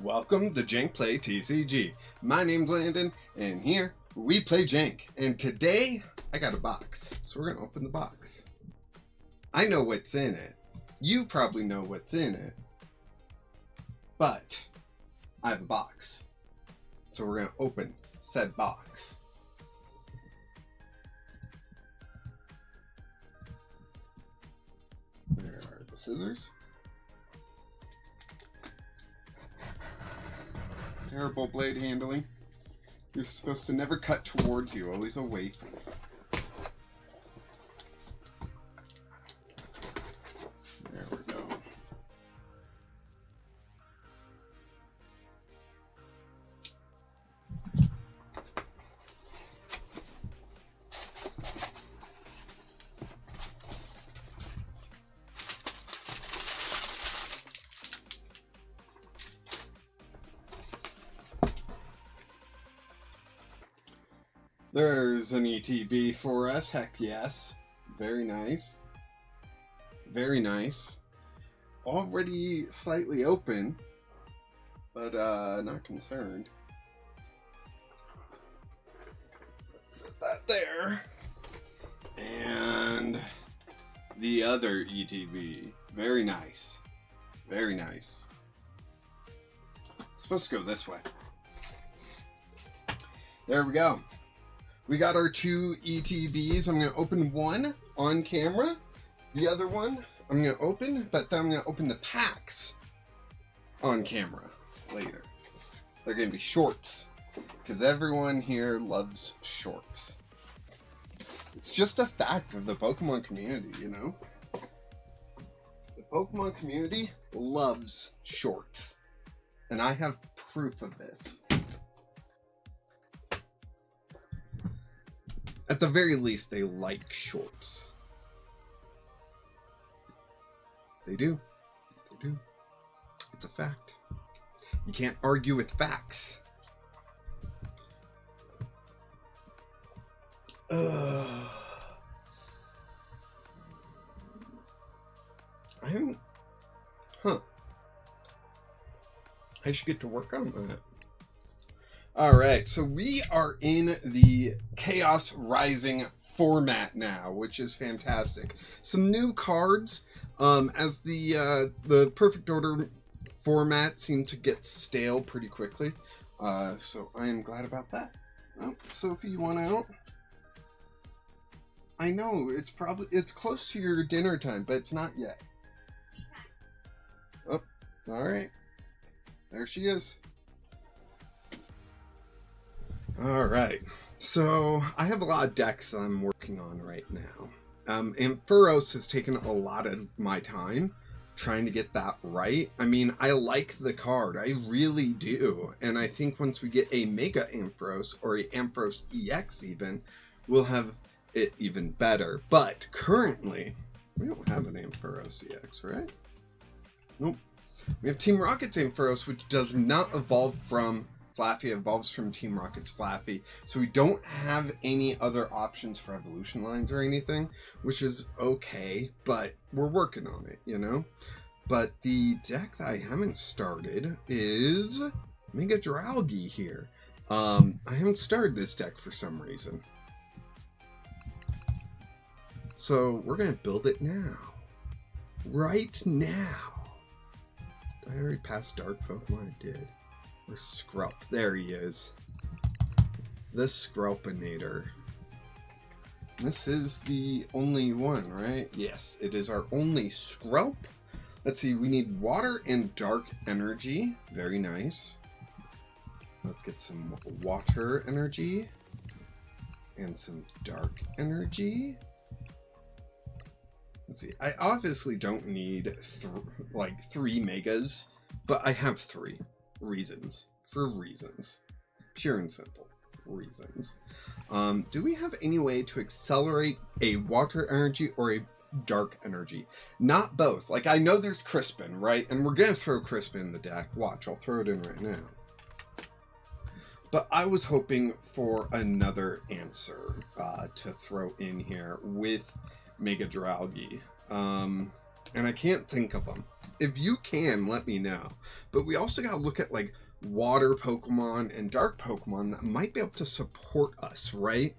Welcome to Jank Play TCG. My name's Landon, and here we play Jank. And today, I got a box, so we're gonna open the box. I know what's in it. You probably know what's in it. But, I have a box. So we're gonna open said box. There are the scissors. Terrible blade handling. You're supposed to never cut towards you, always away from you. There we go. There's an ETB for us. Heck yes. Very nice. Very nice. Already slightly open, but not concerned. Set that there. And the other ETB. Very nice. Very nice. It's supposed to go this way. There we go. We got our two ETBs. I'm going to open one on camera. The other one I'm going to open, but then I'm going to open the packs on camera later. They're going to be shorts, because everyone here loves shorts. It's just a fact of the Pokemon community, you know? The Pokemon community loves shorts, and I have proof of this. At the very least, they like shorts. They do. They do. It's a fact. You can't argue with facts. I should get to work on that. Alright, so we are in the Chaos Rising format now, which is fantastic. Some new cards, as the Perfect Order format seemed to get stale pretty quickly. So I am glad about that. Oh, Sophie, you want out? I know, it's close to your dinner time, but it's not yet. Oh, alright. There she is. Alright, so I have a lot of decks that I'm working on right now. Ampharos has taken a lot of my time trying to get that right. I mean, I like the card, I really do, and I think once we get a Mega Ampharos, or a Ampharos EX even, we'll have it even better. But currently, we don't have an Ampharos EX, right? Nope. We have Team Rocket's Ampharos, which does not evolve from Flaffy, evolves from Team Rocket's Flaffy, so we don't have any other options for evolution lines or anything, which is okay, but we're working on it, you know? But the deck that I haven't started is Mega Dralgi here. I haven't started this deck for some reason. So we're going to build it now. Right now. Did I already pass Dark Pokemon? I did. Where's Skrelp? There he is. The Skrelpinator. This is the only one, right? Yes, it is our only Skrelp. Let's see, we need water and dark energy. Very nice. Let's get some water energy. And some dark energy. Let's see, I obviously don't need three megas, but I have three. Reasons. For reasons. Pure and simple reasons. Do we have any way to accelerate a water energy or a dark energy? Not both. Like, I know there's Crispin, right? And we're going to throw Crispin in the deck. Watch, I'll throw it in right now. But I was hoping for another answer to throw in here with Mega Dralgi. And I can't think of them. if you can, let me know. But we also gotta look at like water Pokemon and dark Pokemon that might be able to support us, right?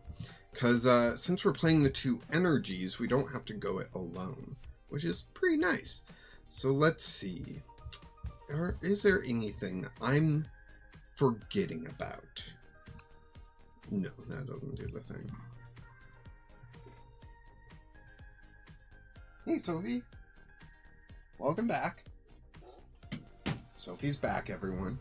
Because since we're playing the two energies, we don't have to go it alone, which is pretty nice. So let's see. Is there anything I'm forgetting about? No, that doesn't do the thing. Hey, Sophie. Welcome back. Sophie's back, everyone.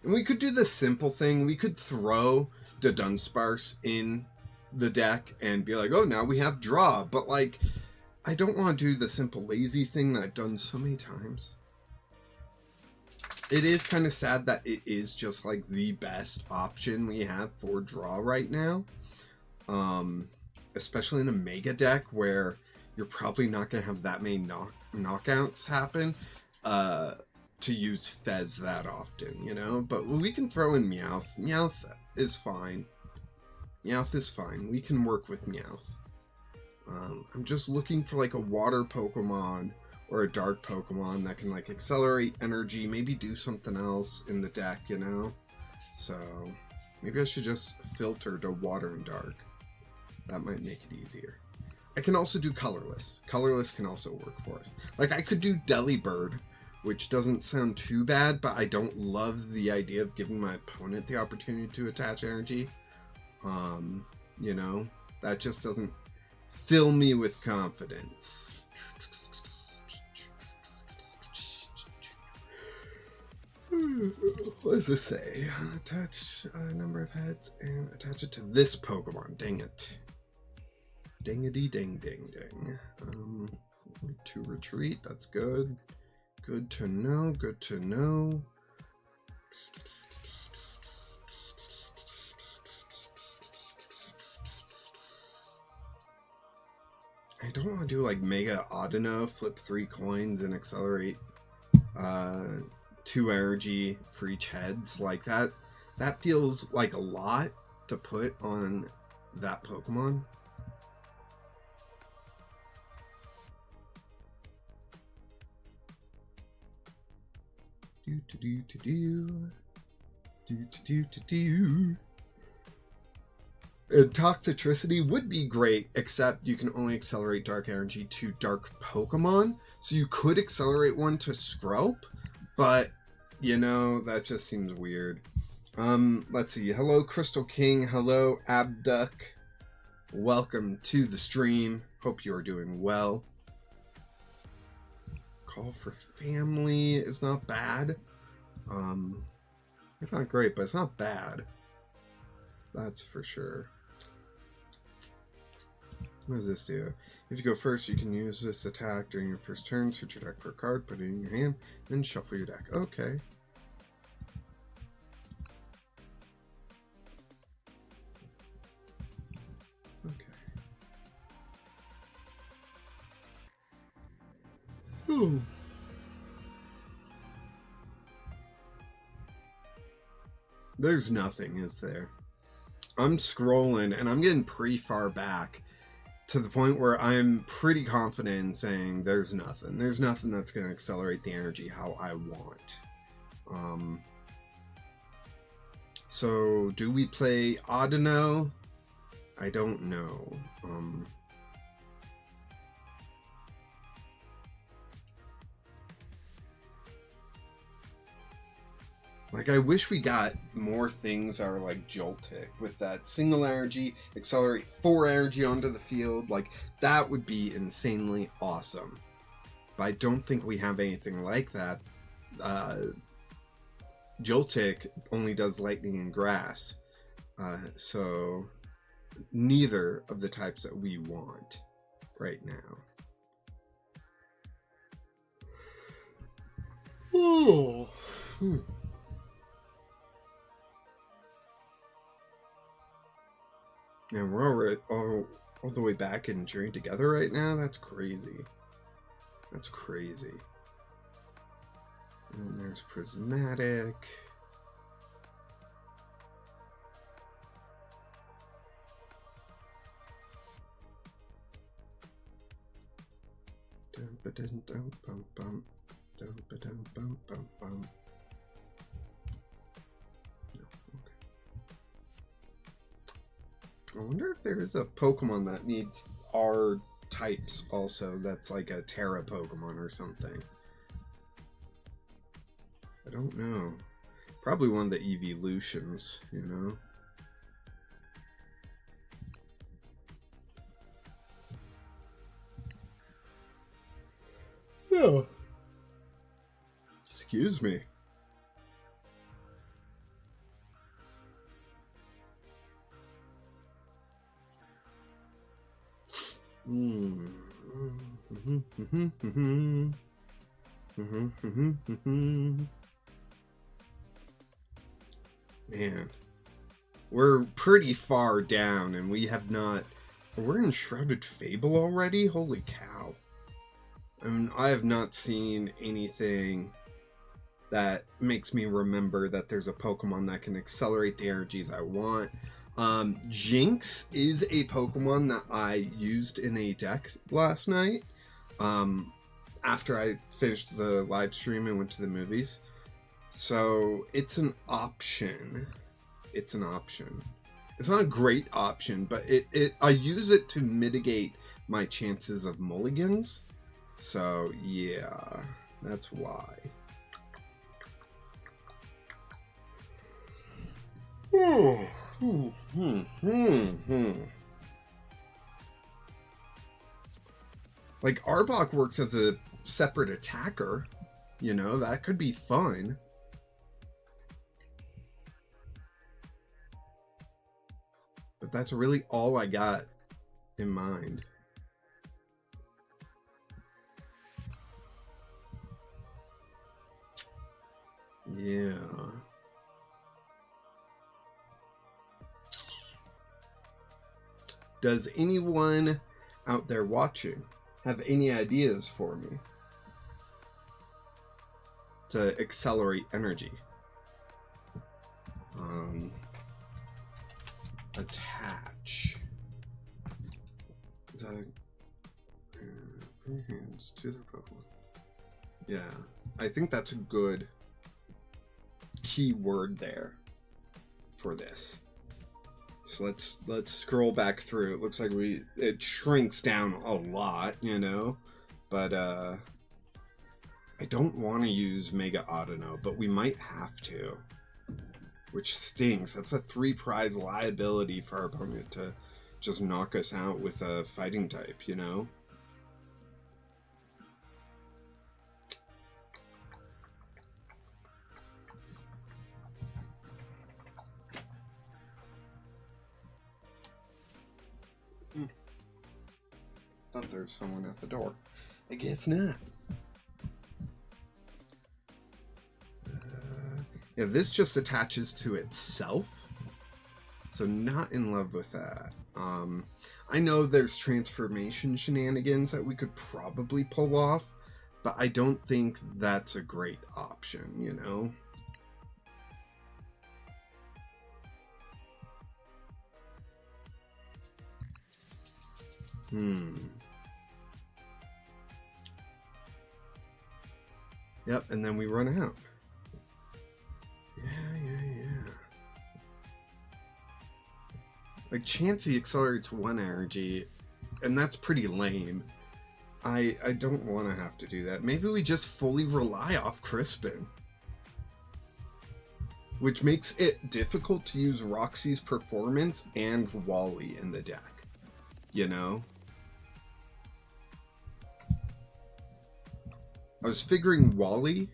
And we could do the simple thing. We could throw the Dunsparce in the deck and be like, oh, now we have draw. But, like, I don't want to do the simple lazy thing that I've done so many times. It is kind of sad that it is just, like, the best option we have for draw right now. Especially in a Mega deck where you're probably not going to have that many knockouts happen. To use Fez that often, you know? But we can throw in Meowth. Meowth is fine. Meowth is fine. We can work with Meowth. I'm just looking for like a water Pokemon or a dark Pokemon that can like accelerate energy, maybe do something else in the deck, you know? So maybe I should just filter to water and dark. That might make it easier. I can also do colorless. Colorless can also work for us. Like I could do Delibird, which doesn't sound too bad, but I don't love the idea of giving my opponent the opportunity to attach energy. You know, that just doesn't fill me with confidence. What does this say? Attach a number of heads and attach it to this Pokemon. Dang it. Dingity ding ding ding. To retreat, that's good. Good to know, good to know. I don't want to do like Mega Audino, flip 3 coins and accelerate 2 energy for each heads. Like that feels like a lot to put on that Pokemon. Toxicity would be great, except you can only accelerate dark energy to dark Pokemon. So you could accelerate one to Scrope, but you know, that just seems weird. Let's see. Hello, Crystal King. Hello, Abduck. Welcome to the stream. Hope you are doing well. Call for Family is not bad. It's not great, but it's not bad. That's for sure. What does this do? If you go first, you can use this attack during your first turn. Search your deck for a card, put it in your hand, then shuffle your deck. Okay. Ooh. There's nothing, is there? I'm scrolling and I'm getting pretty far back to the point where I'm pretty confident in saying there's nothing. There's nothing that's going to accelerate the energy how I want. So do we play Audino? I don't know. Like, I wish we got more things that are like Joltik with that single energy, accelerate 4 energy onto the field. Like, that would be insanely awesome. But I don't think we have anything like that. Joltik only does lightning and grass. So neither of the types that we want right now. Oh. And we're already all the way back in Journey Together right now? That's crazy. That's crazy. And there's Prismatic. I wonder if there is a Pokemon that needs our types also, that's like a Terra Pokemon or something. I don't know. Probably one of the evolutions, you know? Oh. Excuse me. Man, we're pretty far down and we have not... We're in Shrouded Fable already? Holy cow. I mean, I have not seen anything that makes me remember that there's a Pokemon that can accelerate the energies I want. Jinx is a Pokemon that I used in a deck last night. After I finished the live stream and went to the movies. So it's an option. It's an option. It's not a great option, but I use it to mitigate my chances of mulligans. So yeah, that's why. Like, Arbok works as a separate attacker. You know, that could be fun. But that's really all I got in mind. Yeah. Does anyone out there watching have any ideas for me to accelerate energy? Attach. Is that hands to the Pokemon? Yeah, I think that's a good keyword there for this. So let's scroll back through. It looks like it shrinks down a lot, you know, but I don't want to use Mega Audino, but we might have to, which stings. That's a 3 prize liability for our opponent to just knock us out with a fighting type, you know. Thought there was someone at the door. I guess not. Yeah, this just attaches to itself. So not in love with that. I know there's transformation shenanigans that we could probably pull off, but I don't think that's a great option, you know? Yep, and then we run out. Yeah. Like, Chansey accelerates 1 energy, and that's pretty lame. I don't want to have to do that. Maybe we just fully rely off Crispin. Which makes it difficult to use Roxy's Performance and Wally in the deck. You know? I was figuring Wally,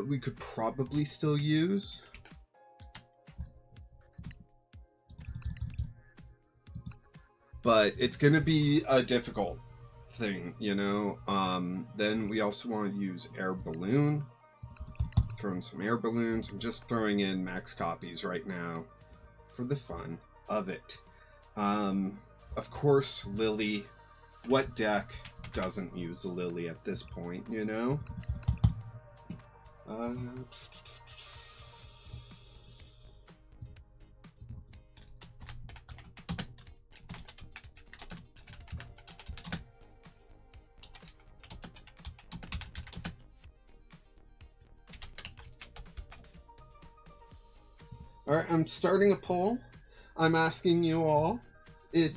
we could probably still use. But it's going to be a difficult thing, you know? Then we also want to use Air Balloon. Throw in some Air Balloons. I'm just throwing in max copies right now for the fun of it. Of course, Lily. What deck doesn't use Lily at this point, you know? Alright, I'm starting a poll. I'm asking you all if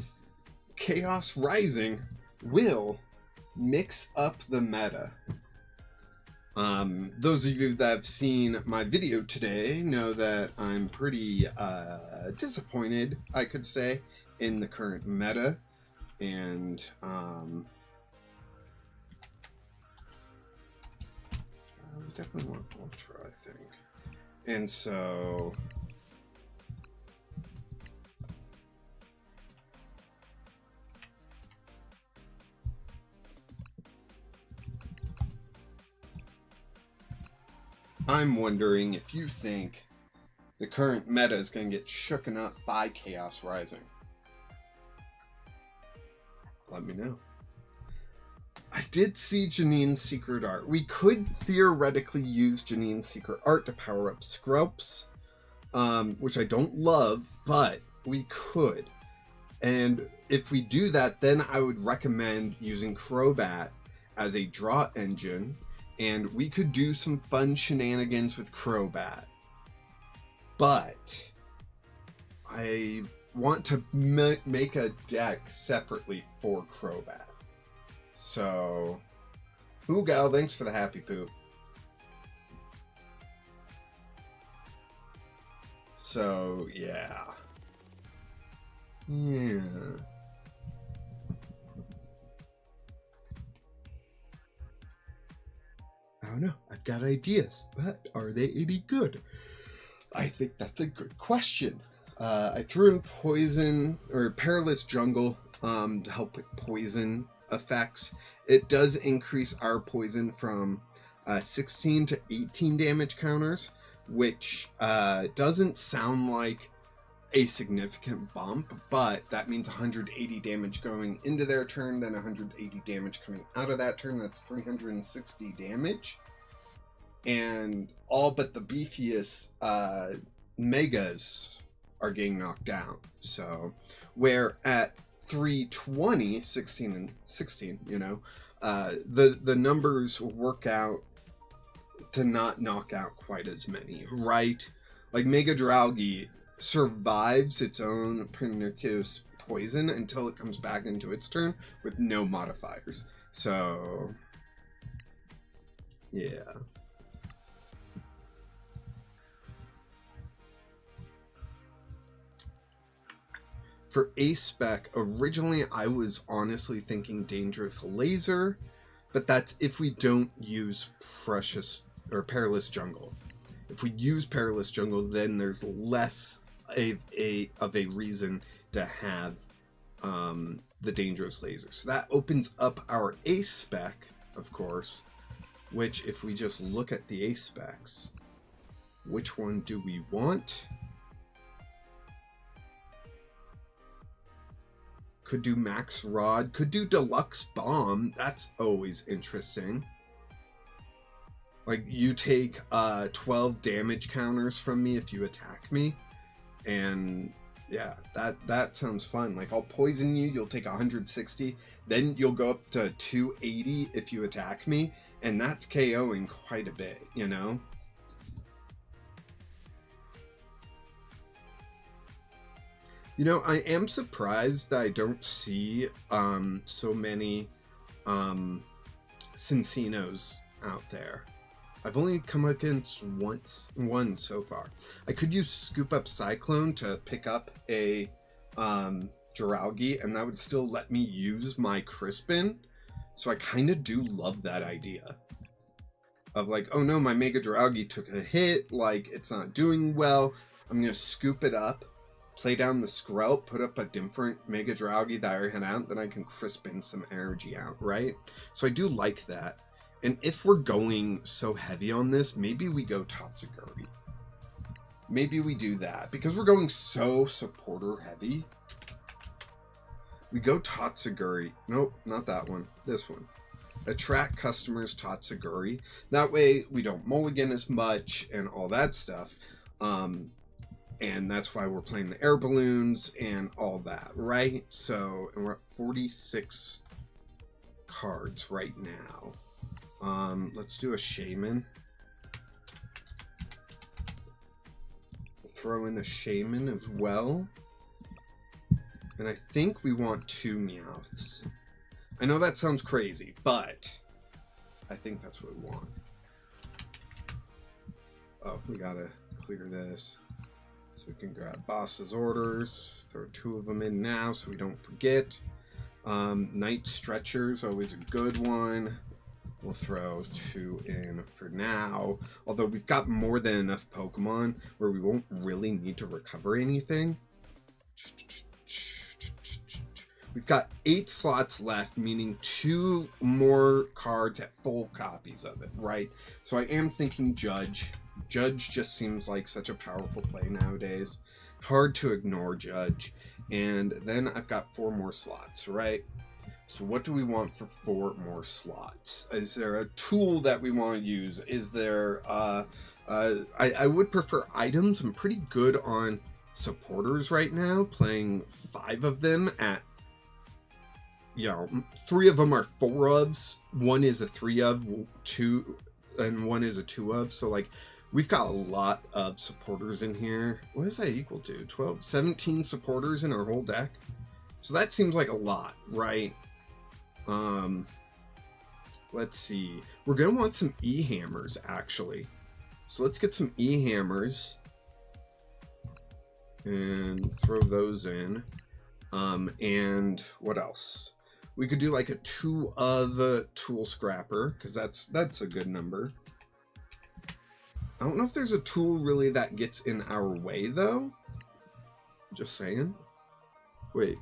Chaos Rising will mix up the meta. Those of you that have seen my video today know that I'm pretty disappointed, I could say, in the current meta. And we definitely want Ultra, I think. And so I'm wondering if you think the current meta is going to get shooken up by Chaos Rising. Let me know. I did see Janine's Secret Art. We could theoretically use Janine's Secret Art to power up Scrubs, which I don't love, but we could. And if we do that, then I would recommend using Crobat as a draw engine, and we could do some fun shenanigans with Crobat. But I want to make a deck separately for Crobat. So, ooh, gal, thanks for the happy poop. So, yeah. Yeah. I don't know. I've got ideas, but are they any good? I think that's a good question. I threw in Poison or Perilous Jungle to help with poison effects. It does increase our poison from 16 to 18 damage counters, which doesn't sound like a significant bump, but that means 180 damage going into their turn, then 180 damage coming out of that turn. That's 360 damage. And all but the beefiest megas are getting knocked down. So, where at 320, 16 and 16, you know, the numbers work out to not knock out quite as many, right? Like Mega Drowgy survives its own pernicious poison until it comes back into its turn with no modifiers. So, yeah. For Ace Spec, originally I was honestly thinking Dangerous Laser, but that's if we don't use Precious or Perilous Jungle. If we use Perilous Jungle, then there's less of a reason to have the Dangerous Laser. So that opens up our Ace Spec, of course, which if we just look at the Ace Specs, which one do we want? Could do Max Rod, could do Deluxe Bomb. That's always interesting. Like, you take 12 damage counters from me if you attack me. And yeah, that sounds fun. Like, I'll poison you, you'll take 160. Then you'll go up to 280 if you attack me. And that's KOing quite a bit, you know? You know, I am surprised that I don't see so many Cincenos out there. I've only come against one so far. I could use Scoop Up Cyclone to pick up a Drowgy, and that would still let me use my Crispin. So I kind of do love that idea. Of like, oh no, my Mega Drowgy took a hit, like, it's not doing well. I'm going to scoop it up, play down the Skrelp, put up a different Mega Drowgy that I had out, then I can Crispin some energy out, right? So I do like that. And if we're going so heavy on this, maybe we go Tatsuguri. Maybe we do that. Because we're going so supporter heavy. We go Tatsuguri. Nope, not that one. This one. Attract customers Tatsuguri. That way we don't mulligan as much and all that stuff. And that's why we're playing the air balloons and all that, right? So, and we're at 46 cards right now. Let's do a Shaman. throw in a Shaman as well. And I think we want 2 Meowths. I know that sounds crazy, but I think that's what we want. Oh, we gotta clear this. So we can grab boss's orders. Throw 2 of them in now so we don't forget. Night Stretcher's always a good one. We'll throw 2 in for now. Although we've got more than enough Pokemon where we won't really need to recover anything. We've got 8 slots left, meaning 2 more cards at full copies of it, right? So I am thinking Judge. Judge just seems like such a powerful play nowadays. Hard to ignore Judge. And then I've got 4 more slots, right? So what do we want for 4 more slots? Is there a tool that we want to use? Is there... I would prefer items. I'm pretty good on supporters right now, playing 5 of them at... 3 of them are 4 ofs. 1 is a 3 of, 2, and 1 is a 2 of. So, like, we've got a lot of supporters in here. What does that equal to? 12, 17 supporters in our whole deck. So that seems like a lot, right? Let's see. We're going to want some E-hammers, actually. So let's get some E-hammers and throw those in. And what else? We could do like a 2 of Tool Scrapper, because that's a good number. I don't know if there's a tool really that gets in our way, though. Just saying. Wait.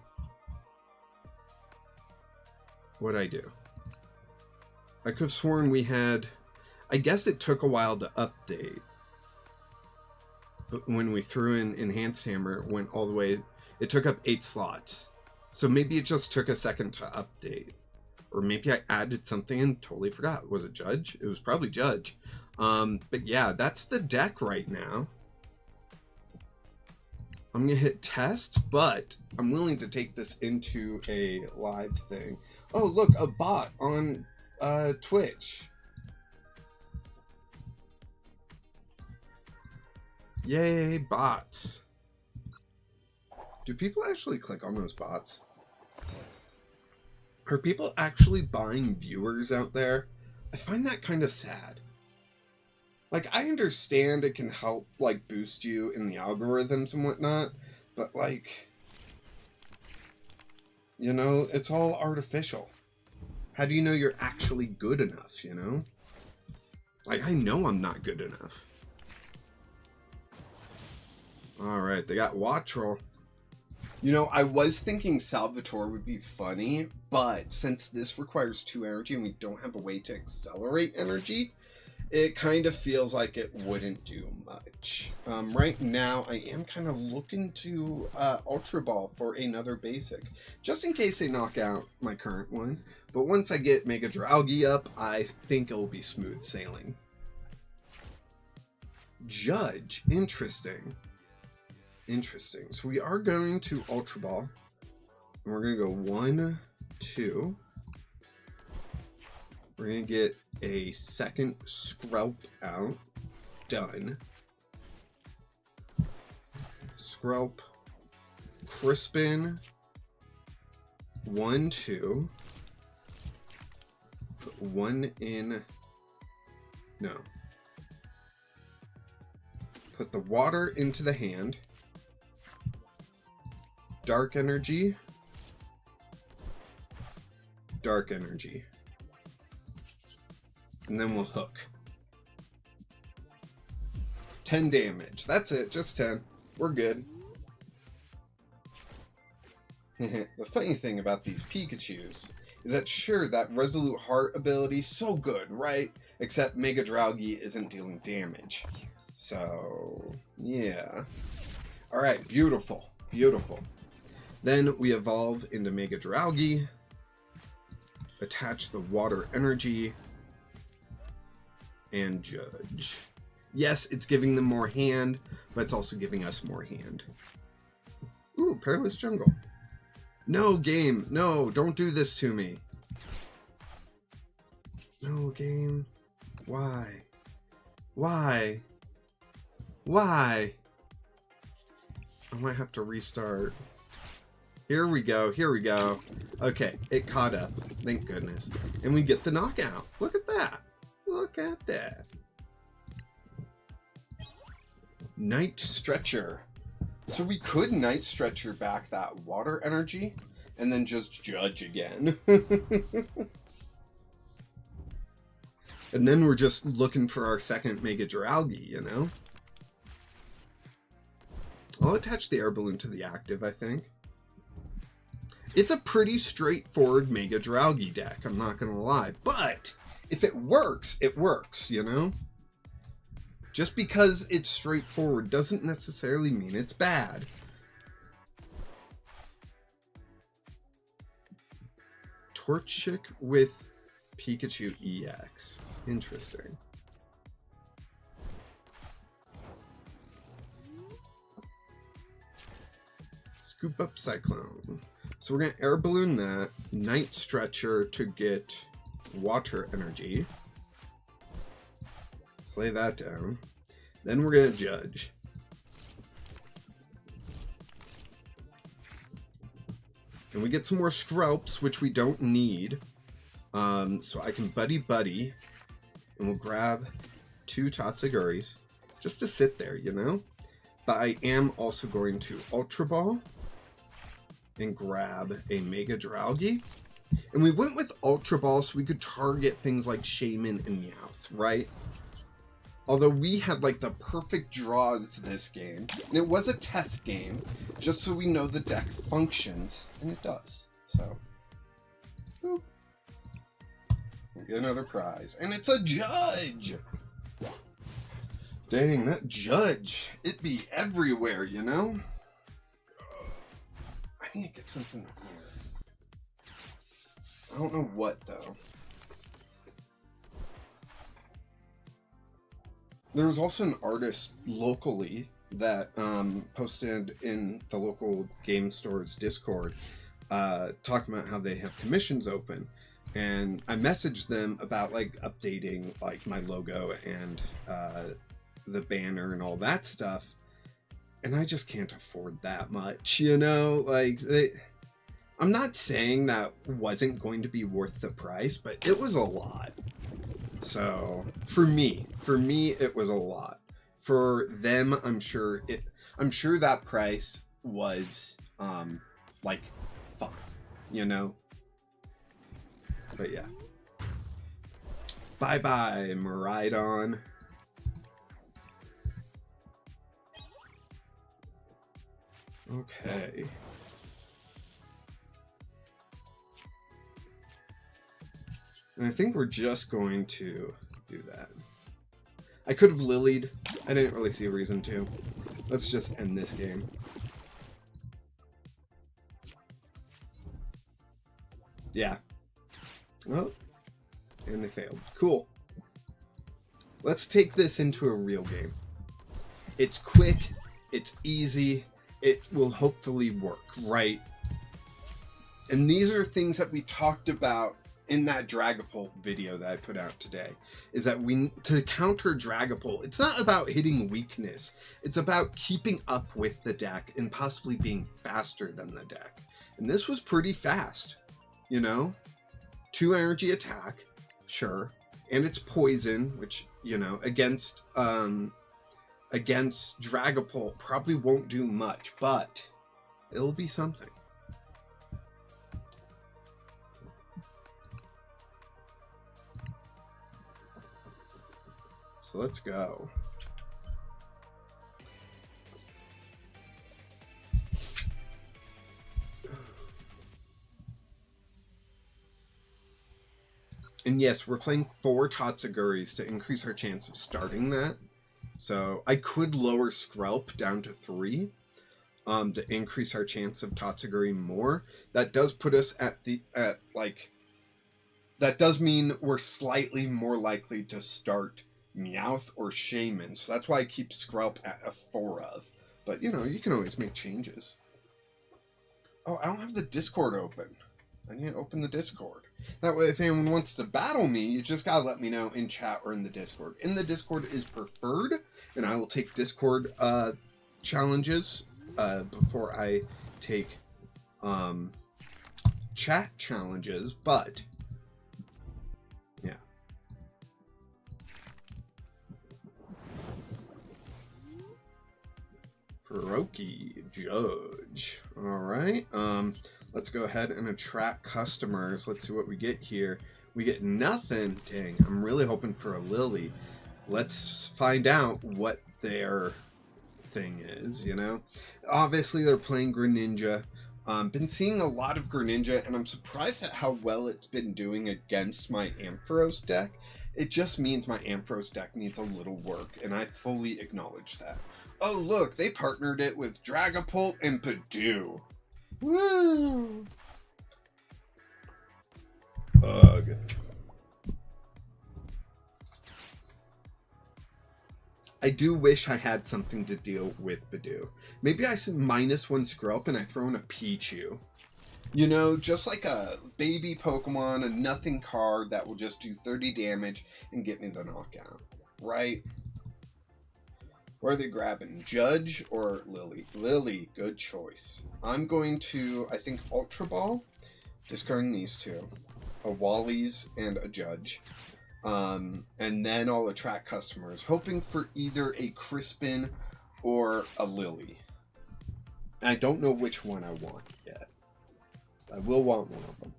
What'd I do? I could have sworn we had... I guess it took a while to update. But when we threw in Enhanced Hammer, it went all the way... It took up 8 slots. So maybe it just took a second to update. Or maybe I added something and totally forgot. Was it Judge? It was probably Judge. But yeah, that's the deck right now. I'm going to hit test, but I'm willing to take this into a live thing. Oh, look, a bot on Twitch. Yay, bots. Do people actually click on those bots? Are people actually buying viewers out there? I find that kind of sad. Like, I understand it can help, like, boost you in the algorithms and whatnot, but, like, you know, it's all artificial. How do you know you're actually good enough, you know? Like, I know I'm not good enough. Alright, they got Wattrel. You know, I was thinking Salvatore would be funny, but since this requires 2 energy and we don't have a way to accelerate energy, it kind of feels like it wouldn't do much. Right now, I am kind of looking to Ultra Ball for another basic, just in case they knock out my current one. But once I get Mega Dralgi up, I think it'll be smooth sailing. Judge, interesting. Interesting. So we are going to Ultra Ball. And we're going to go 1, 2. We're going to get a second Skrelp out. Done. Skrelp. Crispin. 1, 2. Put 1 in. No. Put the water into the hand. Dark energy. Dark energy. And then we'll hook. 10 damage. That's it. Just 10. We're good. The funny thing about these Pikachus is that sure, that Resolute Heart ability, so good, right? Except Mega Dralgi isn't dealing damage. So, yeah. Alright, beautiful. Beautiful. Then we evolve into Mega Dralgi. Attach the water energy. And Judge. Yes, it's giving them more hand, but it's also giving us more hand. Ooh, Perilous Jungle. No, game. No, don't do this to me. No, game. Why? Why? Why? I might have to restart. Here we go. Here we go. Okay, it caught up. Thank goodness. And we get the knockout. Look at that. Look at that. Night Stretcher. So we could Night Stretcher back that water energy and then just judge again. And then we're just looking for our second Mega Dralgi, you know? I'll attach the air balloon to the active, I think. It's a pretty straightforward Mega Dralgi deck, I'm not going to lie. But if it works, you know? Just because it's straightforward doesn't necessarily mean it's bad. Torchic with Pikachu EX. Interesting. Scoop up Cyclone. So we're going to air balloon that. Night Stretcher to get water energy. Play that down. Then we're going to judge. And we get some more Skrelps, which we don't need. So I can buddy. And we'll grab 2 Tatsuguris. Just to sit there, you know? But I am also going to Ultra Ball. And grab a Mega Dralgi. And we went with Ultra Ball so we could target things like Shaman and Meowth, right? Although we had like the perfect draws this game. And it was a test game, just so we know the deck functions. And it does. So, boop. We get another prize. And it's a judge! Dang, that judge. It be everywhere, you know? I need to get something here. I don't know what, though. There was also an artist locally that posted in the local game store's Discord talking about how they have commissions open. And I messaged them about like updating like my logo and the banner and all that stuff. And I just can't afford that much, you know? Like, I'm not saying that wasn't going to be worth the price, but it was a lot. So, for me, it was a lot. For them, I'm sure that price was, like, fun, you know? But yeah. Bye-bye, Miraidon. Okay. And I think we're just going to do that. I could have lilied. I didn't really see a reason to. Let's just end this game. Yeah. Oh. And they failed. Cool. Let's take this into a real game. It's quick. It's easy. It will hopefully work, right? And these are things that we talked about in that Dragapult video that I put out today, is that to counter Dragapult, it's not about hitting weakness. It's about keeping up with the deck and possibly being faster than the deck. And this was pretty fast, you know? 2 energy attack, sure. And it's poison, which, you know, against Dragapult probably won't do much, but it'll be something. So let's go. And yes, we're playing 4 Tatsuguris to increase our chance of starting that. So I could lower Skrelp down to 3 to increase our chance of Tatsuguri more. That does put us that does mean we're slightly more likely to start Meowth or Shaman. So that's why I keep Skrelp at a 4 of. But, you know, you can always make changes. Oh, I don't have the Discord open. I need to open the Discord. That way, if anyone wants to battle me, you just gotta let me know in chat or in the Discord. In the Discord is preferred, and I will take Discord challenges before I take chat challenges, but yeah. Faroki Judge. All right. Let's go ahead and attract customers. Let's see what we get here. We get nothing. Dang, I'm really hoping for a Lily. Let's find out what their thing is, you know? Obviously, they're playing Greninja. Been seeing a lot of Greninja, and I'm surprised at how well it's been doing against my Ampharos deck. It just means my Ampharos deck needs a little work, and I fully acknowledge that. Oh, look, they partnered it with Dragapult and Pidoo. Woo! Ugh. I do wish I had something to deal with Pidoo. Maybe I should -1 Skrelp and I throw in a Pichu. You know, just like a baby Pokemon, a nothing card that will just do 30 damage and get me the knockout. Right? Where are they grabbing? Judge or Lily? Lily, good choice. I'm going to, I think, Ultra Ball, discarding these two. A Wally's and a Judge. And then I'll attract customers, hoping for either a Crispin or a Lily. I don't know which one I want yet. I will want one of them.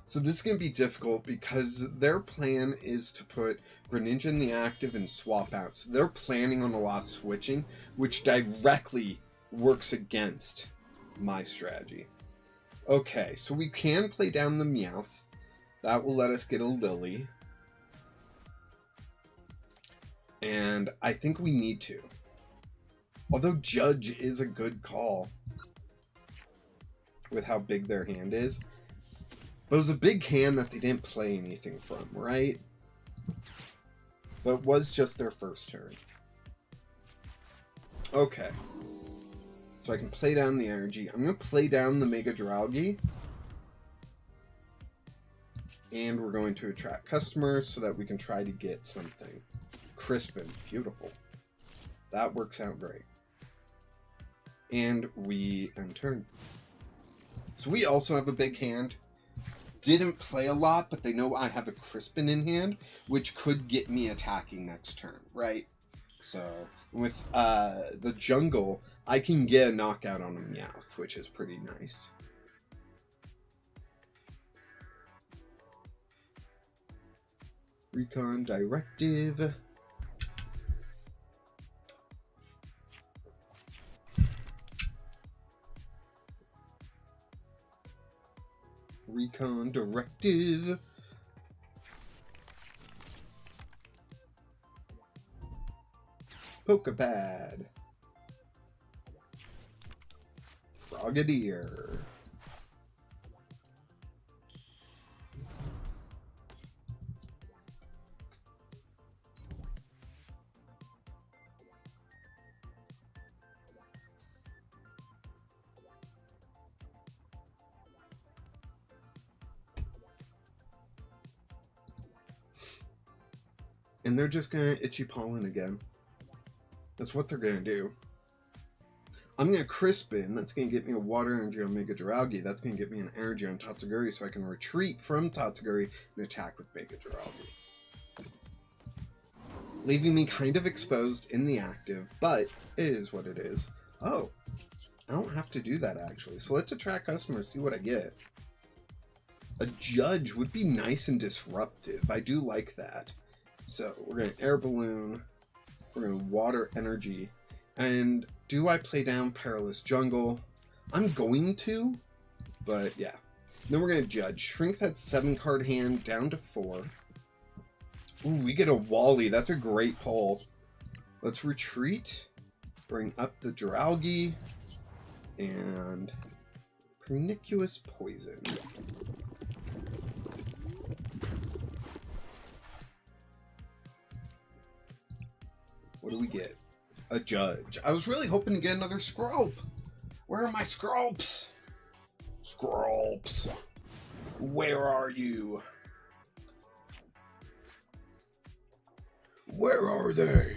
So this is going to be difficult because their plan is to put Greninja in the active and swap out. So they're planning on a lot of switching, which directly works against my strategy. Okay, so we can play down the Meowth. That will let us get a Lily. And I think we need to. Although Judge is a good call with how big their hand is. But it was a big hand that they didn't play anything from, right? But it was just their first turn. Okay. So I can play down the energy. I'm going to play down the Mega Drowgy. And we're going to attract customers so that we can try to get something. Crispin. Beautiful. That works out great. And we end turn. So we also have a big hand. Didn't play a lot, but they know I have a Crispin in hand, which could get me attacking next turn, right? So with the jungle, I can get a knockout on a Meowth, which is pretty nice. Recon Directive. Recon Directive. Pokepad. Frogadier. And they're just going to Itchy Pollen again. That's what they're going to do. I'm going to Crispin. That's going to get me a Water Energy on Mega Drowgy. That's going to get me an Energy on Tatsuguri so I can retreat from Tatsuguri and attack with Mega Drowgy. Leaving me kind of exposed in the active, but it is what it is. Oh, I don't have to do that actually. So let's attract customers, see what I get. A Judge would be nice and disruptive. I do like that. So we're going to Air Balloon, we're going to Water Energy, and do I play down Perilous Jungle? I'm going to, but yeah. Then we're going to Judge. Shrink that 7-card hand down to 4. Ooh, we get a Wally. That's a great pull. Let's retreat, bring up the Drowgy, and Pernicious Poison. What do we get? A Judge. I was really hoping to get another Skrelp. Where are my Skrelps? Skrelps. Where are you? Where are they?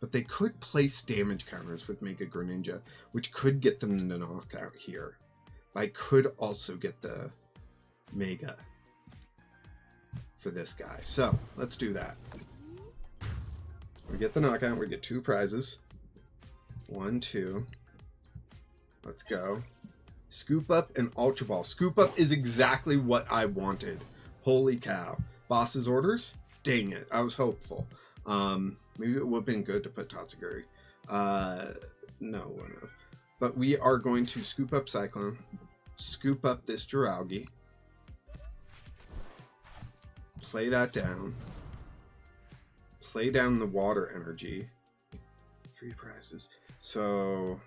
But they could place damage counters with Mega Greninja, which could get them the knockout here. I could also get the Mega for this guy. So let's do that. We get the knockout. We get 2 prizes. 1, 2. Let's go. Scoop Up and Ultra Ball. Scoop Up is exactly what I wanted. Holy cow. Boss's orders? Dang it. I was hopeful. Maybe it would have been good to put Tatsuguri. No. But we are going to scoop up Cyclone. Scoop up this Jiraugi. Play that down. Play down the water energy. 3 prizes. So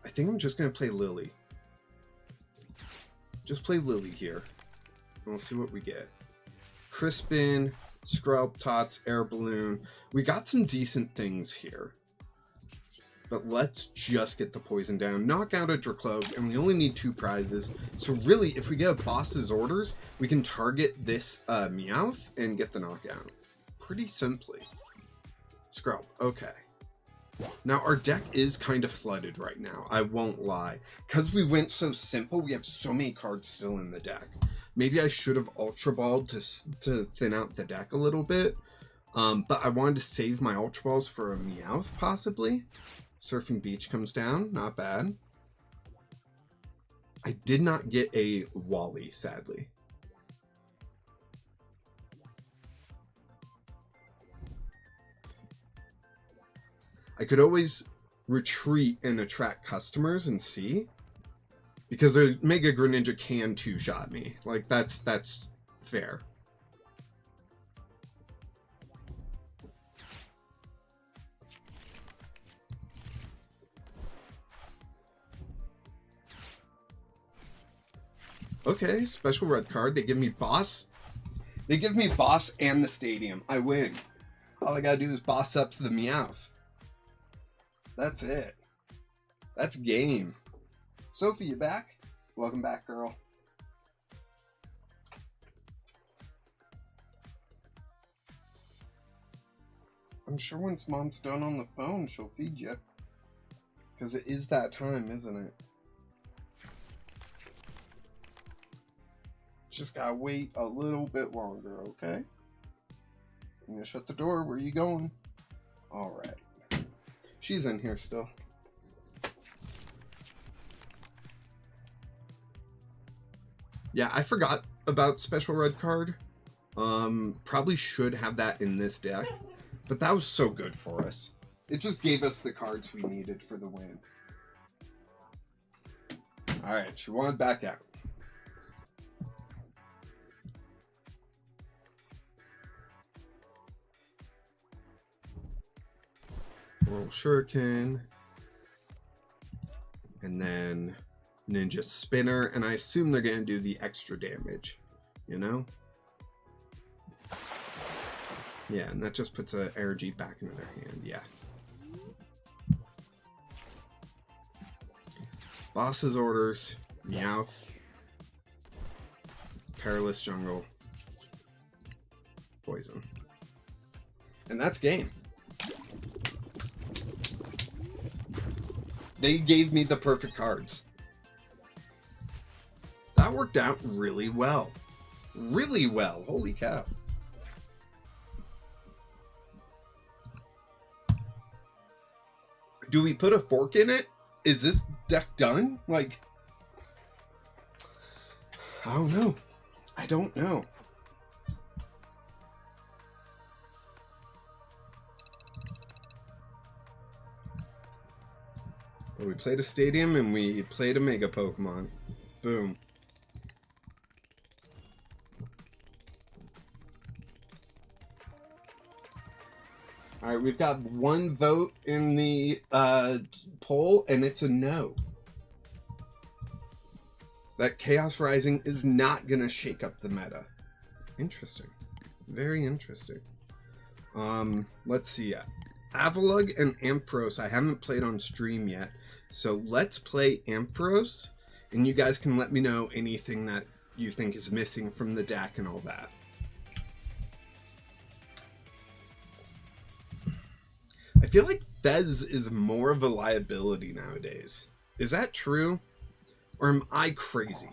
I think I'm just going to play Lily. Just play Lily here. And we'll see what we get. Crispin, Skrelp, Tots, Air Balloon. We got some decent things here. But let's just get the poison down. Knock out a Dracloak, and we only need 2 prizes. So really, if we get Boss's orders, we can target this Meowth and get the knockout. Pretty simply. Skrelp, okay. Now, our deck is kind of flooded right now, I won't lie. Because we went so simple, we have so many cards still in the deck. Maybe I should have Ultra Balled to thin out the deck a little bit. But I wanted to save my Ultra Balls for a Meowth, possibly. Surfing Beach comes down, not bad. I did not get a Wally, sadly. I could always retreat and attract customers and see. Because a Mega Greninja can 2-shot me. Like, that's fair. Okay, special red card. They give me Boss. They give me Boss and the Stadium. I win. All I gotta do is boss up the Meowth. That's it. That's game. Sophie, you back? Welcome back, girl. I'm sure once Mom's done on the phone, she'll feed you. Because it is that time, isn't it? Just gotta wait a little bit longer, okay? I'm gonna shut the door. Where are you going? Alright. She's in here still. Yeah, I forgot about special red card. Probably should have that in this deck. But that was so good for us. It just gave us the cards we needed for the win. Alright, she wanted back out. Whirl Shuriken. And then Ninja Spinner. And I assume they're going to do the extra damage. You know? Yeah, and that just puts an energy back into their hand. Yeah. Boss's orders. Meowth. Perilous Jungle. Poison. And that's game. They gave me the perfect cards. That worked out really well. Really well. Holy cow. Do we put a fork in it? Is this deck done? Like, I don't know. I don't know. Well, we played a Stadium and we played a Mega Pokemon. Boom. Alright, we've got 1 vote in the poll, and it's a no. That Chaos Rising is not going to shake up the meta. Interesting. Very interesting. Let's see. Avalugg and Ampharos I haven't played on stream yet. So let's play Ampharos, and you guys can let me know anything that you think is missing from the deck and all that. I feel like Fez is more of a liability nowadays. Is that true? Or am I crazy?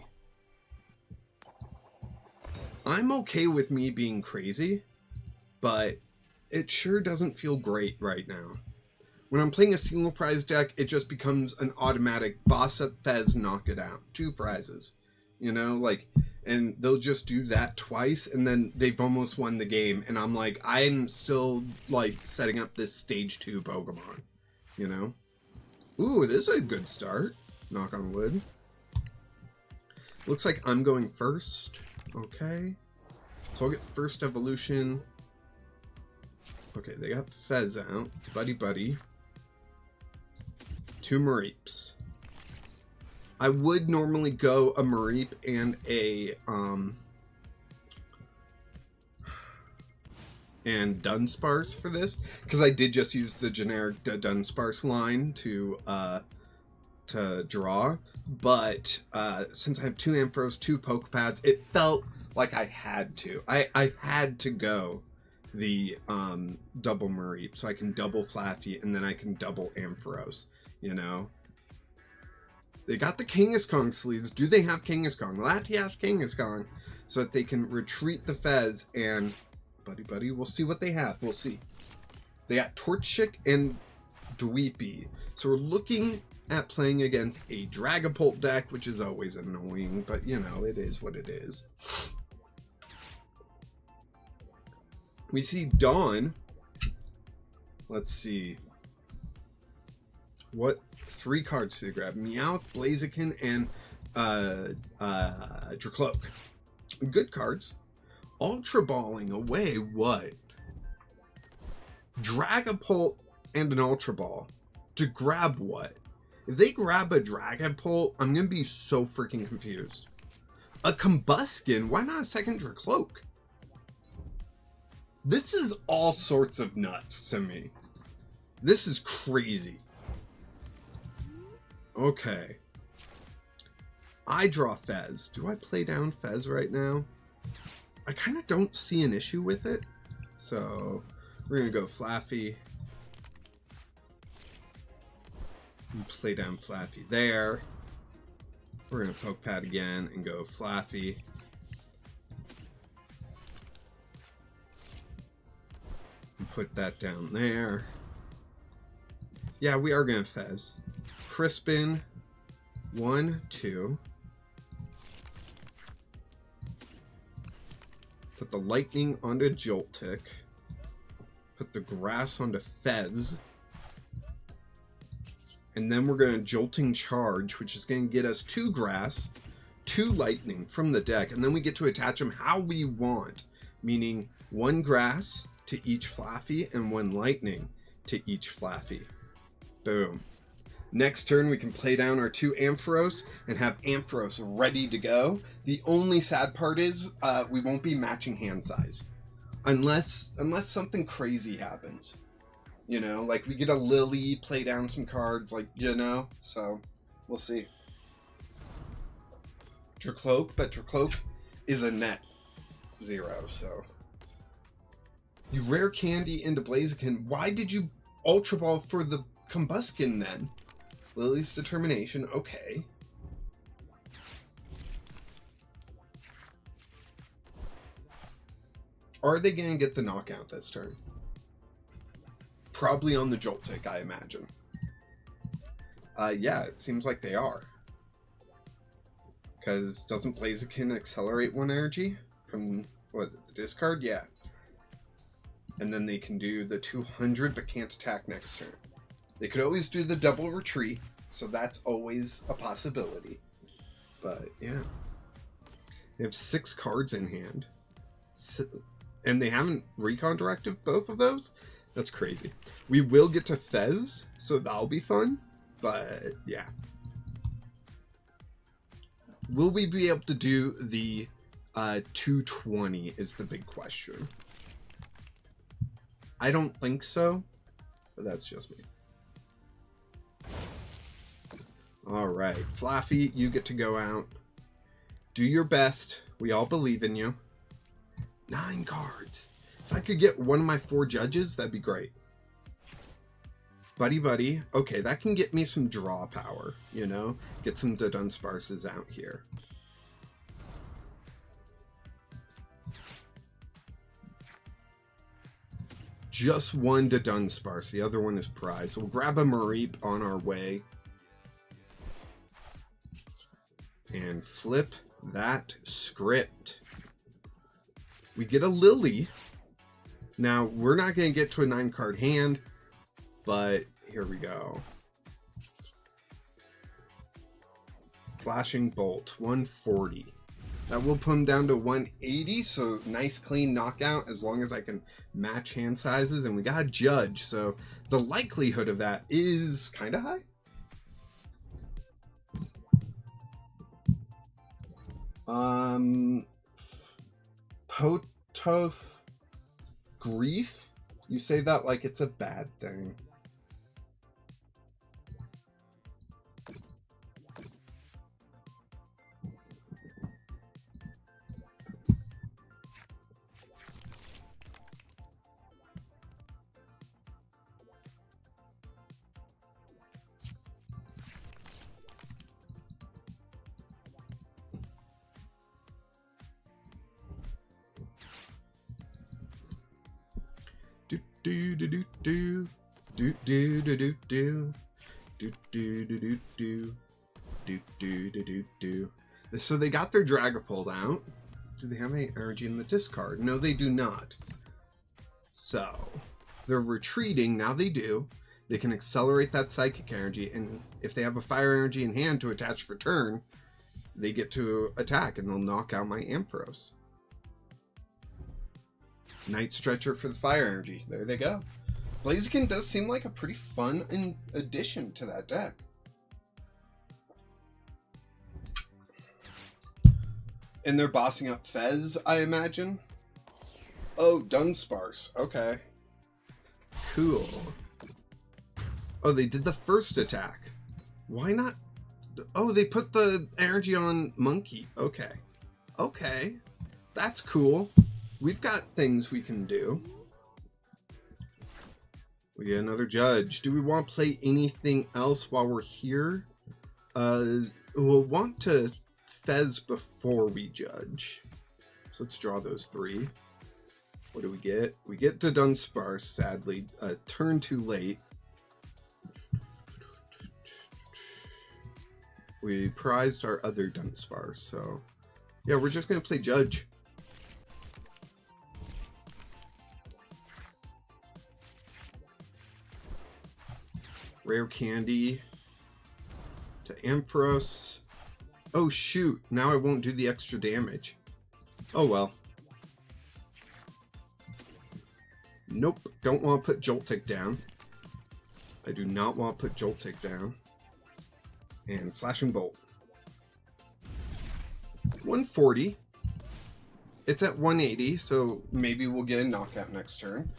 I'm okay with me being crazy, but it sure doesn't feel great right now. When I'm playing a single prize deck, it just becomes an automatic boss up Fez, knock it out. 2 prizes. You know, like, and they'll just do that twice, and then they've almost won the game, and I'm like, I'm still, like, setting up this stage 2 Pokemon. You know? Ooh, this is a good start. Knock on wood. Looks like I'm going first. Okay. So I'll get first evolution. Okay, they got Fez out. Buddy buddy. 2 Mareeps. I would normally go a Mareep and a and Dunsparce for this, because I did just use the generic Dunsparce line to draw, but since I have 2 Ampharos, 2 Pokepads, it felt like I had to. I had to go the double Mareep, so I can double Flaffy, and then I can double Ampharos, you know? They got the Kangaskhan sleeves. Do they have Kangaskhan? Latias Kangaskhan, so that they can retreat the Fez, and buddy buddy, we'll see what they have. We'll see. They got Torchic and Dweepy, so we're looking at playing against a Dragapult deck, which is always annoying, but you know, it is what it is. We see Dawn. Let's see. What 3 cards do they grab? Meowth, Blaziken, and Dracloak. Good cards. Ultra Balling away what? Dragapult and an Ultra Ball. To grab what? If they grab a Dragapult, I'm going to be so freaking confused. A Combuskin? Why not a second Dracloak? This is all sorts of nuts to me. This is crazy. Okay. I draw Fez. Do I play down Fez right now? I kind of don't see an issue with it. So we're going to go Flaffy. And play down Flaffy there. We're going to Pokepad again and go Flaffy. And put that down there. Yeah, we are going to Fez. Crispin. 1, 2. Put the Lightning onto Joltik. Put the Grass onto Fez. And then we're going to Jolting Charge, which is going to get us 2 Grass, 2 Lightning from the deck. And then we get to attach them how we want. Meaning 1 Grass to each Flaffy and 1 Lightning to each Flaffy. Boom. Next turn, we can play down our 2 Ampharos and have Ampharos ready to go. The only sad part is we won't be matching hand size. Unless something crazy happens. You know, like we get a Lily, play down some cards, like, you know. So, we'll see. Dracloak, but Dracloak is a net 0, so. You rare candy into Blaziken. Why did you Ultra Ball for the Combuskin then? Lily's Determination, okay. Are they going to get the knockout this turn? Probably on the Joltik, I imagine. Yeah, it seems like they are. Because doesn't Blaziken accelerate 1 energy from, what is it, the discard? Yeah. And then they can do the 200 but can't attack next turn. They could always do the double retreat, so that's always a possibility. But, yeah. They have 6 cards in hand. And they haven't Recon Directive both of those? That's crazy. We will get to Fez, so that'll be fun. But, yeah. Will we be able to do the 220 is the big question. I don't think so, but that's just me. Alright, Flaffy, you get to go out. Do your best. We all believe in you. 9 cards. If I could get one of my 4 judges, that'd be great. Buddy Buddy. Okay, that can get me some draw power, you know? Get some Dunsparces out here. Just one Dunsparce. The other one is prize. We'll grab a Mareep on our way. And flip that script. We get a Lily. Now, we're not going to get to a 9-card hand, but here we go. Flashing Bolt, 140. That will put him down to 180, so nice clean knockout as long as I can match hand sizes. And we got a Judge, so the likelihood of that is kind of high. Potof Grief? You say that like it's a bad thing. Do do do do do do do do do do do do do do do do do do. So they got their Dragapult out. Do they have any energy in the discard? No, they do not. So they're retreating. Now they do. They can accelerate that psychic energy, and if they have a fire energy in hand to attach for turn, they get to attack and they'll knock out my Ampharos. Night Stretcher for the fire energy. There they go. Blaziken does seem like a pretty fun addition to that deck. And they're bossing up Fez, I imagine. Oh, Dunsparce. Okay. Cool. Oh, they did the first attack. Why not? Oh, they put the energy on Monkey. Okay. Okay. That's cool. We've got things we can do. We get another Judge. Do we want to play anything else while we're here? We'll want to Fez before we Judge. So let's draw those 3. What do we get? We get to Dunsparce, sadly. A turn too late. We prized our other Dunsparce, so... yeah, we're just going to play Judge. Rare Candy to Ampharos. Oh shoot, now I won't do the extra damage. Oh well. Nope, don't want to put Joltik down. I do not want to put Joltik down. And Flashing Bolt. 140. It's at 180, so maybe we'll get a knockout next turn.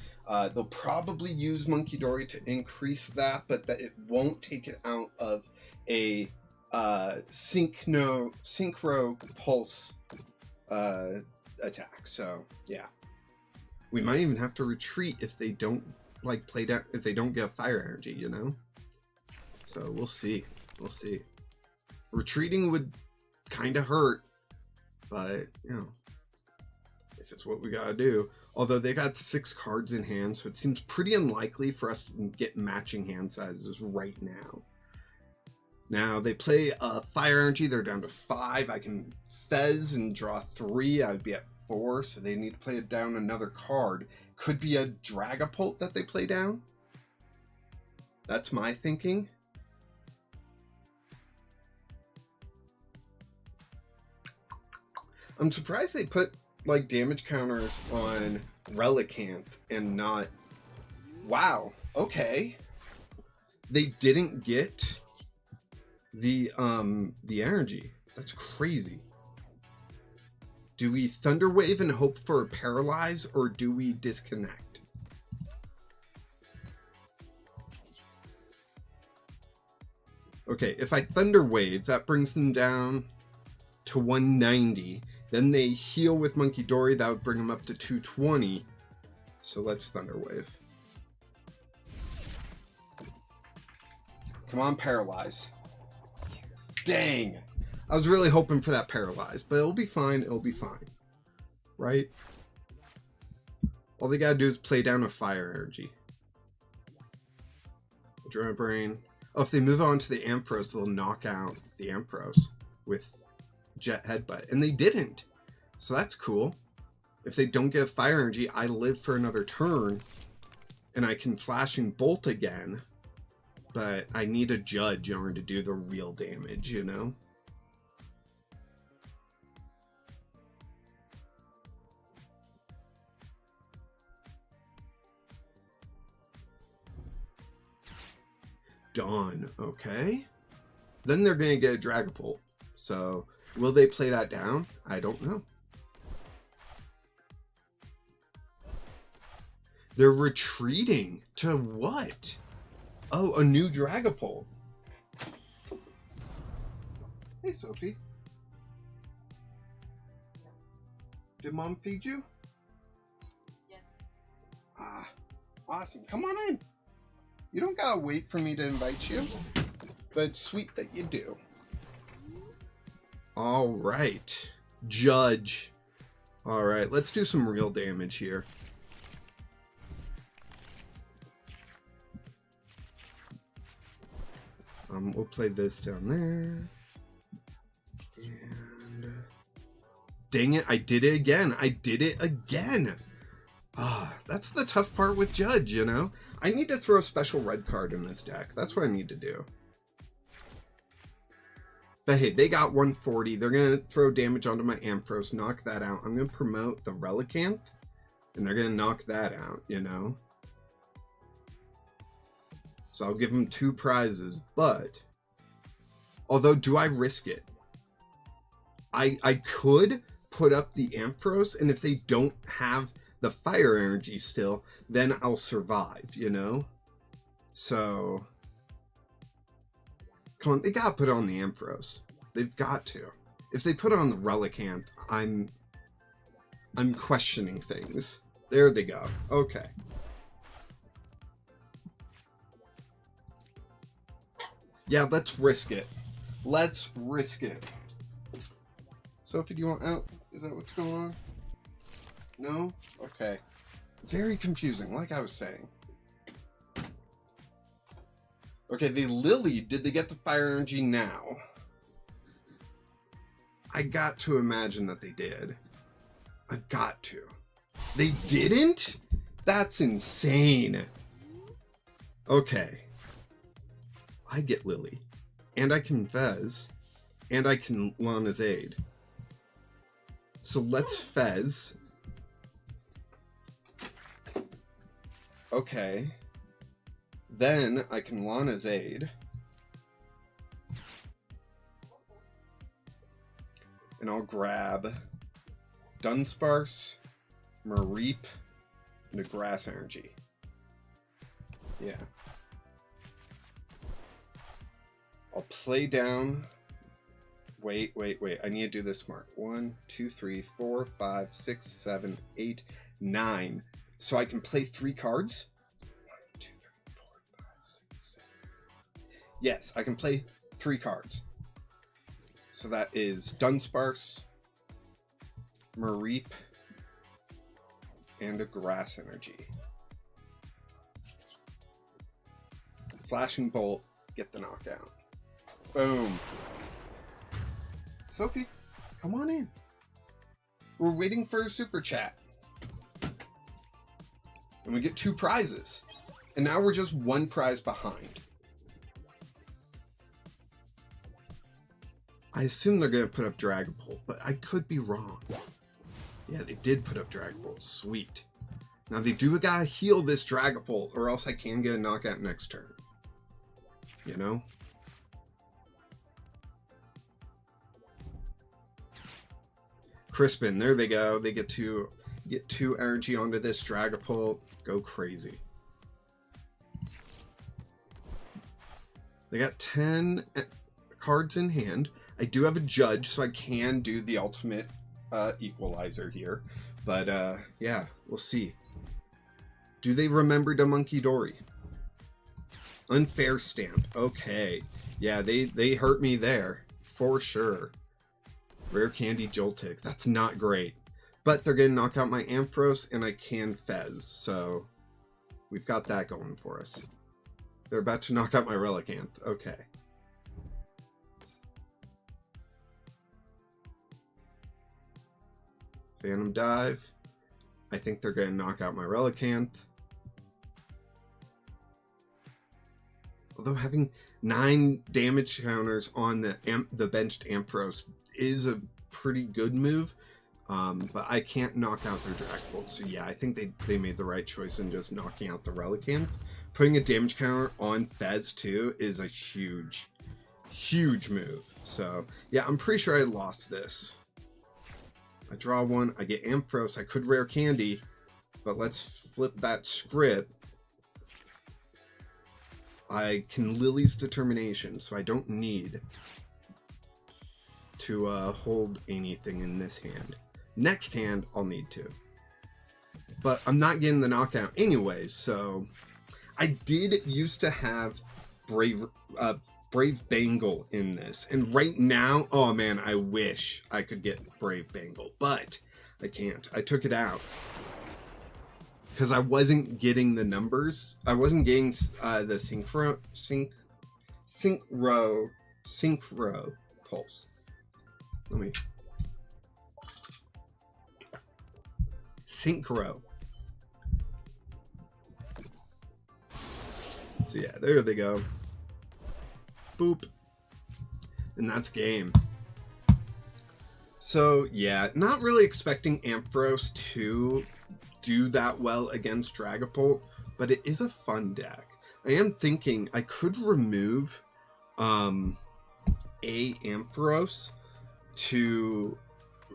They'll probably use Monkey Dory to increase that, but that it won't take it out of a Synchro Pulse attack. So yeah, we might even have to retreat if they don't like play down, if they don't get fire energy, you know. So we'll see. We'll see. Retreating would kind of hurt, but you know, if it's what we gotta do. Although they got 6 cards in hand, so it seems pretty unlikely for us to get matching hand sizes right now. Now they play fire energy. They're down to 5. I can Fez and draw 3. I would be at 4, so they need to play down another card. Could be a Dragapult that they play down. That's my thinking. I'm surprised they put like damage counters on Relicanth and not... wow, okay. They didn't get the energy. That's crazy. Do we Thunder Wave and hope for a Paralyze, or do we disconnect? Okay, if I Thunder Wave, that brings them down to 190. Then they heal with Monkey Dory. That would bring them up to 220. So let's Thunder Wave. Come on, paralyze. Dang. I was really hoping for that paralyze, but it'll be fine. It'll be fine. Right? All they gotta do is play down a fire energy. Adrenaline Brain. Oh, if they move on to the Ampharos, they'll knock out the Ampharos with Jet Headbutt. And they didn't. So that's cool. If they don't get fire energy, I live for another turn. And I can Flashing Bolt again. But I need a Judge in order to do the real damage, you know? Dawn, okay. Then they're going to get a Dragapult. So, will they play that down? I don't know. They're retreating to what? Oh, a new Dragapult. Hey, Sophie. Did Mom feed you? Yes. Ah, awesome. Come on in. You don't gotta wait for me to invite you, but it's sweet that you do. All right. Judge. All right, let's do some real damage here. We'll play this down there. And dang it, I did it again. I did it again. Ah, that's the tough part with Judge, you know? I need to throw a special red card in this deck. That's what I need to do. But hey, they got 140. They're going to throw damage onto my Ampharos, knock that out. I'm going to promote the Relicanth, and they're going to knock that out, you know? So I'll give them 2 prizes, but although, do I risk it? I could put up the Ampharos, and if they don't have the fire energy still, then I'll survive, you know? So, come on, they gotta put on the Ampharos. They've got to. If they put on the Relicanth, I'm questioning things. There they go. Okay. Yeah, let's risk it. Let's risk it. Sophie, do you want out? Is that what's going on? No? Okay. Very confusing, like I was saying. Okay, they Lily. Did they get the fire energy now? I got to imagine that they did. I've got to. They didn't? That's insane. Okay. I get Lily. And I can Fez. And I can Lana's Aid. So let's Fez. Okay. Then I can Lana's Aid. And I'll grab Dunsparce, Mareep, and a Grass Energy. Yeah. I'll play down. Wait. I need to do this smart. 1, 2, 3, 4, 5, 6, 7, 8, 9. So I can play 3 cards? 1, 2, 3, 4, 5, 6, 7. Yes, I can play 3 cards. So that is Dunsparce, Mareep, and a Grass Energy. Flashing Bolt, get the knockout. Boom. Sophie, come on in. We're waiting for a super chat. And we get 2 prizes. And now we're just 1 prize behind. I assume they're going to put up Dragapult, but I could be wrong. Yeah, they did put up Dragapult. Sweet. Now they do gotta heal this Dragapult, or else I can get a knockout next turn. You know? Crispin, there they go. They get to get 2 energy onto this Dragapult. Go crazy. They got 10 cards in hand. I do have a Judge, so I can do the ultimate equalizer here. But yeah, we'll see. Do they remember the Monkey Dory? Unfair stamp. Okay. Yeah, they hurt me there. For sure. Rare Candy Joltik. That's not great. But they're going to knock out my Ampharos, and I can Fez. So we've got that going for us. They're about to knock out my Relicanth. Okay. Phantom Dive. I think they're going to knock out my Relicanth. Although having 9 damage counters on the benched Ampharos is a pretty good move, but I can't knock out their Dragapult. So yeah, I think they made the right choice in just knocking out the Relicanth. Putting a damage counter on Fez too is a huge move. So yeah, I'm pretty sure I lost this. I draw one, I get Ampharos, I could Rare Candy, but let's flip that script. I can Lily's Determination, so I don't need to hold anything in this hand. Next hand, I'll need to. But I'm not getting the knockout anyways, so... I did used to have Brave Bangle in this. And right now, oh man, I wish I could get Brave Bangle. But I can't. I took it out. Because I wasn't getting the numbers. I wasn't getting the synchro pulse. Let me... Synchro. So yeah, there they go. Boop. And that's game. So yeah, not really expecting Ampharos to do that well against Dragapult, but it is a fun deck. I am thinking I could remove a Ampharos to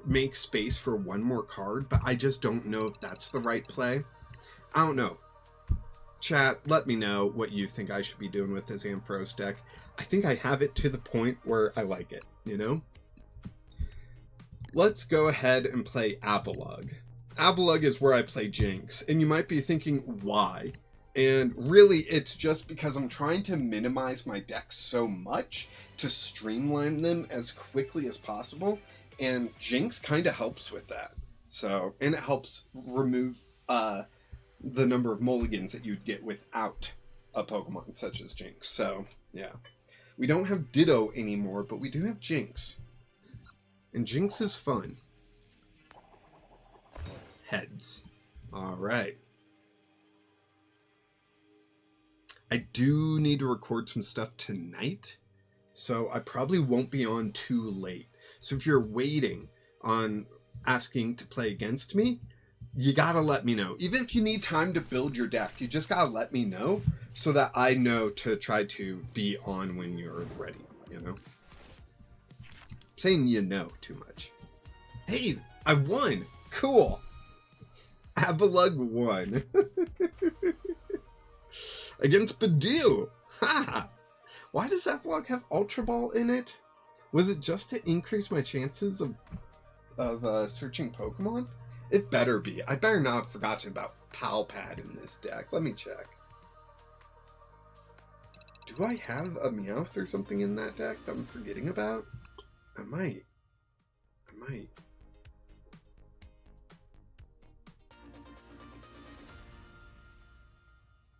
make space for one more card, but I just don't know if that's the right play. I don't know. Chat, let me know what you think I should be doing with this Ampharos deck. I think I have it to the point where I like it, you know? Let's go ahead and play Avalugg. Avalugg is where I play Jinx, and you might be thinking, why? And really, it's just because I'm trying to minimize my deck so much to streamline them as quickly as possible, and Jinx kind of helps with that. So, and it helps remove the number of mulligans that you'd get without a Pokemon such as Jinx. So, yeah. We don't have Ditto anymore, but we do have Jinx. And Jinx is fun. Heads. Alright. I do need to record some stuff tonight, so I probably won't be on too late. So if you're waiting on asking to play against me, you gotta let me know. Even if you need time to build your deck, you just gotta let me know so that I know to try to be on when you're ready, you know? I'm saying you know too much. Hey, I won! Cool! Avalugg won. Against Badoo! Ha! Why does Avalugg have Ultra Ball in it? Was it just to increase my chances of searching Pokemon? It better be. I better not have forgotten about Palpad in this deck. Let me check. Do I have a Meowth or something in that deck that I'm forgetting about? I might.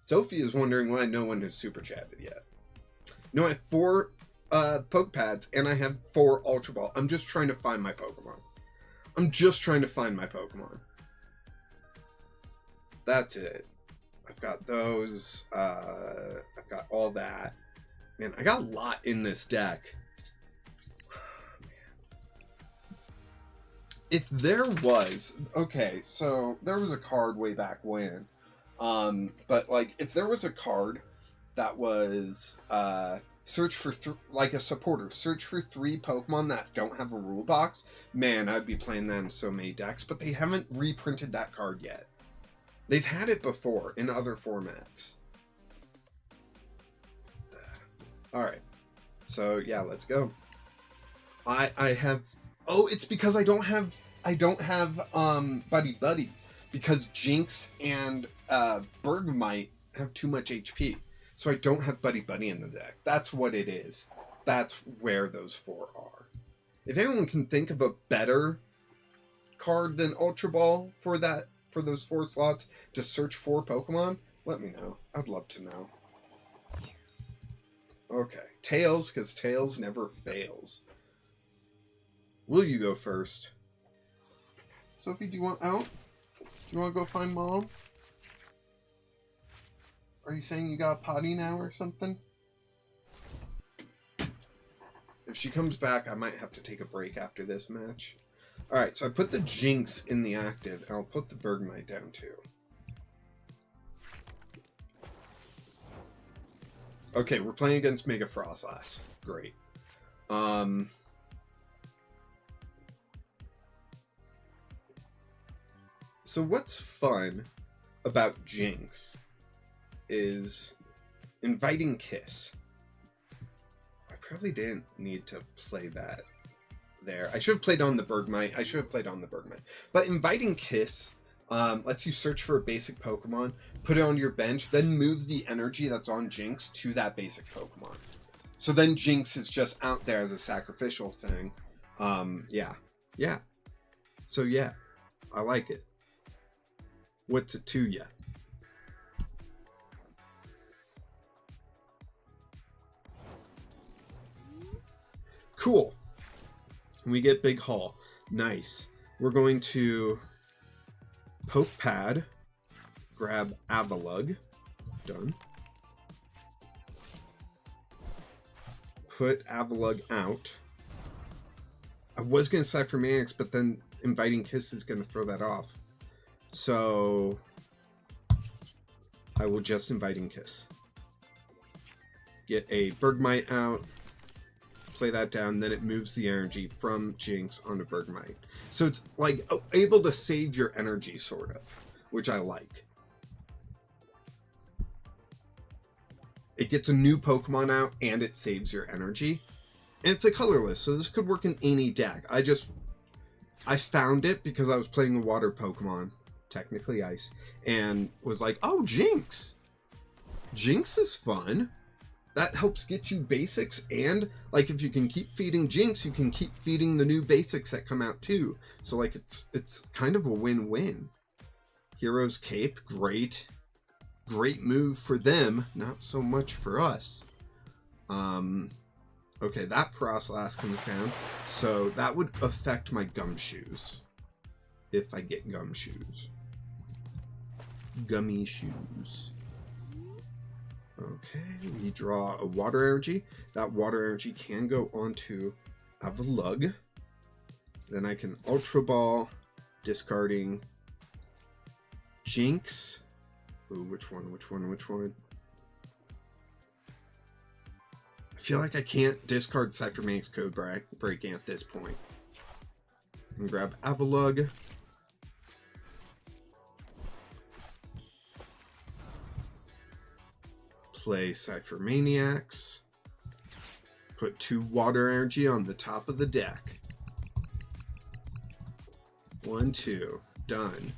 Sophie is wondering why no one has super chatted yet. No, I have 4 Poke Pads and I have 4 Ultra Ball. I'm just trying to find my Pokemon. That's it. I've got those. I've got all that. Man, I got a lot in this deck. If there was... Okay, so there was a card way back when. But, like, if there was a card that was... search for, like a supporter, search for 3 Pokemon that don't have a rule box, man, I'd be playing that in so many decks, but they haven't reprinted that card yet. They've had it before in other formats. Alright. So, yeah, let's go. I have... Oh, it's because I don't have Buddy Buddy. Because Jinx and Bergmite have too much HP. so I don't have Buddy Buddy in the deck. That's what it is. That's where those 4 are. If anyone can think of a better card than Ultra Ball for those 4 slots to search for Pokemon, let me know. I'd love to know. Okay, Tails, because Tails never fails. Will you go first? Sophie, do you want out? Do you want to go find Mom? Are you saying you got a potty now or something? If she comes back, I might have to take a break after this match. Alright, so I put the Jinx in the active, and I'll put the Bergmite down too. Okay, we're playing against Mega Frostlass. Great. So what's fun about Jinx is Inviting Kiss. I probably didn't need to play that there. I should have played on the Bergmite. But Inviting Kiss lets you search for a basic Pokemon, put it on your bench, then move the energy that's on Jinx to that basic Pokemon. So then Jinx is just out there as a sacrificial thing. Yeah. So yeah, I like it. What's it to ya? Cool. We get Big Haul. Nice. We're going to Poke Pad, grab Avalugg. Done. Put Avalugg out. I was going to Cypher Maniacs, but then Inviting Kiss is going to throw that off. So I will just Inviting Kiss. Get a Bergmite out. Play that down, then it moves the energy from Jinx onto Bergmite. So it's like able to save your energy, sort of, which I like. It gets a new Pokemon out and it saves your energy. And it's a colorless, so this could work in any deck. I found it because I was playing the water Pokemon, technically ice, and was like, oh, Jinx. Jinx is fun. That helps get you basics, and like if you can keep feeding Jinx, you can keep feeding the new basics that come out too. So like it's kind of a win-win. Hero's Cape, great move for them, not so much for us. Okay, that Frostlass comes down, so that would affect my Gumshoes if I get Gumshoes. Gummy shoes. Okay, we draw a water energy. That water energy can go onto Avalugg. Then I can Ultra Ball, discarding Jinx. Ooh, which one? I feel like I can't discard Cypher Maniacs Code Breaking at this point. And grab Avalugg. Play Cypher Maniacs. Put 2 water energy on the top of the deck. 1, 2. Done.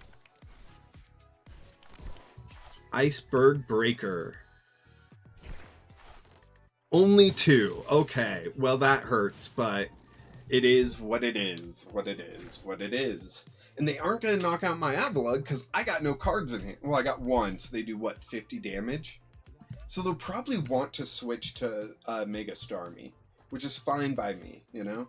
Iceberg Breaker. Only 2. Okay. Well, that hurts, but it is what it is. And they aren't going to knock out my Avalugg because I got no cards in hand. Well, I got 1, so they do, what, 50 damage? So they'll probably want to switch to Mega Starmie, which is fine by me, you know?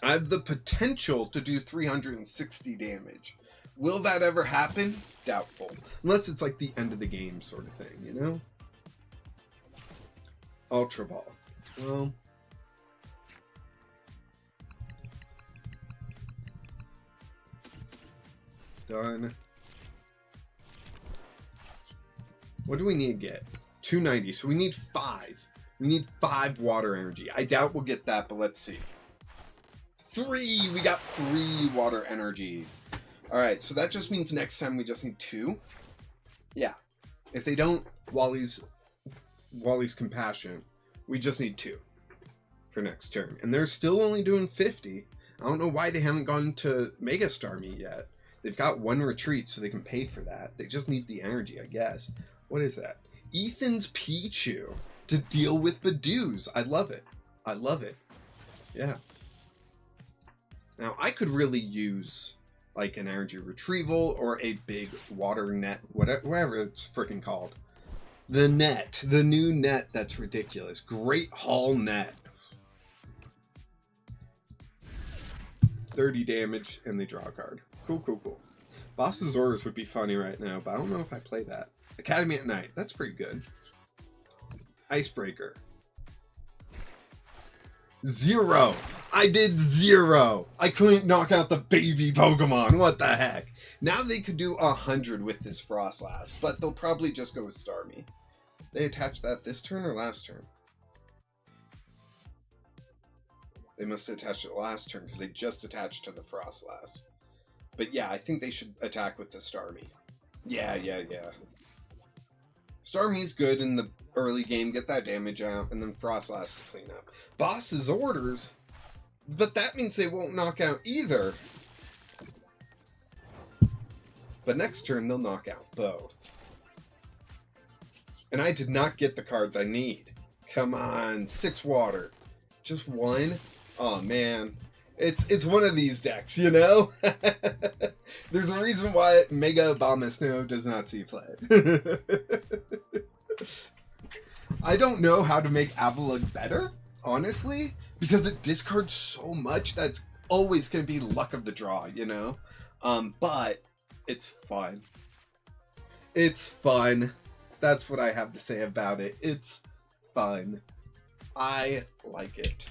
I have the potential to do 360 damage. Will that ever happen? Doubtful. Unless it's like the end of the game sort of thing, you know? Ultra Ball. Well... Done. What do we need to get? 290. So we need 5. We need 5 water energy. I doubt we'll get that, but let's see. 3! We got 3 water energy. Alright, so that just means next time we just need 2. Yeah. If they don't, Wally's Compassion. We just need 2 for next turn. And they're still only doing 50. I don't know why they haven't gone to Mega Starmie yet. They've got one retreat, so they can pay for that. They just need the energy, I guess. What is that? Ethan's Pichu to deal with Badoos. I love it. I love it. Yeah. Now, I could really use like an energy retrieval or a big water net, whatever it's freaking called. The net, the new net that's ridiculous. Great Hall net. 30 damage and they draw a card. Cool, cool, cool. Boss's Orders would be funny right now, but I don't know if I play that. Academy at Night, that's pretty good. Icebreaker. 0. I did 0. I couldn't knock out the baby Pokemon. What the heck? Now they could do 100 with this Frostlass, but they'll probably just go with Starmie. They attached that this turn or last turn? They must have attached it last turn because they just attached to the Frostlass. But yeah, I think they should attack with the Starmie. Yeah. Starmie's good in the early game, get that damage out, and then Frostlass to clean up. Boss's Orders, but that means they won't knock out either. But next turn, they'll knock out both. And I did not get the cards I need. Come on, 6 water. Just 1? Oh, man. It's one of these decks, you know? There's a reason why Mega Abomasnow does not see play. I don't know how to make Avalugg better, honestly, because it discards so much that's always going to be luck of the draw, you know? But it's fun. It's fun. That's what I have to say about it. It's fun. I like it.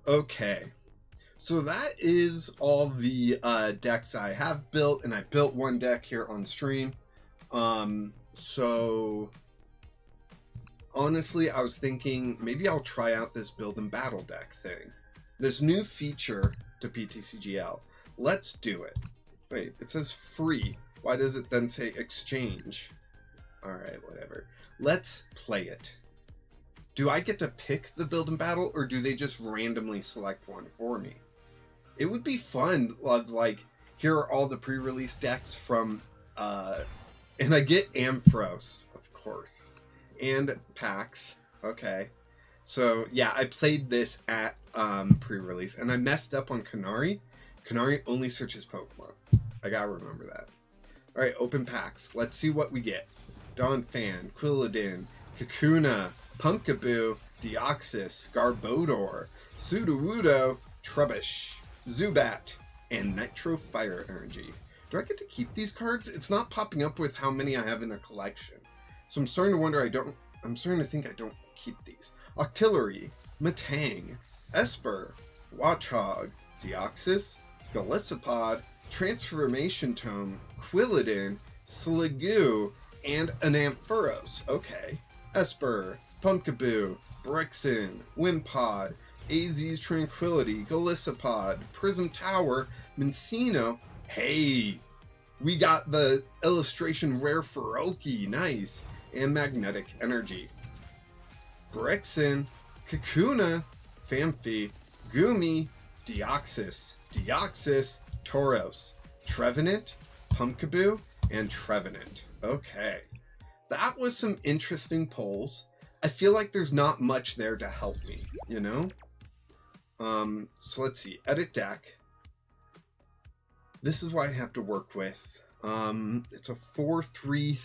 Okay, so that is all the decks I have built, and I built one deck here on stream. So honestly, I was thinking maybe I'll try out this build and battle deck thing, this new feature to PTCGL. Let's do it. Wait, it says free. Why does it then say exchange? Alright, whatever. Let's play it. Do I get to pick the build and battle, or do they just randomly select one for me? It would be fun, like, here are all the pre-release decks from, and I get Ampharos, of course, and PAX, okay. So, yeah, I played this at pre-release, and I messed up on Kanari. Kanari only searches Pokemon. I gotta remember that. Alright, open PAX. Let's see what we get. Donphan, Quilladin, Kakuna, Pumpkaboo, Deoxys, Garbodor, Sudowoodo, Trubbish, Zubat, and Nitro Fire Energy. Do I get to keep these cards? It's not popping up with how many I have in a collection. So I'm starting to wonder I'm starting to think I don't keep these. Octillery, Matang, Esper, Watchog, Deoxys, Golisopod, Transformation Tome, Quilladin, Sliggoo, and an Ampharos. Okay. Esper, Pumpkaboo, Brixen, Wimpod, AZ's Tranquility, Golisopod, Prism Tower, Mincino. Hey, we got the illustration rare Feroki, nice, and Magnetic Energy. Brixen, Kakuna, Phanpy, Gumi, Deoxys, Tauros, Trevenant, Pumpkaboo, and Trevenant. Okay. That was some interesting polls. I feel like there's not much there to help me, you know? So let's see. Edit deck. This is what I have to work with. It's a 4-3.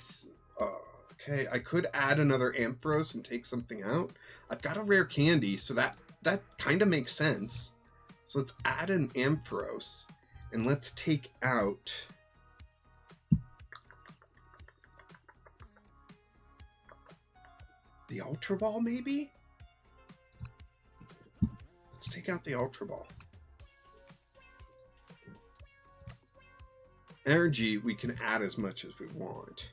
Okay, I could add another Ampharos and take something out. I've got a rare candy, so that kind of makes sense. So let's add an Ampharos, and let's take out... the Ultra Ball, maybe? Let's take out the Ultra Ball. Energy, we can add as much as we want.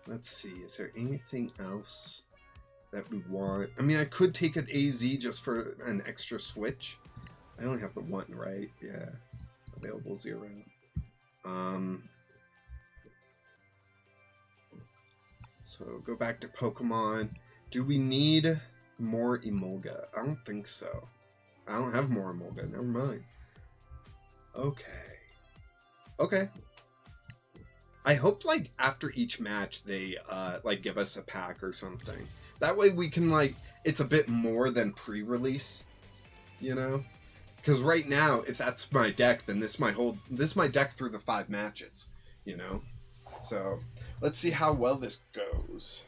Let's see. Is there anything else that we want? I mean, I could take an AZ just for an extra switch. I only have the one, right? Yeah. Available 0. So go back to Pokemon. Do we need more Emolga? I don't think so. I don't have more Emolga. Never mind. Okay. Okay. I hope like after each match they like give us a pack or something. That way we can like it's a bit more than pre-release, you know? Because right now, if that's my deck, then this is my deck through the 5 matches, you know? So let's see how well this goes.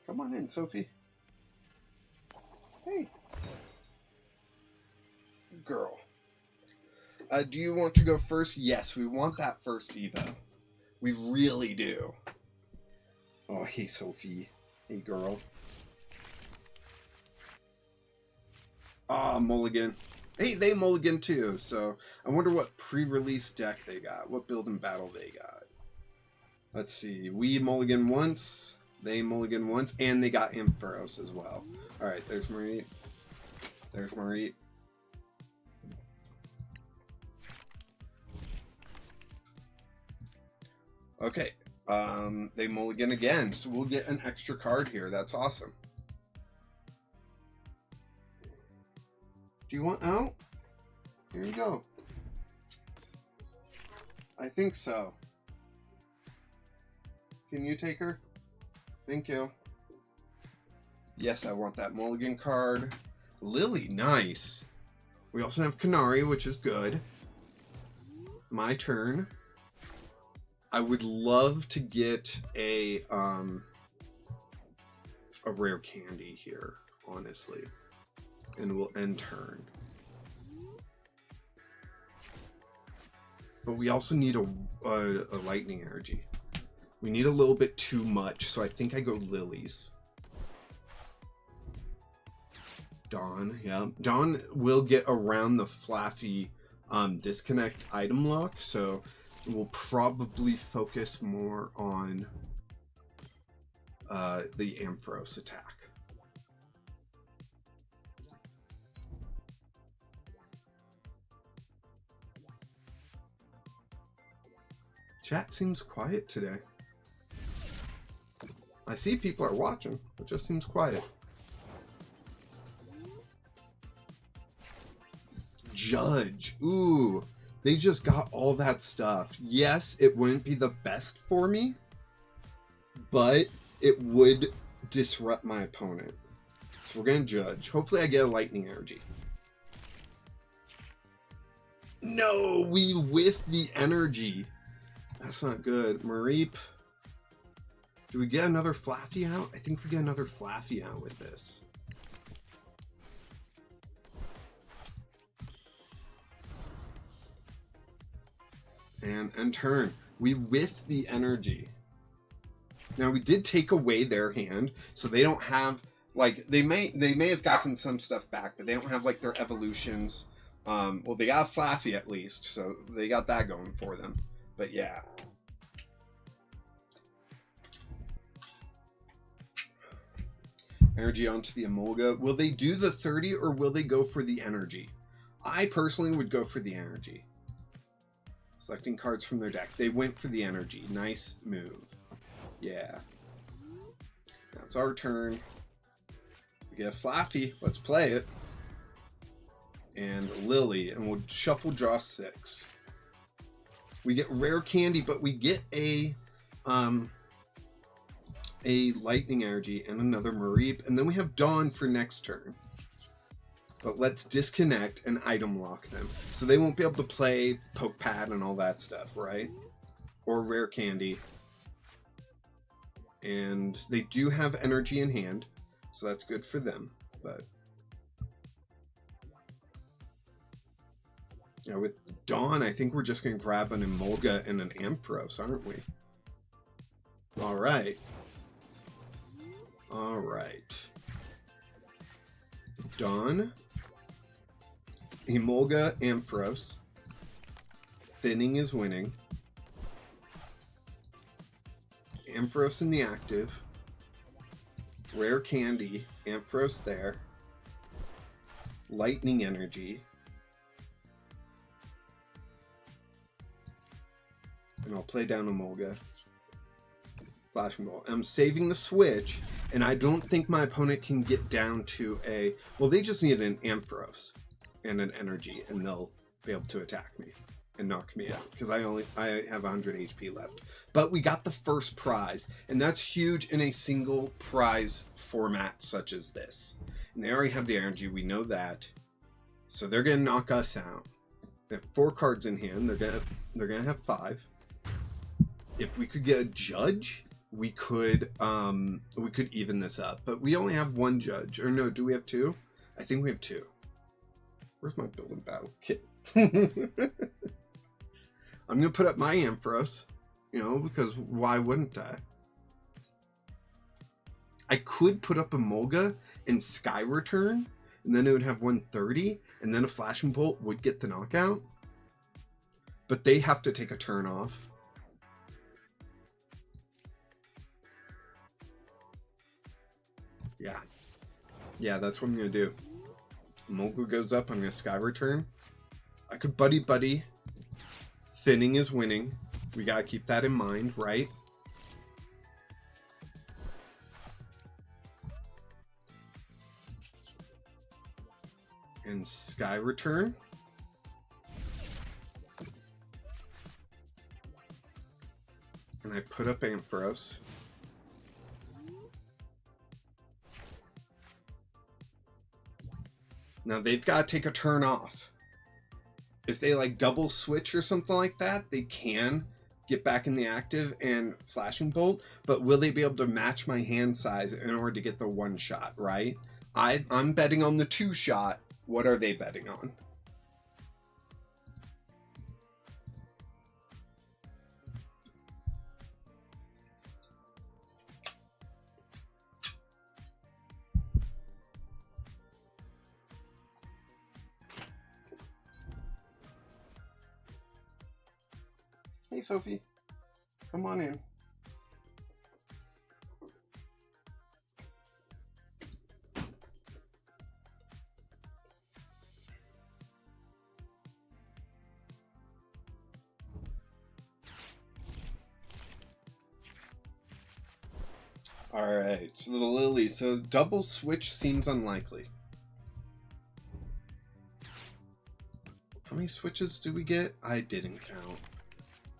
Come on in, Sophie. Hey. Girl. Do you want to go first? Yes, we want that first Evo. We really do. Oh, hey, Sophie. Hey, girl. Ah, Mulligan. Hey, they Mulligan too, so I wonder what pre-release deck they got. What build and battle they got. Let's see. We Mulligan once. They Mulligan once. And they got Ampharos as well. Alright, there's Marie. There's Marie. Okay. They Mulligan again, so we'll get an extra card here. That's awesome. Do you want out? Here you go. I think so. Can you take her? Thank you. Yes, I want that Mulligan card. Lily, nice. We also have Canary, which is good. My turn. I would love to get a rare candy here, honestly. And we'll end turn. But we also need a lightning energy. We need a little bit too much, so I think I go lilies. Dawn, yeah. Dawn will get around the Flaffy disconnect item lock, so we'll probably focus more on the Ampharos attack. Chat seems quiet today. I see people are watching, it just seems quiet. Judge, ooh. They just got all that stuff. Yes, it wouldn't be the best for me, but it would disrupt my opponent. So we're going to judge. Hopefully I get a lightning energy. No, we whiffed the energy. That's not good. Mareep. Do we get another Flaffy out? I think we get another Flaffy out with this. And end turn. We whiff the energy. Now we did take away their hand, so they don't have like they may have gotten some stuff back, but they don't have like their evolutions. Well, they got Flaffy at least, so they got that going for them. But yeah. Energy onto the Emolga. Will they do the 30 or will they go for the energy? I personally would go for the energy. Selecting cards from their deck. They went for the energy. Nice move. Yeah. Now it's our turn. We get a Flaffy. Let's play it. And Lily. And we'll shuffle draw 6. We get rare candy, but we get a lightning energy and another Mareep. And then we have Dawn for next turn. But let's disconnect and item lock them. So they won't be able to play Poke Pad and all that stuff, right? Or Rare Candy. And they do have energy in hand, so that's good for them. But yeah, with Dawn, I think we're just going to grab an Emolga and an Ampharos, aren't we? Alright. Alright. Dawn. Emolga, Ampharos. Thinning is winning. Ampharos in the active. Rare Candy. Ampharos there. Lightning Energy. And I'll play down Emolga. Flashing Ball. I'm saving the switch, and I don't think my opponent can get down to a... Well, they just need an Ampharos and an Energy, and they'll be able to attack me and knock me out, because I have 100 HP left. But we got the first prize, and that's huge in a single prize format such as this. And they already have the energy, we know that. So they're gonna knock us out. They have 4 cards in hand. They're gonna have 5. If we could get a judge, we could even this up. But we only have 1 judge. Or no, do we have 2? I think we have 2. Where's my building battle kit? I'm gonna put up my Ampharos, because why wouldn't I? I could put up a Emolga and Sky Return, and then it would have 130, and then a Flashing Bolt would get the knockout. But they have to take a turn off. Yeah, that's what I'm gonna do. Emolga goes up, I'm gonna Sky Return. I could Buddy. Thinning is winning. We gotta keep that in mind, right? And Sky Return. And I put up Ampharos. Now they've got to take a turn off. If they like double switch or something like that, they can get back in the active and Flashing Bolt, but will they be able to match my hand size in order to get the 1 shot, right? I'm betting on the 2 shot. What are they betting on? Hey, Sophie. Come on in. Alright, so the Lily. So double switch seems unlikely. How many switches do we get? I didn't count.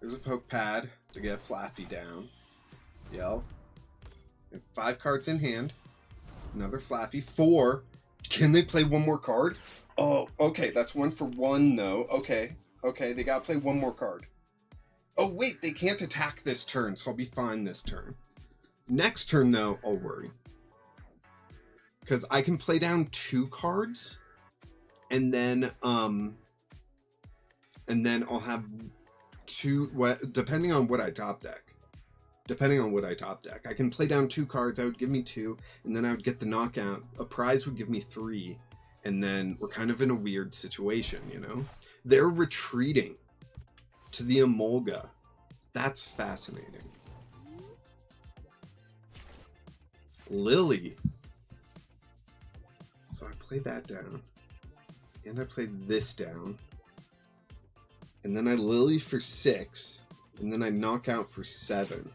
There's a poke pad to get Flappy down. Yell. We have 5 cards in hand. Another Flappy. 4. Can they play 1 more card? Oh, okay. That's 1 for 1, though. Okay. Okay, they gotta play 1 more card. Oh, wait. They can't attack this turn, so I'll be fine this turn. Next turn, though, I'll worry. Because I can play down 2 cards. And then I'll have... depending on what I top deck. I can play down 2 cards. That would give me 2, and then I would get the knockout. A prize would give me 3, and then we're kind of in a weird situation, They're retreating to the Emolga. That's fascinating. Lily. So I played that down, and I played this down. And then I Lily for 6. And then I knock out for 7.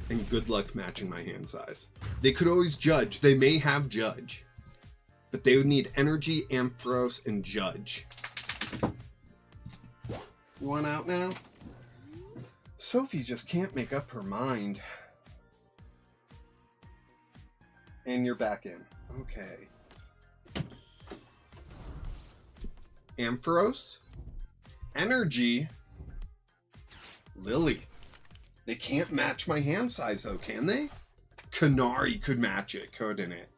And good luck matching my hand size. They could always judge. They may have judge. But they would need energy, Ampharos, and judge. You want out now? Sophie just can't make up her mind. And you're back in. Okay. Ampharos. Energy. Lily. They can't match my hand size, though, can they? Canary could match it, couldn't it?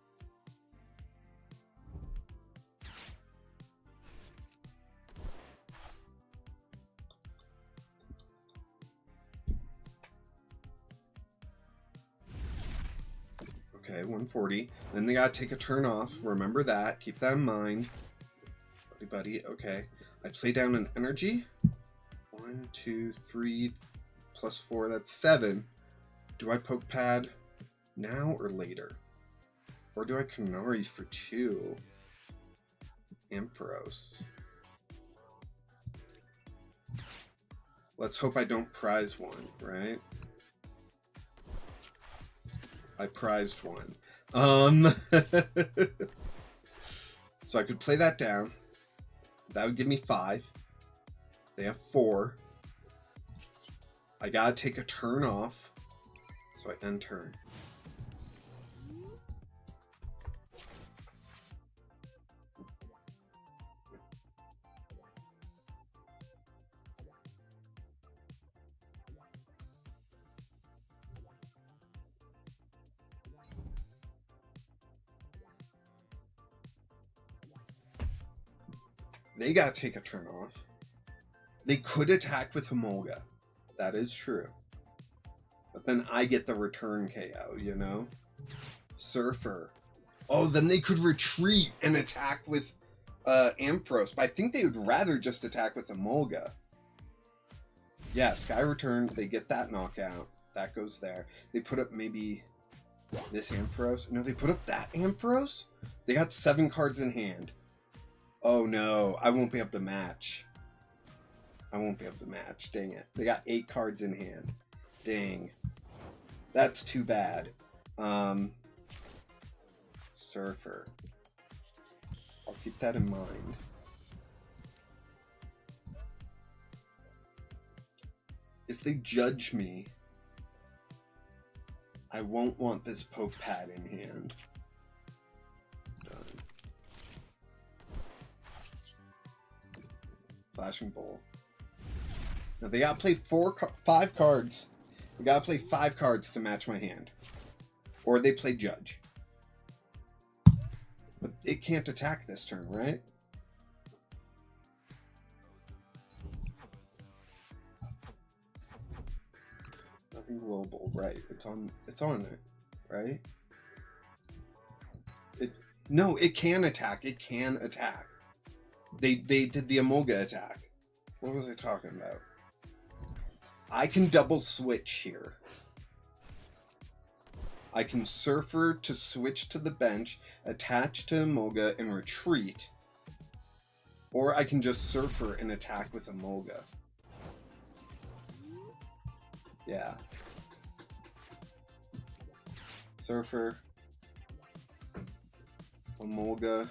Okay, 140. Then they gotta take a turn off. Remember that. Keep that in mind. Buddy, okay. I play down an energy. 1, 2, 3, plus 4. That's 7. Do I poke pad now or later? Or do I Canary for 2? Ampharos. Let's hope I don't prize 1, right? I prized 1. So I could play that down. That would give me 5. They have 4. I gotta take a turn off. So I end turn. They gotta take a turn off. They could attack with Homolga. That is true. But then I get the return KO, you know? Surfer. Oh, then they could retreat and attack with Ampharos. But I think they would rather just attack with Homolga. Yeah, Sky Return. They get that knockout. That goes there. They put up maybe this Ampharos. No, they put up that Ampharos? They got 7 cards in hand. Oh no, I won't be able to match. I won't be able to match. Dang it. They got 8 cards in hand. Dang. That's too bad. Surfer. I'll keep that in mind. If they judge me, I won't want this poke pad in hand. Done. Flashing Bolt. Now they gotta play 5 cards. They gotta play 5 cards to match my hand. Or they play Judge. But it can't attack this turn, right? Nothing global, right? It's on it, right? No, it can attack. It can attack. They did the Homolga attack. What was I talking about? I can double switch here. I can Surfer to switch to the bench, attach to Homolga, and retreat. Or I can just Surfer and attack with Homolga. Yeah. Surfer. Homolga.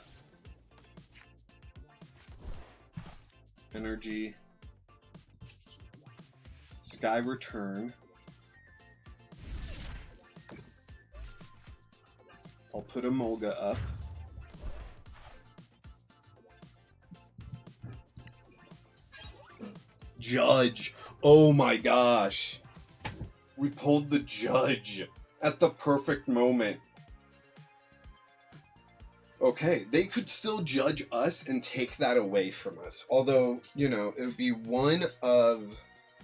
Energy. Sky Return. I'll put Homolga up. Judge. Oh my gosh. We pulled the Judge at the perfect moment. Okay, they could still judge us and take that away from us. Although, you know, it would be one of...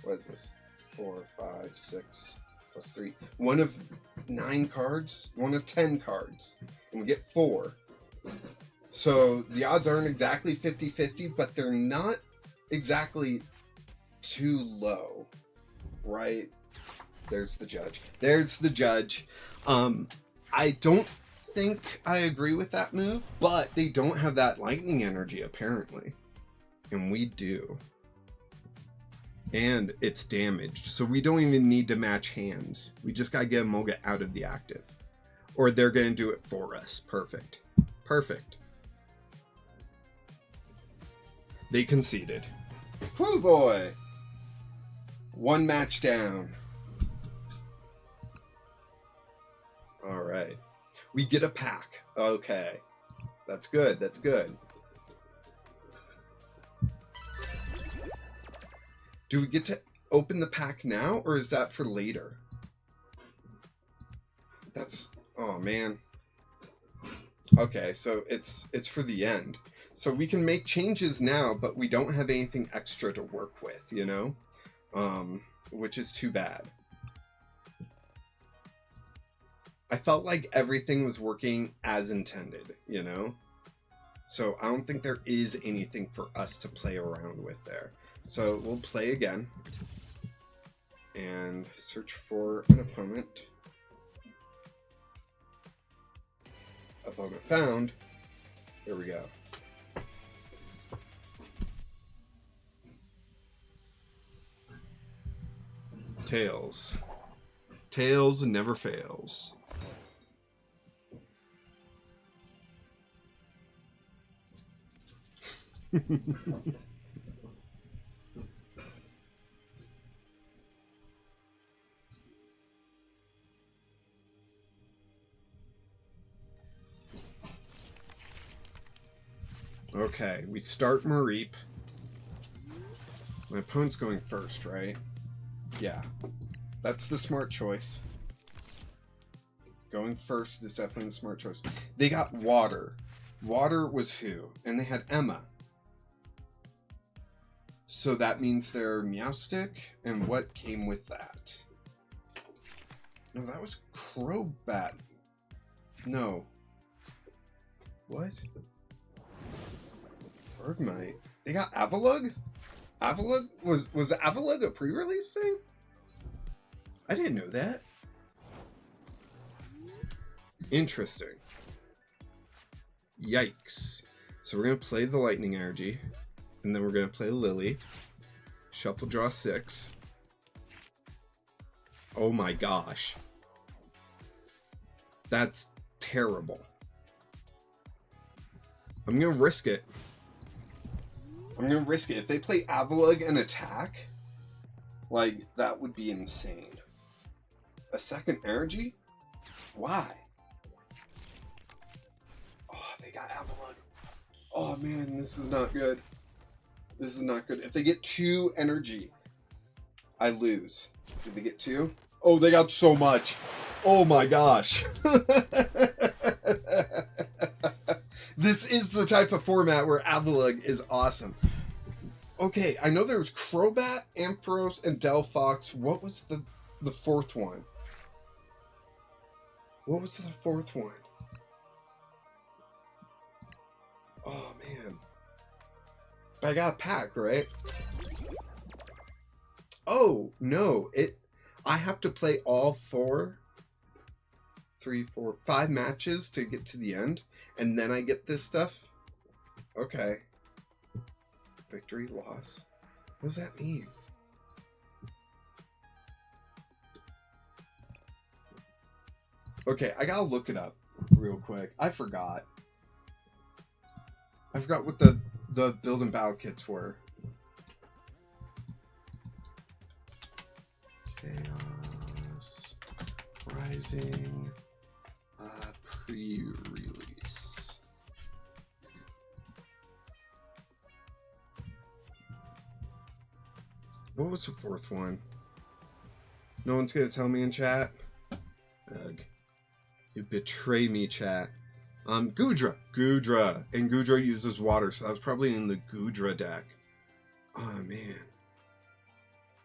What is this? 4, 5, 6, plus 3. One of 9 cards? One of 10 cards. And we get 4. So the odds aren't exactly 50-50, but they're not exactly too low. Right? There's the Judge. There's the Judge. I don't think I agree with that move, but they don't have that lightning energy apparently. And we do. And it's damaged, so we don't even need to match hands. We just gotta get Homolga out of the active. Or they're gonna do it for us. Perfect. Perfect. They conceded. Whoo boy! 1 match down. Alright. We get a pack. Okay. That's good. That's good. Do we get to open the pack now, or is that for later? That's... Oh, man. Okay, so it's for the end. So we can make changes now, but we don't have anything extra to work with, you know? Which is too bad. I felt like everything was working as intended, you know? So I don't think there is anything for us to play around with there. So we'll play again and search for an opponent. Opponent found. Here we go. Tails. Tails never fails. Okay, we start Mareep. My opponent's going first, right? Yeah. That's the smart choice. Going first is definitely the smart choice. They got Water. Water was who? And they had Emma. So that means they're Meowstic, and what came with that? No, that was Crobat. No. What? Bergmite. They got Avalugg? Avalugg? Was Avalugg a pre-release thing? I didn't know that. Interesting. Yikes. So we're going to play the Lightning Energy. And then we're going to play Lily. Shuffle, draw 6. Oh my gosh. That's terrible. I'm going to risk it. I'm going to risk it. If they play Avalugg and attack, like, that would be insane. A second energy? Why? Oh, they got Avalugg. Oh man, this is not good. This is not good. If they get 2 energy, I lose. Did they get 2? Oh, they got so much. Oh my gosh. This is the type of format where Avalugg is awesome. Okay, I know there was Crobat, Ampharos, and Delphox. What was the fourth one? What was the fourth one? Oh, man. But I got a pack, right? Oh, no. I have to play all 5 matches to get to the end, and then I get this stuff? Okay. Victory, loss. What does that mean? Okay, I gotta look it up real quick. I forgot. I forgot what the build and battle kits were. Chaos Rising pre-release. What was the fourth one? No one's gonna tell me in chat? Ugh. You betray me, chat. Goodra. And Goodra uses water, so that was probably in the Goodra deck. Oh, man.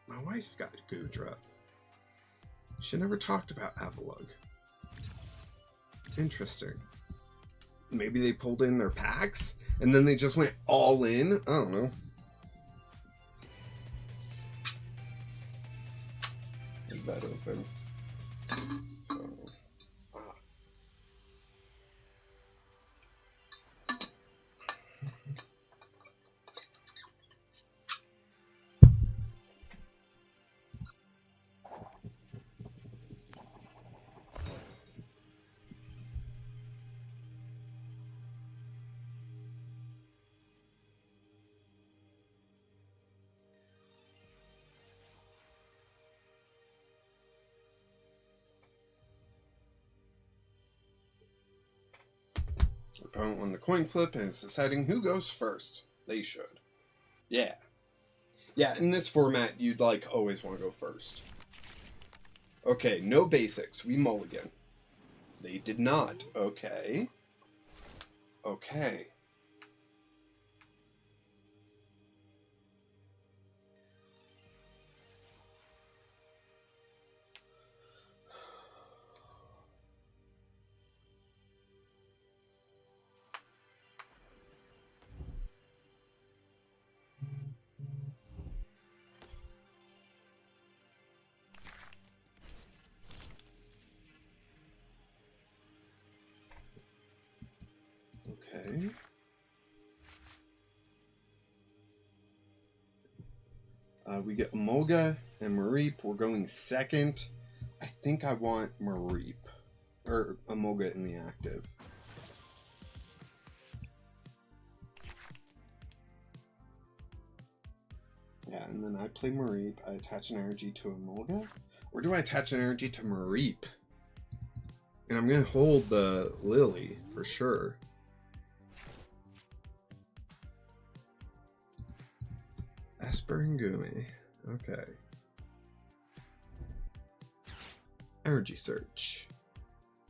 My wife got Goodra. She never talked about Avalugg. Interesting. Maybe they pulled in their packs, and then they just went all in? I don't know. Is that open? Opponent won the coin flip and is deciding who goes first. They should. Yeah. Yeah, in this format, you'd like always want to go first. Okay, no basics. We mulligan. They did not. Okay. Okay. Okay. We get Emolga and Mareep. We're going second. I think I want Mareep. Or Emolga in the active. Yeah, and then I play Mareep. I attach an energy to Emolga. Or do I attach an energy to Mareep? And I'm going to hold the Lily for sure. Esper and Gumi. Okay. Energy search.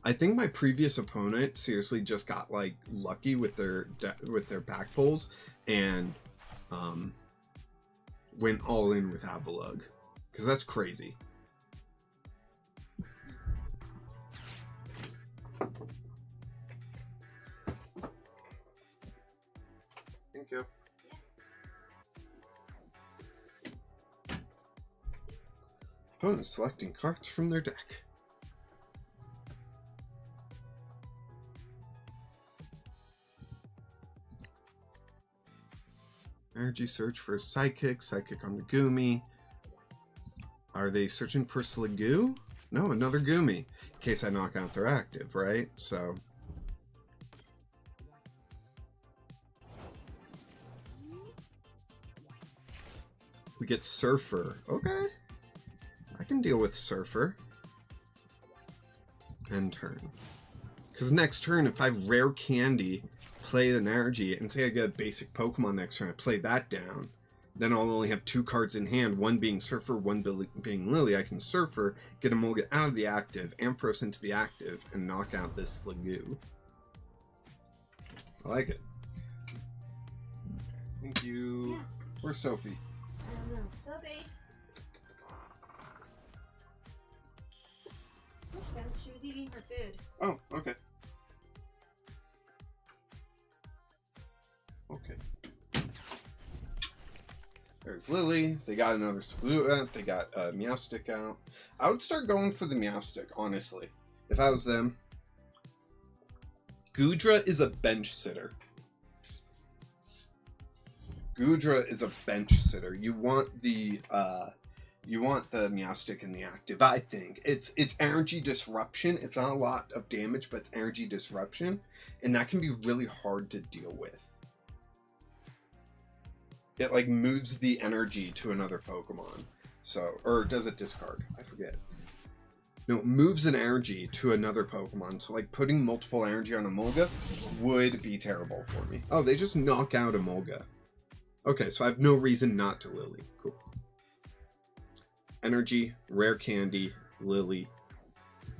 I think my previous opponent seriously just got like lucky with their back pulls and went all in with Avalugg, because that's crazy. Thank you. Opponent selecting cards from their deck. Energy search for Psychic. Psychic on the Gumi. Are they searching for Sliggoo? No, another Gumi. In case I knock out their active, right? So. We get Surfer. Okay. I can deal with Surfer. End turn. Because next turn, if I rare candy, play an energy, and say I get a basic Pokemon next turn, I play that down, then I'll only have 2 cards in hand, one being Surfer, one being Lily. I can Surfer, get Emolga out of the active, Ampharos into the active, and knock out this Sliggoo. I like it. Thank you. Yeah. Where's Sophie? I don't know. Sophie! She was eating her food. Oh, okay. Okay. There's Lily. They got another Sliggoo out. They got a Meowstic out. I would start going for the Meowstic, honestly. If I was them. Goodra is a bench sitter. Goodra is a bench sitter. You want the Meowstic in the active, I think. It's energy disruption. It's not a lot of damage, but it's energy disruption. And that can be really hard to deal with. It like moves the energy to another Pokemon. So, or does it discard? I forget. No, it moves an energy to another Pokemon. So like putting multiple energy on Emolga would be terrible for me. Oh, they just knock out Emolga. Okay, so I have no reason not to Lily. Cool. Energy, rare candy, Lily.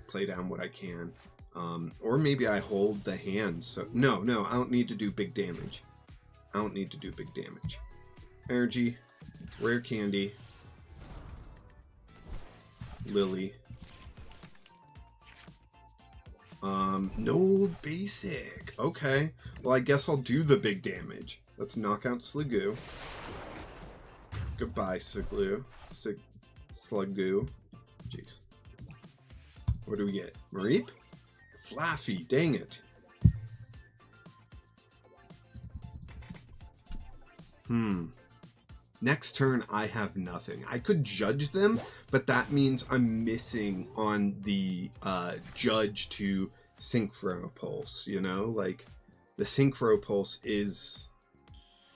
Play down what I can. Or maybe I hold the hand. So no, I don't need to do big damage. I don't need to do big damage. Energy, rare candy, Lily. No basic. Okay. Well, I guess I'll do the big damage. Let's knock out Sliggoo. Goodbye, Sliggoo. Sliggoo. Jeez. What do we get? Mareep? Flaffy. Dang it. Next turn, I have nothing. I could judge them, but that means I'm missing on the judge to Synchro Pulse, you know? Like, the Synchro Pulse is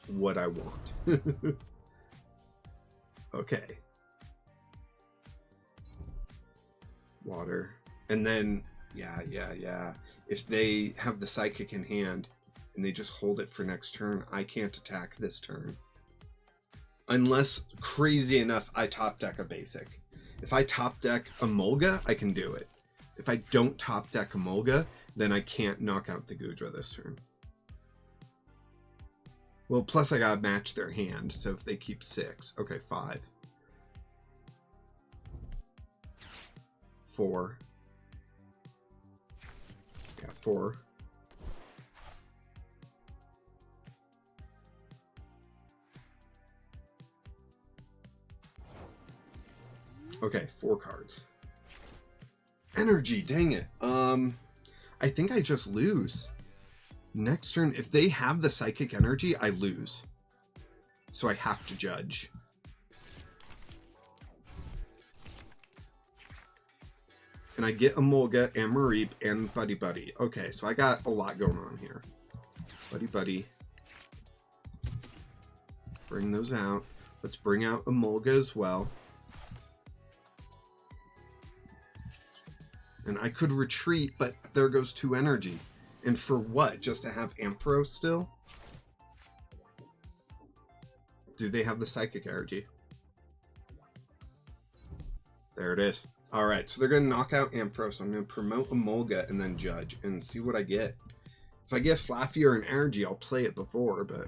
what I want. Okay. Water. And then, yeah. If they have the Psychic in hand, and they just hold it for next turn, I can't attack this turn. Unless, crazy enough, I top deck a basic. If I top deck Emolga, I can do it. If I don't top deck Emolga, then I can't knock out the Goodra this turn. Well, plus I gotta match their hand, so if they keep 6. Okay, 5. 4. Yeah, 4. Okay, 4 cards. Energy, dang it. I think I just lose. Next turn, if they have the psychic energy, I lose. So I have to judge. And I get Emolga and Mareep and Buddy Buddy. Okay, so I got a lot going on here. Buddy Buddy. Bring those out. Let's bring out Emolga as well. And I could retreat, but there goes 2 energy. And for what? Just to have Ampharos still? Do they have the psychic energy? There it is. Alright, so they're going to knock out Ampharos. I'm going to promote Emolga and then judge and see what I get. If I get Flaffy or an energy, I'll play it before, but...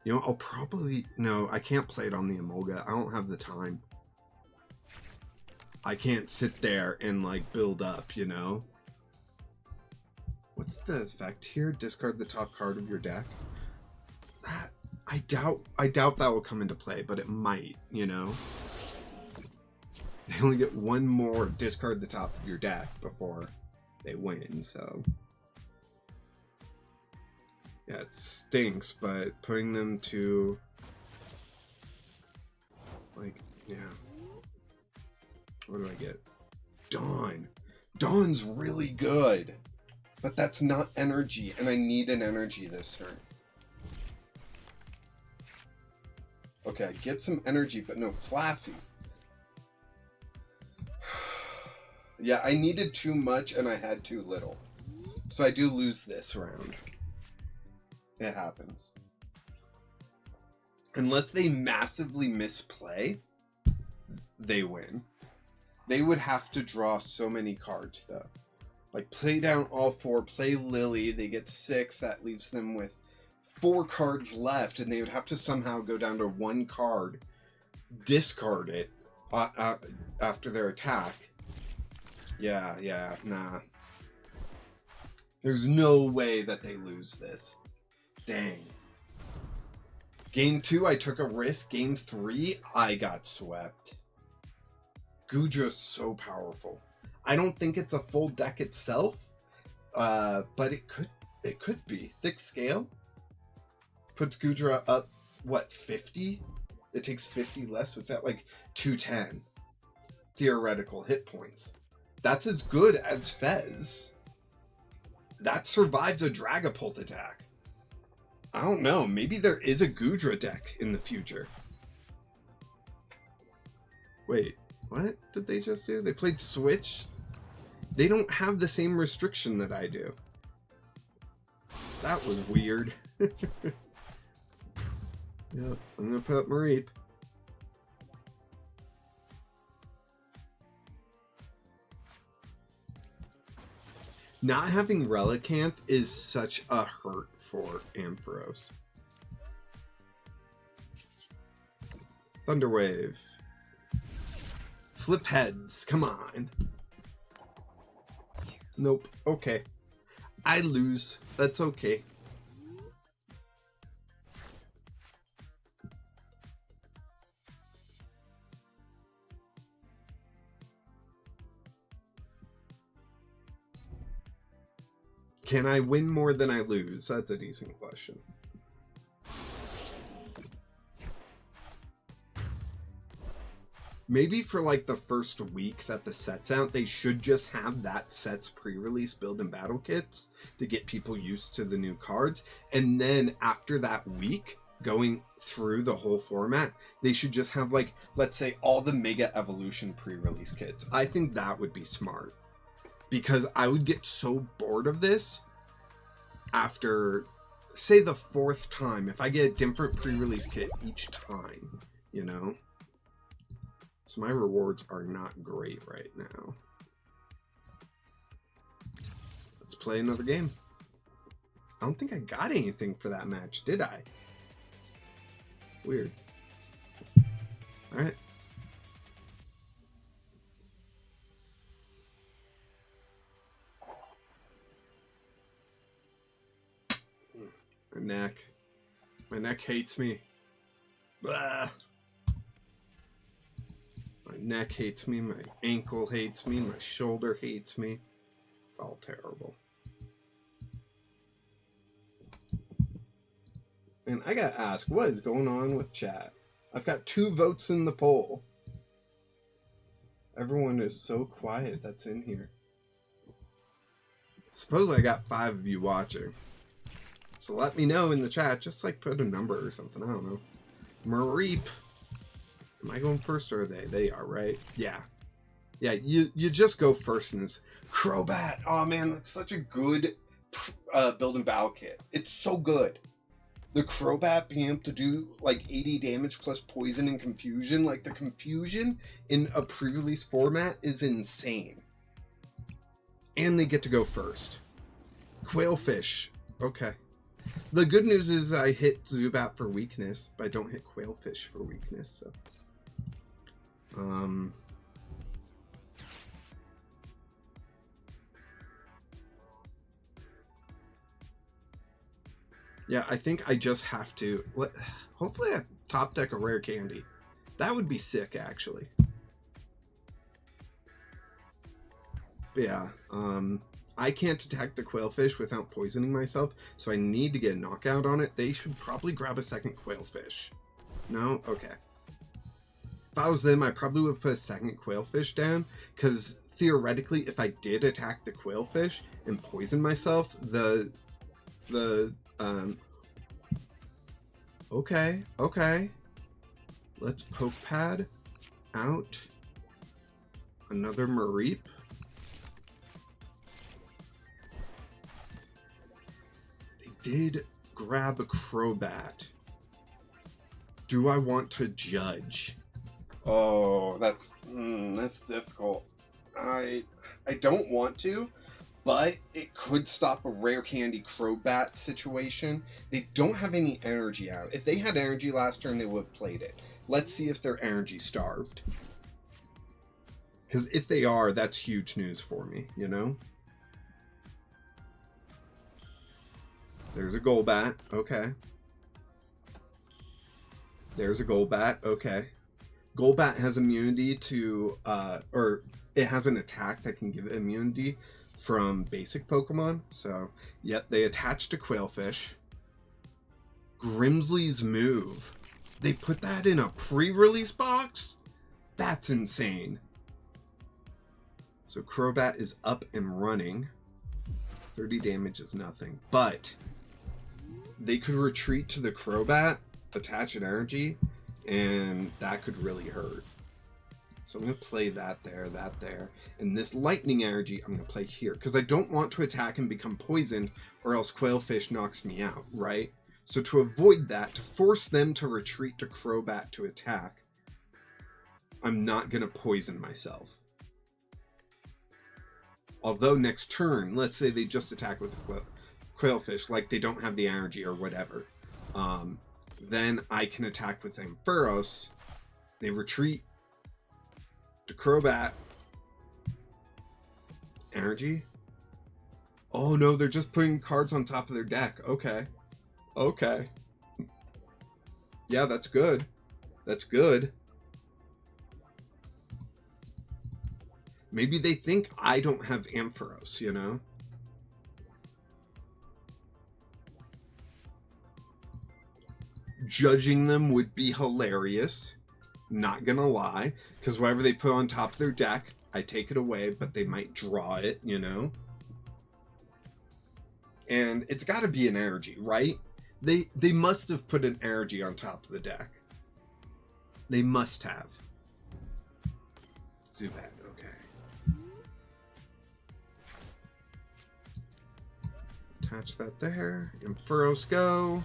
You know, I'll probably... No, I can't play it on the Emolga. I don't have the time. I can't sit there and, like, build up, you know? What's the effect here? Discard the top card of your deck? I doubt that will come into play, but it might, you know? They only get 1 more discard the top of your deck before they win, so... Yeah, it stinks, but putting them to... Like, yeah. What do I get? Dawn. Dawn's really good. But that's not energy, and I need an energy this turn. Okay, I get some energy, but no Flaffy. Yeah, I needed too much, and I had too little. So I do lose this round. It happens. Unless they massively misplay, they win. They would have to draw so many cards, though. Like, play down all 4, play Lily, they get 6, that leaves them with 4 cards left, and they would have to somehow go down to 1 card, discard it after their attack. Yeah, nah. There's no way that they lose this. Dang. Game 2, I took a risk. Game 3, I got swept. Gudra's so powerful. I don't think it's a full deck itself, but it could be. Thick Scale puts Gudra up, what, 50? It takes 50 less, so it's at like 210 theoretical hit points. That's as good as Fez. That survives a Dragapult attack. I don't know, maybe there is a Gudra deck in the future. Wait, what did they just do? They played Switch? They don't have the same restriction that I do. That was weird. Yep, I'm gonna put up Mareep. Not having Relicanth is such a hurt for Ampharos. Thunderwave. Flip heads, come on. Nope, okay. I lose, that's okay. Can I win more than I lose? That's a decent question. Maybe for like the first week that the set's out, they should just have that set's pre-release build and battle kits to get people used to the new cards. And then after that week, going through the whole format, they should just have like, let's say, all the Mega Evolution pre-release kits. I think that would be smart. Because I would get so bored of this after, say, the 4th time. If I get a different pre-release kit each time, you know? So my rewards are not great right now. Let's play another game. I don't think I got anything for that match, did I? Weird. Alright. My neck. My neck hates me. Blah. My neck hates me. My ankle hates me. My shoulder hates me. It's all terrible. And I gotta ask, what is going on with chat? I've got 2 votes in the poll. Everyone is so quiet that's in here. Suppose I got 5 of you watching. So let me know in the chat. Just like put a number or something. I don't know. Mareep. Am I going first or are they? They are, right? Yeah. Yeah, you just go first in this. Crobat. Oh man, that's such a good build and battle kit. It's so good. The Crobat being able to do like 80 damage plus poison and confusion. Like the confusion in a pre-release format is insane. And they get to go first. Quailfish. Okay. The good news is I hit Zubat for weakness, but I don't hit Quailfish for weakness, so. Yeah, I think I just have to. Hopefully I top deck a rare candy. That would be sick, actually. But yeah, I can't attack the Quailfish without poisoning myself, so I need to get a knockout on it. They should probably grab a second Quailfish. No? Okay. If I was them, I probably would have put a second Quailfish down, because theoretically, if I did attack the Quailfish and poison myself, okay. Let's poke pad out another Mareep. They did grab a Crobat. Do I want to judge? Oh, that's difficult. I don't want to, but it could stop a rare candy Crobat situation. They don't have any energy out. If they had energy last turn, they would have played it. Let's see if they're energy starved. Because if they are, that's huge news for me, you know? There's a Golbat. Okay. There's a Golbat. Okay. Golbat has immunity to, or it has an attack that can give it immunity from basic Pokemon. So, yep, they attached to Quailfish. Grimsley's move. They put that in a pre-release box? That's insane. So Crobat is up and running. 30 damage is nothing. But they could retreat to the Crobat, attach an energy, and that could really hurt. So I'm going to play that there. And this lightning energy I'm going to play here. Because I don't want to attack and become poisoned, or else Quailfish knocks me out, right? So to avoid that, to force them to retreat to Crobat to attack, I'm not going to poison myself. Although next turn, let's say they just attack with the Quailfish, like they don't have the energy or whatever. Then I can attack with Ampharos. They retreat to Crobat. Energy? Oh no, they're just putting cards on top of their deck. Okay. Okay. Yeah, that's good. That's good. Maybe they think I don't have Ampharos, you know? Judging them would be hilarious. Not gonna lie. Because whatever they put on top of their deck, I take it away, but they might draw it, you know? And it's gotta be an energy, right? They must have put an energy on top of the deck. They must have. Zubat, okay. Attach that there. Ampharos go.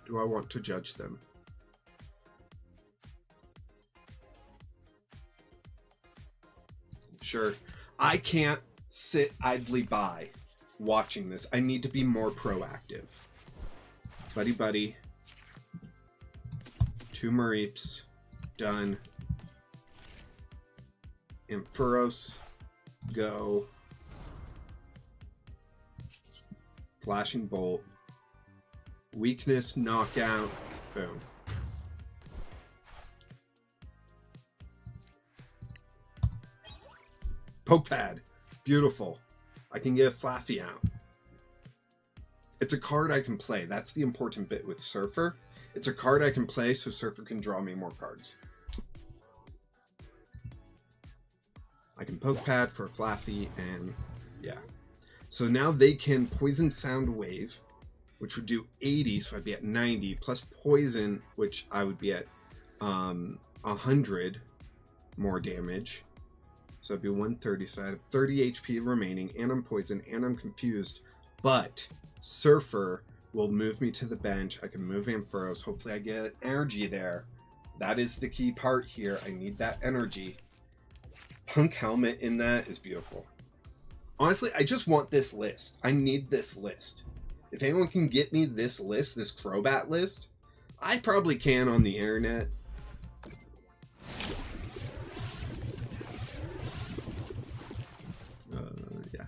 Do I want to judge them? Sure. I can't sit idly by watching this. I need to be more proactive. Buddy. 2 Mareeps. Done. Ampharos. Go. Flashing Bolt. Weakness, knockout. Boom. Poke pad. Beautiful. I can get a Flaffy out. It's a card I can play. That's the important bit with Surfer. It's a card I can play so Surfer can draw me more cards. I can poke pad for Flaffy, and yeah. So now they can poison Sound Wave, which would do 80, so I'd be at 90, plus poison, which I would be at 100 more damage. So it'd be 130, so I have 30 HP remaining, and I'm poisoned, and I'm confused. But Surfer will move me to the bench. I can move Ampharos. Hopefully I get energy there. That is the key part here. I need that energy. Punk Helmet in that is beautiful. Honestly, I just want this list. I need this list. If anyone can get me this list, this Crobat list, I probably can on the internet. Yeah.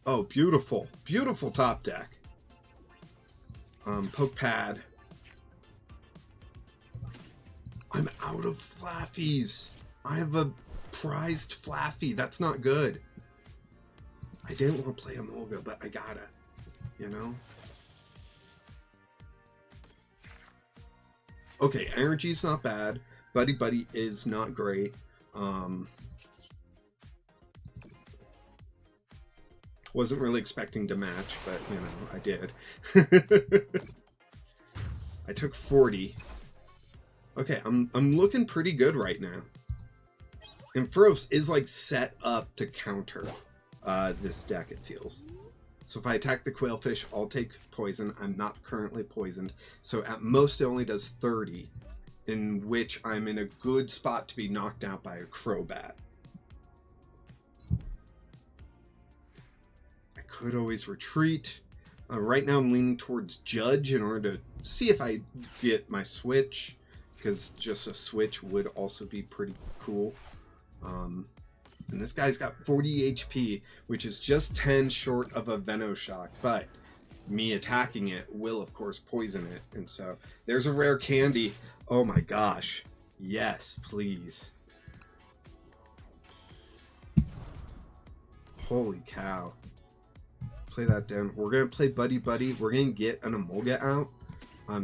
Oh, beautiful. Beautiful top deck. Poke pad. I'm out of Flaffies. I have a prized Flaffy. That's not good. I didn't want to play Emolga, but I gotta. You know? Okay, energy's not bad. Buddy Buddy is not great. Wasn't really expecting to match, but, you know, I did. I took 40. Okay, I'm looking pretty good right now. Ampharos is, like, set up to counter this deck, it feels. So if I attack the Quailfish, I'll take poison. I'm not currently poisoned. So at most, it only does 30, in which I'm in a good spot to be knocked out by a Crobat. I could always retreat. Right now, I'm leaning towards Judge in order to see if I get my switch, because just a switch would also be pretty cool. And this guy's got 40 HP, which is just 10 short of a Venoshock, but me attacking it will, of course, poison it. And so there's a rare candy. Oh my gosh. Yes, please. Holy cow. Play that down. We're going to play Buddy Buddy. We're going to get an Emolga out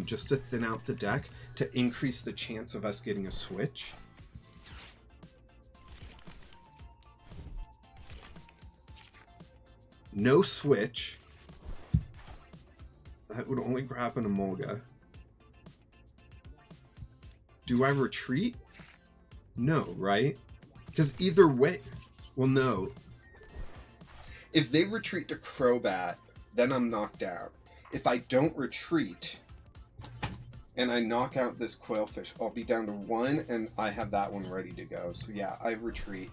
just to thin out the deck to increase the chance of us getting a switch. No switch. That would only grab an Emolga. Do I retreat? No, right? Because either way... Well, no. If they retreat to Crobat, then I'm knocked out. If I don't retreat, and I knock out this Quailfish, I'll be down to 1, and I have that one ready to go. So yeah, I retreat.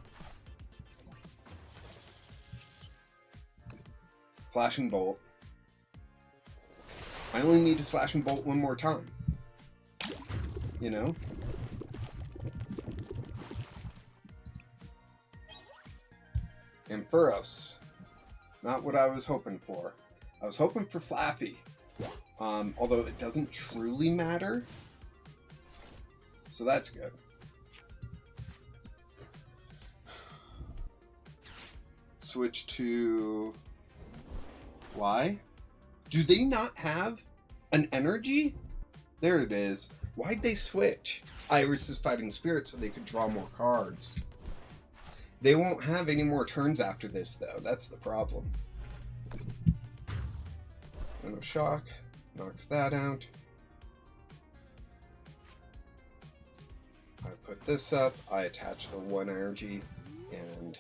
Flash and Bolt. I only need to Flash and Bolt one more time. You know? Ampharos. Not what I was hoping for. I was hoping for Flaffy. Although it doesn't truly matter. So that's good. Switch to... Why? Do they not have an energy? There it is. Why'd they switch? Iris is fighting Spirit so they could draw more cards. They won't have any more turns after this, though. That's the problem. Shock knocks that out. I put this up. I attach the 1 energy and...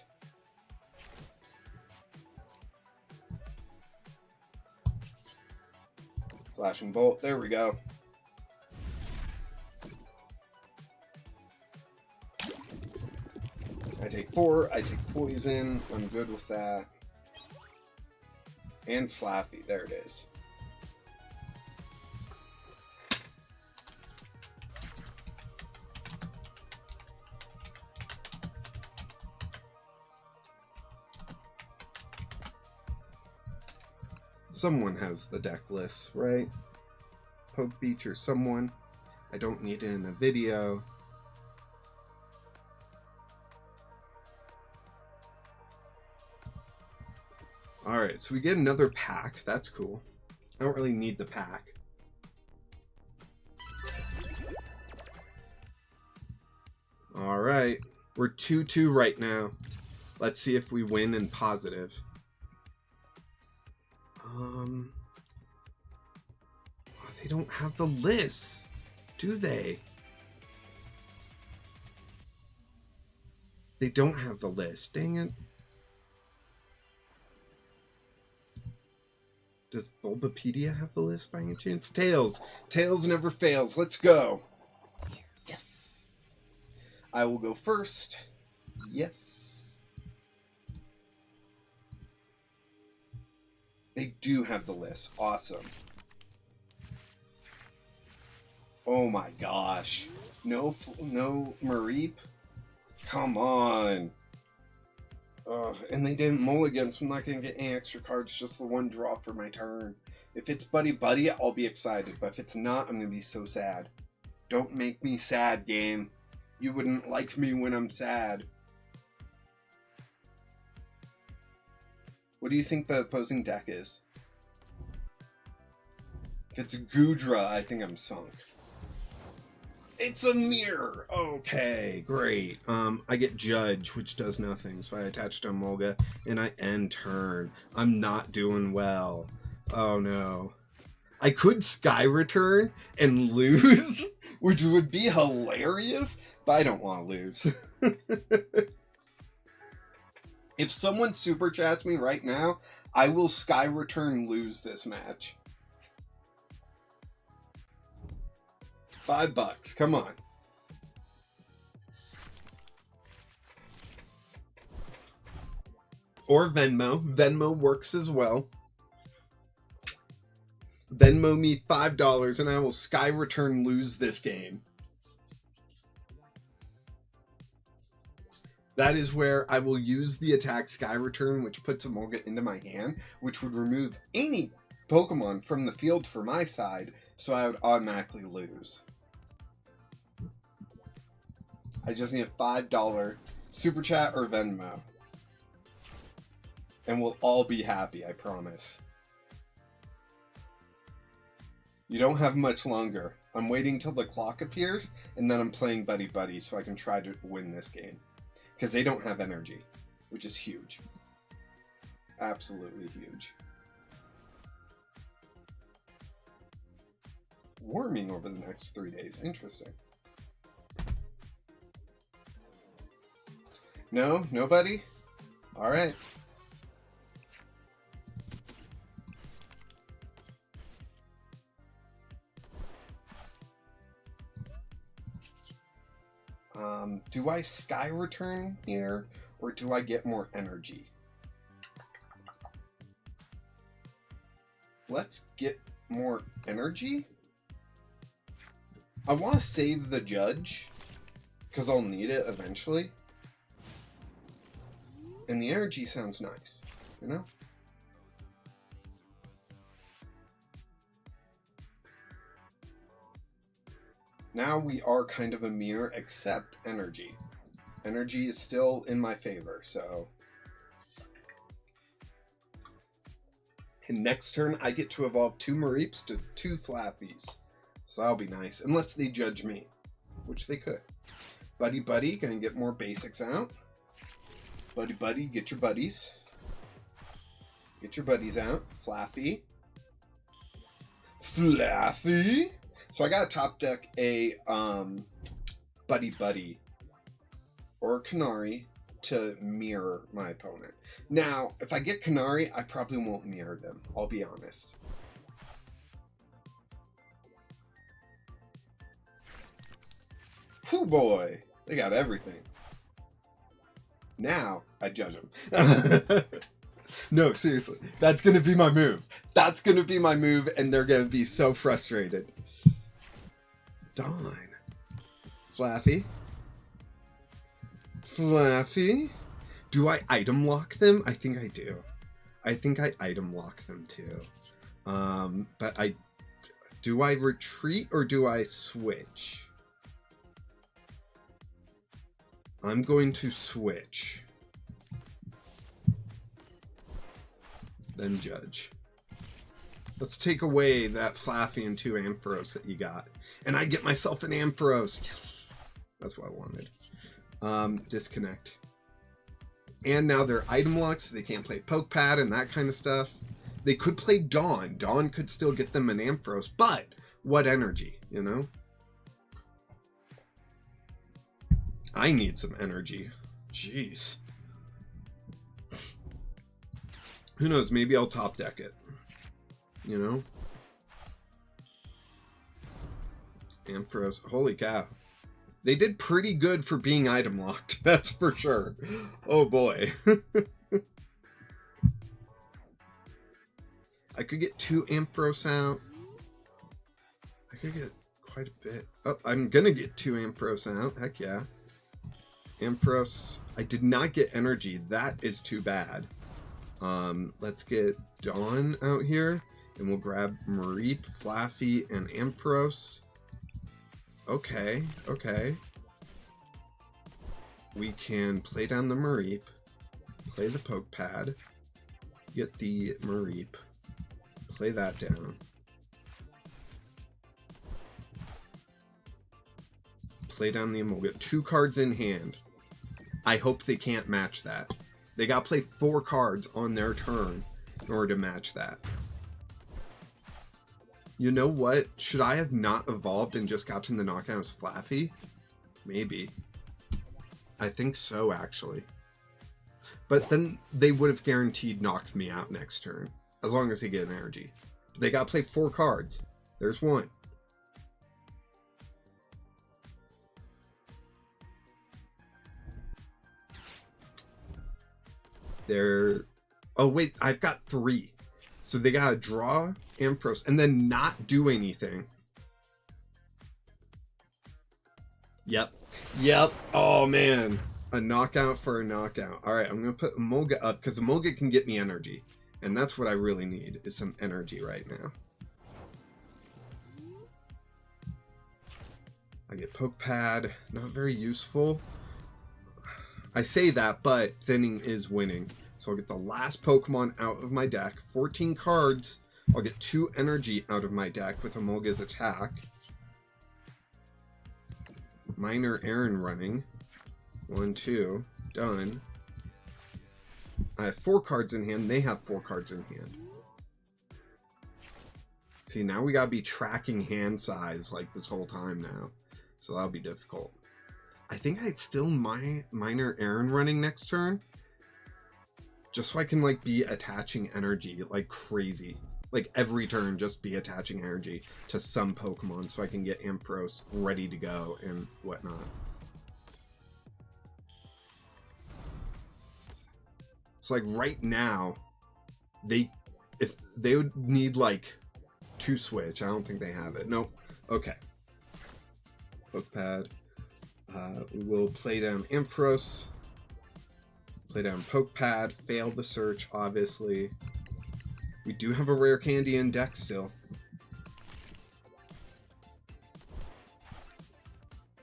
Flash and Bolt. There we go. I take 4. I take poison. I'm good with that. And Flaffy. There it is. Someone has the deck list, right? Poke Beach or someone. I don't need it in a video. Alright, so we get another pack. That's cool. I don't really need the pack. Alright. We're 2-2 right now. Let's see if we win in positive. Oh, they don't have the list, do they? They don't have the list. Dang it. Does Bulbapedia have the list by any chance? Tails. Tails never fails. Let's go. Yes. I will go first. Yes. They do have the list. Awesome. Oh my gosh. No Mareep? Come on. And they didn't mulligan, so I'm not going to get any extra cards, just the one draw for my turn. If it's Buddy Buddy, I'll be excited, but if it's not, I'm going to be so sad. Don't make me sad, game. You wouldn't like me when I'm sad. What do you think the opposing deck is? If it's Goodra, I think I'm sunk. It's a mirror! Okay, great. I get Judge, which does nothing, so I attach to Emolga, and I end turn. I'm not doing well. Oh no. I could Sky Return and lose, which would be hilarious, but I don't want to lose. If someone super chats me right now, I will Sky Return lose this match. $5, come on. Or Venmo. Venmo works as well. Venmo me $5 and I will Sky Return lose this game. That is where I will use the attack Sky Return, which puts Emolga into my hand, which would remove any Pokemon from the field for my side, so I would automatically lose. I just need a $5 Super Chat or Venmo. And we'll all be happy, I promise. You don't have much longer. I'm waiting till the clock appears, and then I'm playing Buddy Buddy so I can try to win this game. Because they don't have energy, which is huge. Absolutely huge. Warming over the next 3 days. Interesting. No? Nobody? Alright. Do I Sky Return here, or do I get more energy? Let's get more energy. I want to save the Judge, because I'll need it eventually. And the energy sounds nice, you know? Now we are kind of a mirror, except energy. Energy is still in my favor, so... And next turn, I get to evolve 2 Mareeps to 2 Flappies. So that'll be nice, unless they judge me, which they could. Buddy Buddy, gonna get more basics out. Buddy Buddy, get your buddies. Get your buddies out. Flaffy. Flaffy! So I gotta top deck a Buddy Buddy or Canary to mirror my opponent. Now, if I get Canary, I probably won't mirror them, I'll be honest. Whew boy, they got everything. Now, I judge them. No, seriously, that's gonna be my move. That's gonna be my move, and they're gonna be so frustrated. Darn. Flaffy. Flaffy. Do I item lock them? I think I do. I think I item lock them too. But do I retreat or do I switch? I'm going to switch. then judge. Let's take away that Flaffy and 2 Ampharos that you got. And I get myself an Ampharos. Yes. That's what I wanted. Disconnect. And now they're item locked, so they can't play Poke Pad and that kind of stuff. They could play Dawn. Dawn could still get them an Ampharos, but what energy, you know? I need some energy. Jeez. Who knows? Maybe I'll top deck it. You know? Ampharos. Holy cow. They did pretty good for being item locked. That's for sure. Oh boy. I could get 2 Ampharos out. I could get quite a bit. Oh, I'm gonna get 2 Ampharos out. Heck yeah. Ampharos. I did not get energy. That is too bad. Let's get Dawn out here. And we'll grab Mareep, Flaffy, and Ampharos. Okay, okay. We can play down the Mareep. Play the Poke Pad. Get the Mareep. Play that down. Play down the Emolga. 2 cards in hand. I hope they can't match that. They got to play 4 cards on their turn in order to match that. You know what? Should I have not evolved and just gotten the knockout as Flaffy? Maybe. I think so, actually. But then they would have guaranteed knocked me out next turn. As long as they get an energy. They got to play 4 cards. There's 1. They're... Oh, wait. I've got 3. So they got to draw Ampharos and then not do anything. Yep. Yep. Oh, man. A knockout for a knockout. All right, I'm going to put Emolga up because Emolga can get me energy. And that's what I really need, is some energy right now. I get Poke Pad. Not very useful. I say that, but thinning is winning. So I'll get the last Pokemon out of my deck. 14 cards. I'll get 2 energy out of my deck with Emolga's attack. Minor Aaron running. 1, 2. Done. I have 4 cards in hand. They have 4 cards in hand. See, now we gotta be tracking hand size like this whole time now. So that'll be difficult. I think I'd still Minor Aaron running next turn. Just so I can, like, be attaching energy like crazy. Like, every turn, just be attaching energy to some Pokemon so I can get Ampharos ready to go and whatnot. So, like, right now, if they would need, like, 2 switch. I don't think they have it. Nope. Okay. Poke Pad. We will play down Ampharos. Play down Poke Pad. Failed the search, obviously. We do have a rare candy in deck still.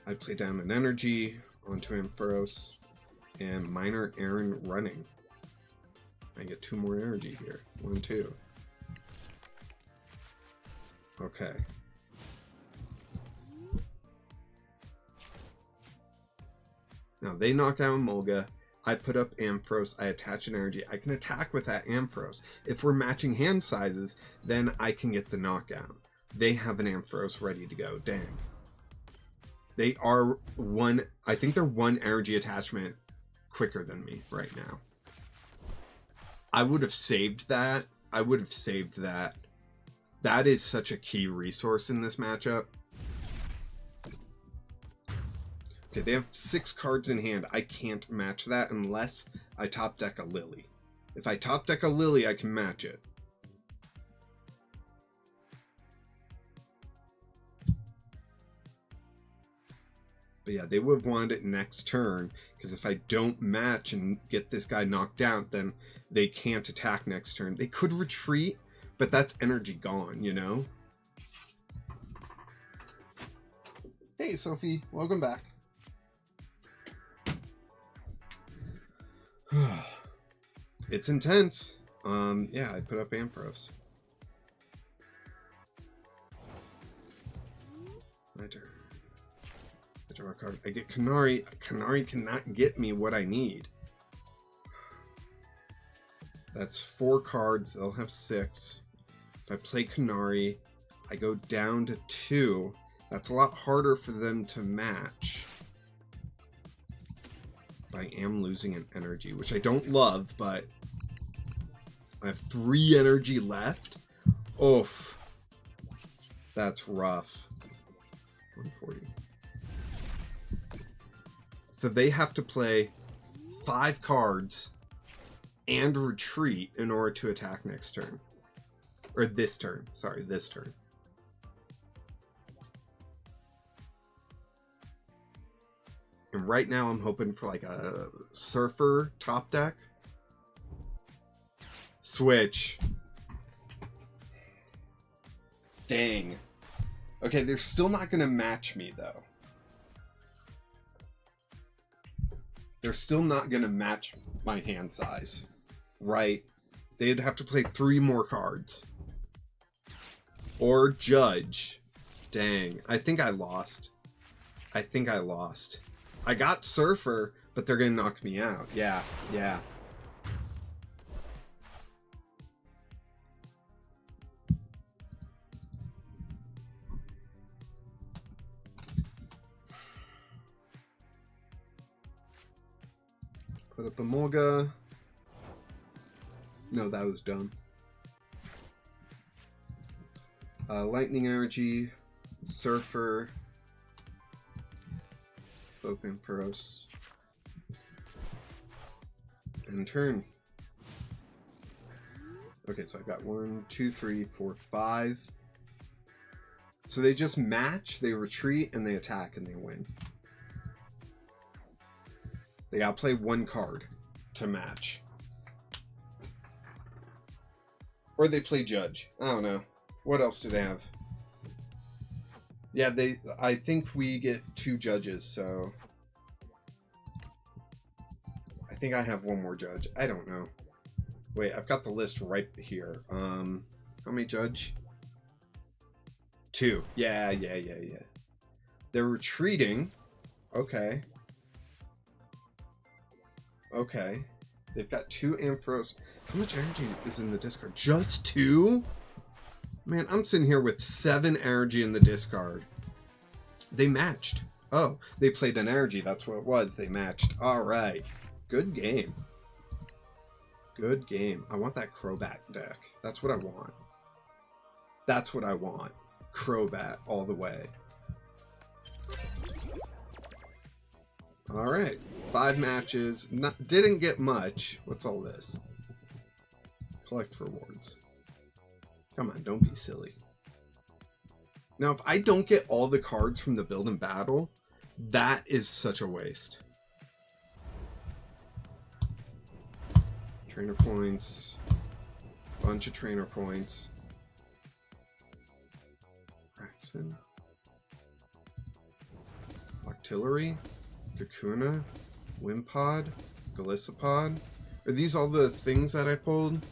I play down an energy onto Ampharos. And Minor Aaron running. I get 2 more energy here. 1, 2. Okay. Now they knock out Emolga. I put up Ampharos. I attach an energy. I can attack with that Ampharos. If we're matching hand sizes, then I can get the knockout. They have an Ampharos ready to go. Dang. They are I think they're 1 energy attachment quicker than me right now. I would have saved that. I would have saved that. That is such a key resource in this matchup. Okay, they have 6 cards in hand. I can't match that unless I top deck a Lily. If I top deck a Lily, I can match it. But yeah, they would have wanted it next turn, because if I don't match and get this guy knocked out, then they can't attack next turn. They could retreat, but that's energy gone, you know? Hey, Sophie. Welcome back. It's intense. Yeah, I put up Ampharos. My turn. I draw a card. I get Kanari. Kanari cannot get me what I need. That's 4 cards. They'll have 6. If I play Kanari, I go down to 2. That's a lot harder for them to match. But I am losing an energy, which I don't love, but I have 3 energy left. Oof. That's rough. 140. So they have to play 5 cards and retreat in order to attack next turn. Or this turn. Sorry, this turn. And right now I'm hoping for like a Surfer top deck. Switch. Dang. Okay, they're still not going to match me though. They're still not going to match my hand size. Right? They'd have to play 3 more cards. Or judge. Dang. I think I lost. I got Surfer, but they're going to knock me out. Yeah. Put up a Molga. No, that was dumb. Lightning Energy, Surfer, Open Ampharos, and turn. Okay, so I got 1, 2, 3, 4, 5. So they just match, they retreat, and they attack, and they win. They outplay 1 card to match. Or they play judge. I don't know. What else do they have? Yeah, I think we get 2 judges, so I think I have 1 more judge. I don't know. Wait, I've got the list right here. How many judge? 2. Yeah. They're retreating. Okay. They've got 2 Ampharos. How much energy is in the discard? Just 2? Man, I'm sitting here with 7 energy in the discard. They matched. Oh, they played an energy. That's what it was. They matched. All right. Good game. I want that Crobat deck. That's what I want. Crobat all the way. All right. 5 matches. Didn't get much. What's all this? Collect rewards. Come on, don't be silly. Now, if I don't get all the cards from the build and battle, that is such a waste. Trainer points. Bunch of trainer points. Braxton. Octillery. Kakuna. Wimpod. Golisopod. Are these all the things that I pulled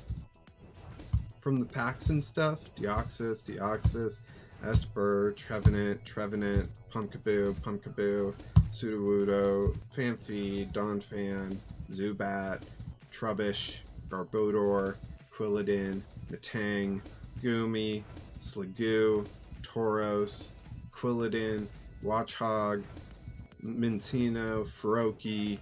from the packs and stuff? Deoxys, Esper, Trevenant, Pumpkaboo, Sudowoodo, Fanfy, Donphan, Zubat, Trubbish, Garbodor, Quilladin, Metang, Goomy, Sliggoo, Tauros, Quilladin, Watchog, Mincino, Froakie,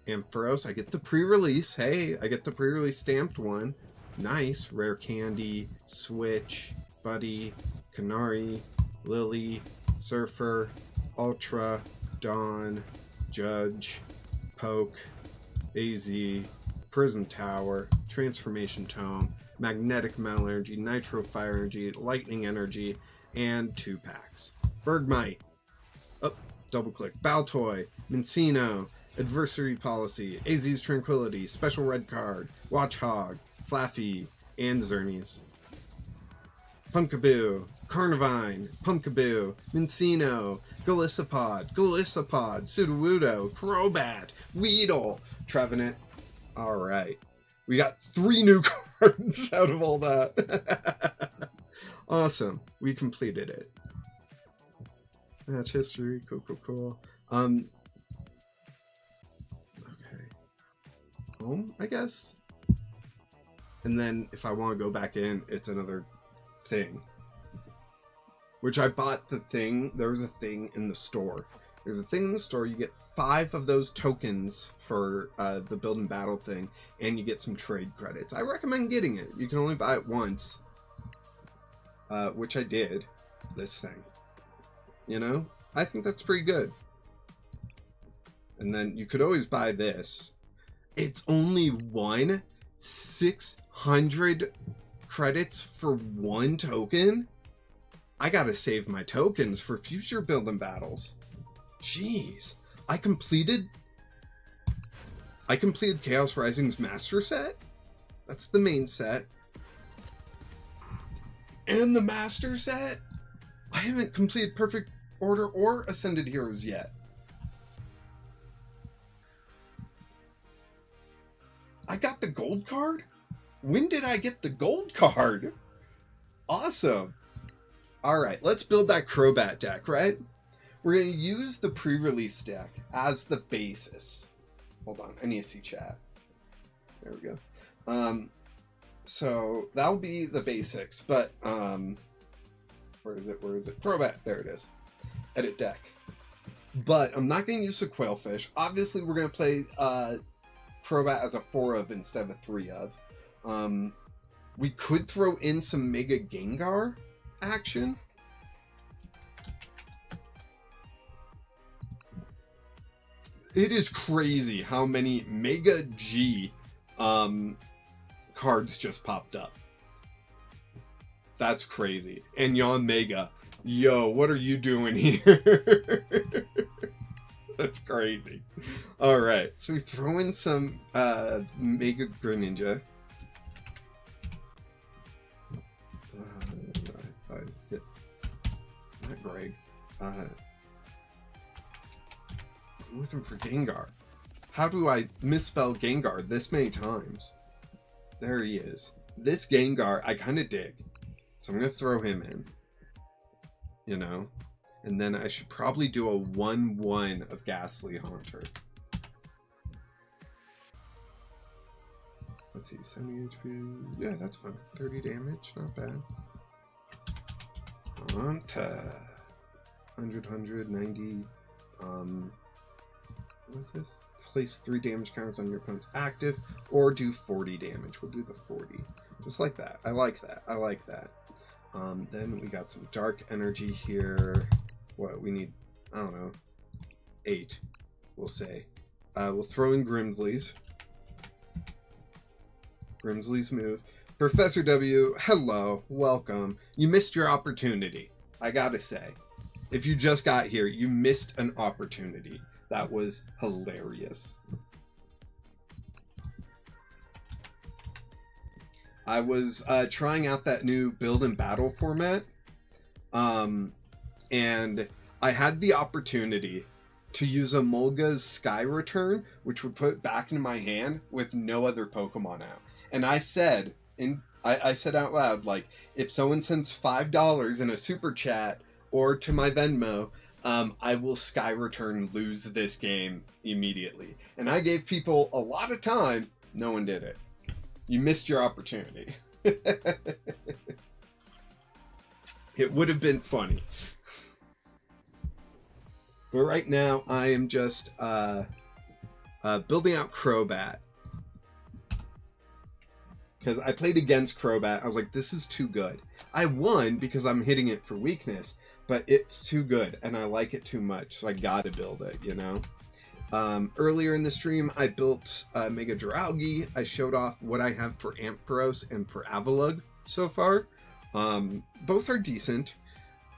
Ampharos. I get the pre-release. Hey, I get the pre-release stamped one. Nice. Rare Candy, Switch, Buddy, Kanari, Lily, Surfer, Ultra, Dawn, Judge, Poke, AZ, Prism Tower, Transformation Tome, Magnetic Metal Energy, Nitro Fire Energy, Lightning Energy, and 2 packs. Bergmite. Up, double click. Baltoy, Mincino, Adversary Policy, AZ's Tranquility, Special Red Card, Watchog, Flaffy, and Xerneas. Pumpkaboo, Carnivine, Pumpkaboo, Mincino, Golisopod, Sudowoodo, Crobat, Weedle, Trevenant. Alright. We got 3 new cards out of all that. Awesome. We completed it. Match history. Cool. Okay. Home, I guess. And then if I want to go back in, it's another thing. Which I bought the thing. There was a thing in the store. There's a thing in the store. You get 5 of those tokens for the build and battle thing. And you get some trade credits. I recommend getting it. You can only buy it once. Which I did. This thing. You know? I think that's pretty good. And then you could always buy this. It's only 600 credits for 1 token? I gotta save my tokens for future build and battles. Jeez. I completed Chaos Rising's Master Set? That's the main set. And the Master Set? I haven't completed Perfect Order or Ascended Heroes yet. I got the gold card? When did I get the gold card? Awesome. Alright, let's build that Crobat deck, right? We're going to use the pre-release deck as the basis. Hold on, I need to see chat. There we go. So, that'll be the basics, but, where is it? Crobat, there it is. Edit deck. But, I'm not going to use the Quailfish. Obviously, we're going to play, Crobat as a 4 of instead of a 3 of. We could throw in some Mega Gengar action. It is crazy how many Mega G cards just popped up. That's crazy. And Yon Mega, yo, what are you doing here? That's crazy. Alright, so we throw in some Mega Greninja. Not Greg. I'm looking for Gengar. How do I misspell Gengar this many times? There he is. This Gengar I kind of dig. So I'm going to throw him in. You know? And then I should probably do a 1/1 of Ghastly Haunter. Let's see, 70 HP. Yeah, that's fine. 30 damage, not bad. Haunter. 100, 90. What is this? Place 3 damage counters on your opponent's active, or do 40 damage. We'll do the 40. Just like that. I like that. I like that. Then we got some dark energy here. What we need, I don't know, 8, we'll say. We'll throw in Grimsley's. Grimsley's move. Professor W, hello, welcome. You missed your opportunity, I gotta say. If you just got here, you missed an opportunity. That was hilarious. I was trying out that new build and battle format. And I had the opportunity to use Emolga's Sky Return, which would put it back into my hand with no other Pokemon out. And I said, I said out loud, like, if someone sends $5 in a super chat or to my Venmo, I will Sky Return lose this game immediately. And I gave people a lot of time. No one did it. You missed your opportunity. It would have been funny. But right now, I am just building out Crobat. Because I played against Crobat. I was like, this is too good. I won because I'm hitting it for weakness. But it's too good. And I like it too much. So I gotta build it, you know? Earlier in the stream, I built Mega Drowgy. I showed off what I have for Ampharos and for Avalugg so far. Both are decent.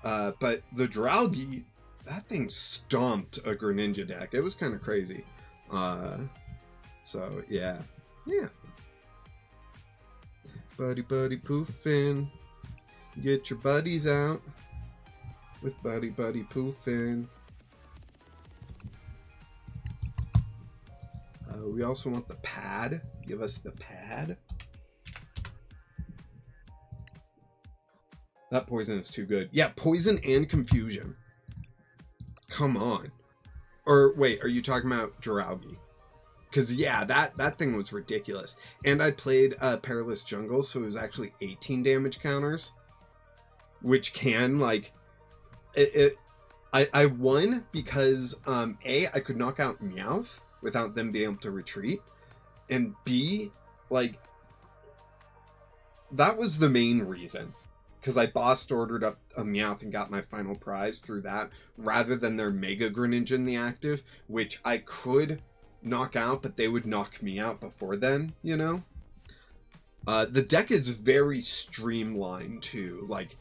But the Drowgy, that thing stomped a Greninja deck. It was kind of crazy. So, yeah. Yeah. Buddy poofin'. Get your buddies out. With buddy poofin'. We also want the pad. Give us the pad. That poison is too good. Yeah, poison and confusion. Come on. Or wait, are you talking about Jiraugi? Because yeah, that thing was ridiculous. And I played Perilous Jungle, so it was actually 18 damage counters, which can like I won because A, I could knock out Meowth without them being able to retreat, and B, like that was the main reason. Because I boss ordered up a Meowth and got my final prize through that, rather than their Mega Greninja in the active, which I could knock out, but they would knock me out before then, you know? The deck is very streamlined, too. Like,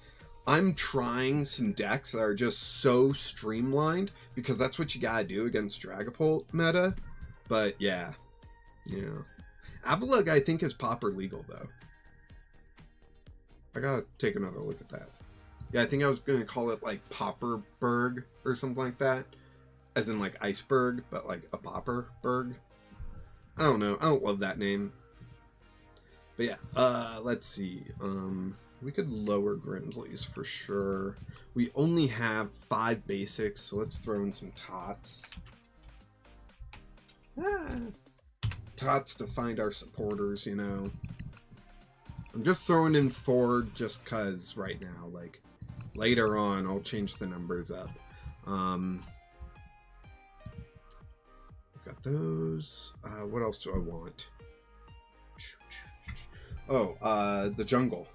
I'm trying some decks that are just so streamlined, because that's what you gotta do against Dragapult meta. But, yeah. Avalugg, I think, is Pauper legal, though. I gotta take another look at that. Yeah, I think I was gonna call it like Pauperberg or something like that. As in like iceberg, but like a Pauperberg. I don't know. I don't love that name. But yeah, let's see. We could lower Grimsley's for sure. We only have 5 basics, so let's throw in some tots. Tots to find our supporters, you know. I'm just throwing in 4 just cause right now. Like, later on, I'll change the numbers up. Got those. What else do I want? Oh, the jungle.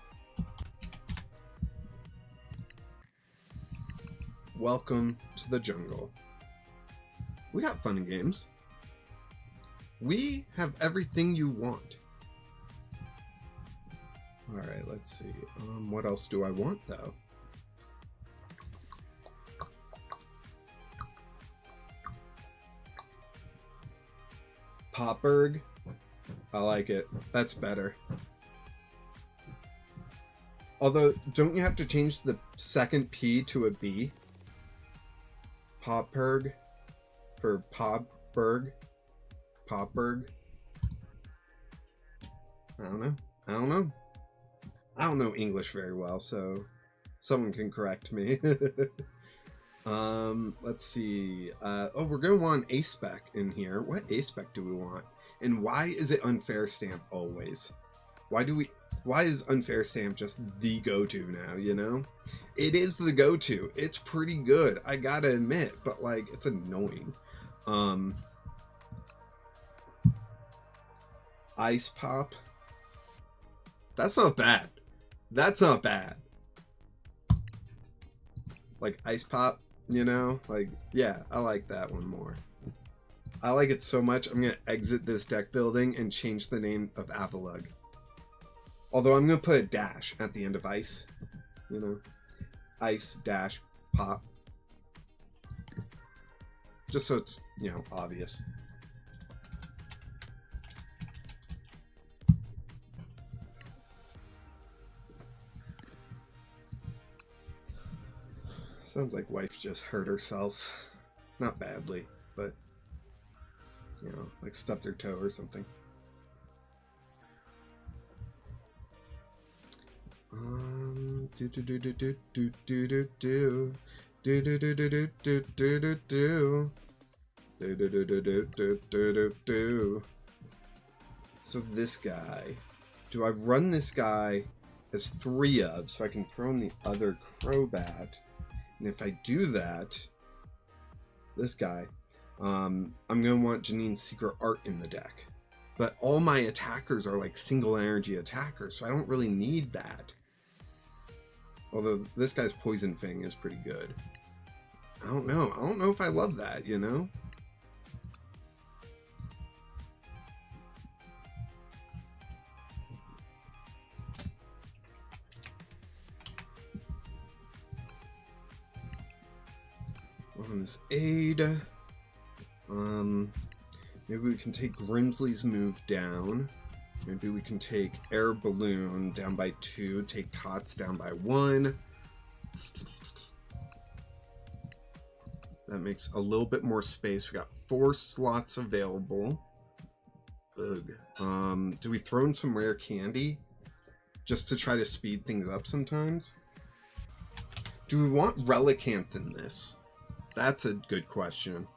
Welcome to the jungle. We got fun and games. We have everything you want. Alright, let's see. What else do I want, though? Popberg. I like it. That's better. Although, don't you have to change the second P to a B? Popberg for Popberg. Popberg. I don't know. I don't know English very well, so someone can correct me. Let's see. Oh, we're going to want an A-Spec in here. What A-Spec do we want? And why is it Unfair Stamp always? Why is Unfair Stamp just the go-to now, you know? It is the go-to. It's pretty good, I gotta admit, but like, it's annoying. Ice Pop. That's not bad. That's not bad. Like Ice Pop, you know? Like, yeah, I like that one more. I like it so much, I'm going to exit this deck building and change the name of Avalugg. Although I'm going to put a dash at the end of Ice. You know? Ice, dash, Pop. Just so it's, you know, obvious. Sounds like wife just hurt herself. Not badly, but, you know, like stubbed her toe or something. So this guy, do I run this guy as 3 of so I can throw in the other Crobat? And if I do that, this guy, I'm going to want Janine's Secret Art in the deck. But all my attackers are like single energy attackers, so I don't really need that. Although this guy's Poison Fang is pretty good. I don't know. I don't know if I love that, you know? On this aid. Maybe we can take Grimsley's move down. Maybe we can take Air Balloon down by 2, take Tots down by 1. That makes a little bit more space. We got 4 slots available. Ugh. Do we throw in some rare candy? Just to try to speed things up sometimes? Do we want Relicanth in this? That's a good question.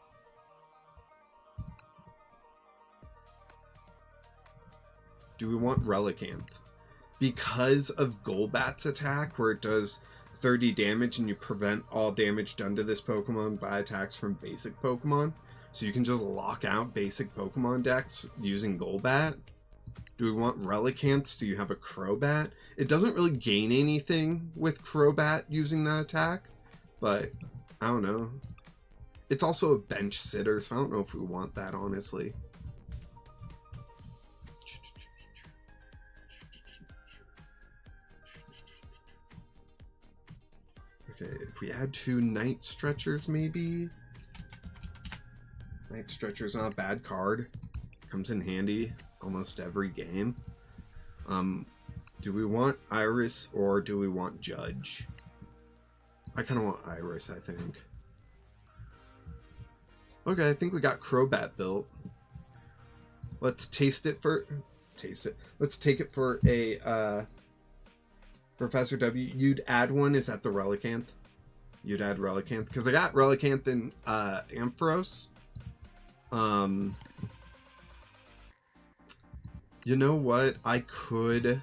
Do we want Relicanth? Because of Golbat's attack, where it does 30 damage and you prevent all damage done to this Pokemon by attacks from basic Pokemon. So you can just lock out basic Pokemon decks using Golbat. Do we want Relicanths? Do you have a Crobat? It doesn't really gain anything with Crobat using that attack, but I don't know. It's also a bench sitter, so I don't know if we want that, honestly. Okay, if we add 2 Night Stretchers, maybe? Night Stretcher's not a bad card. Comes in handy almost every game. Do we want Iris or do we want Judge? I kind of want Iris, I think. Okay, I think we got Crobat built. Let's taste it for... Taste it. Let's take it for a... Professor W, you'd add one? Is that the Relicanth? You'd add Relicanth? Because I got Relicanth in Ampharos. You know what? I could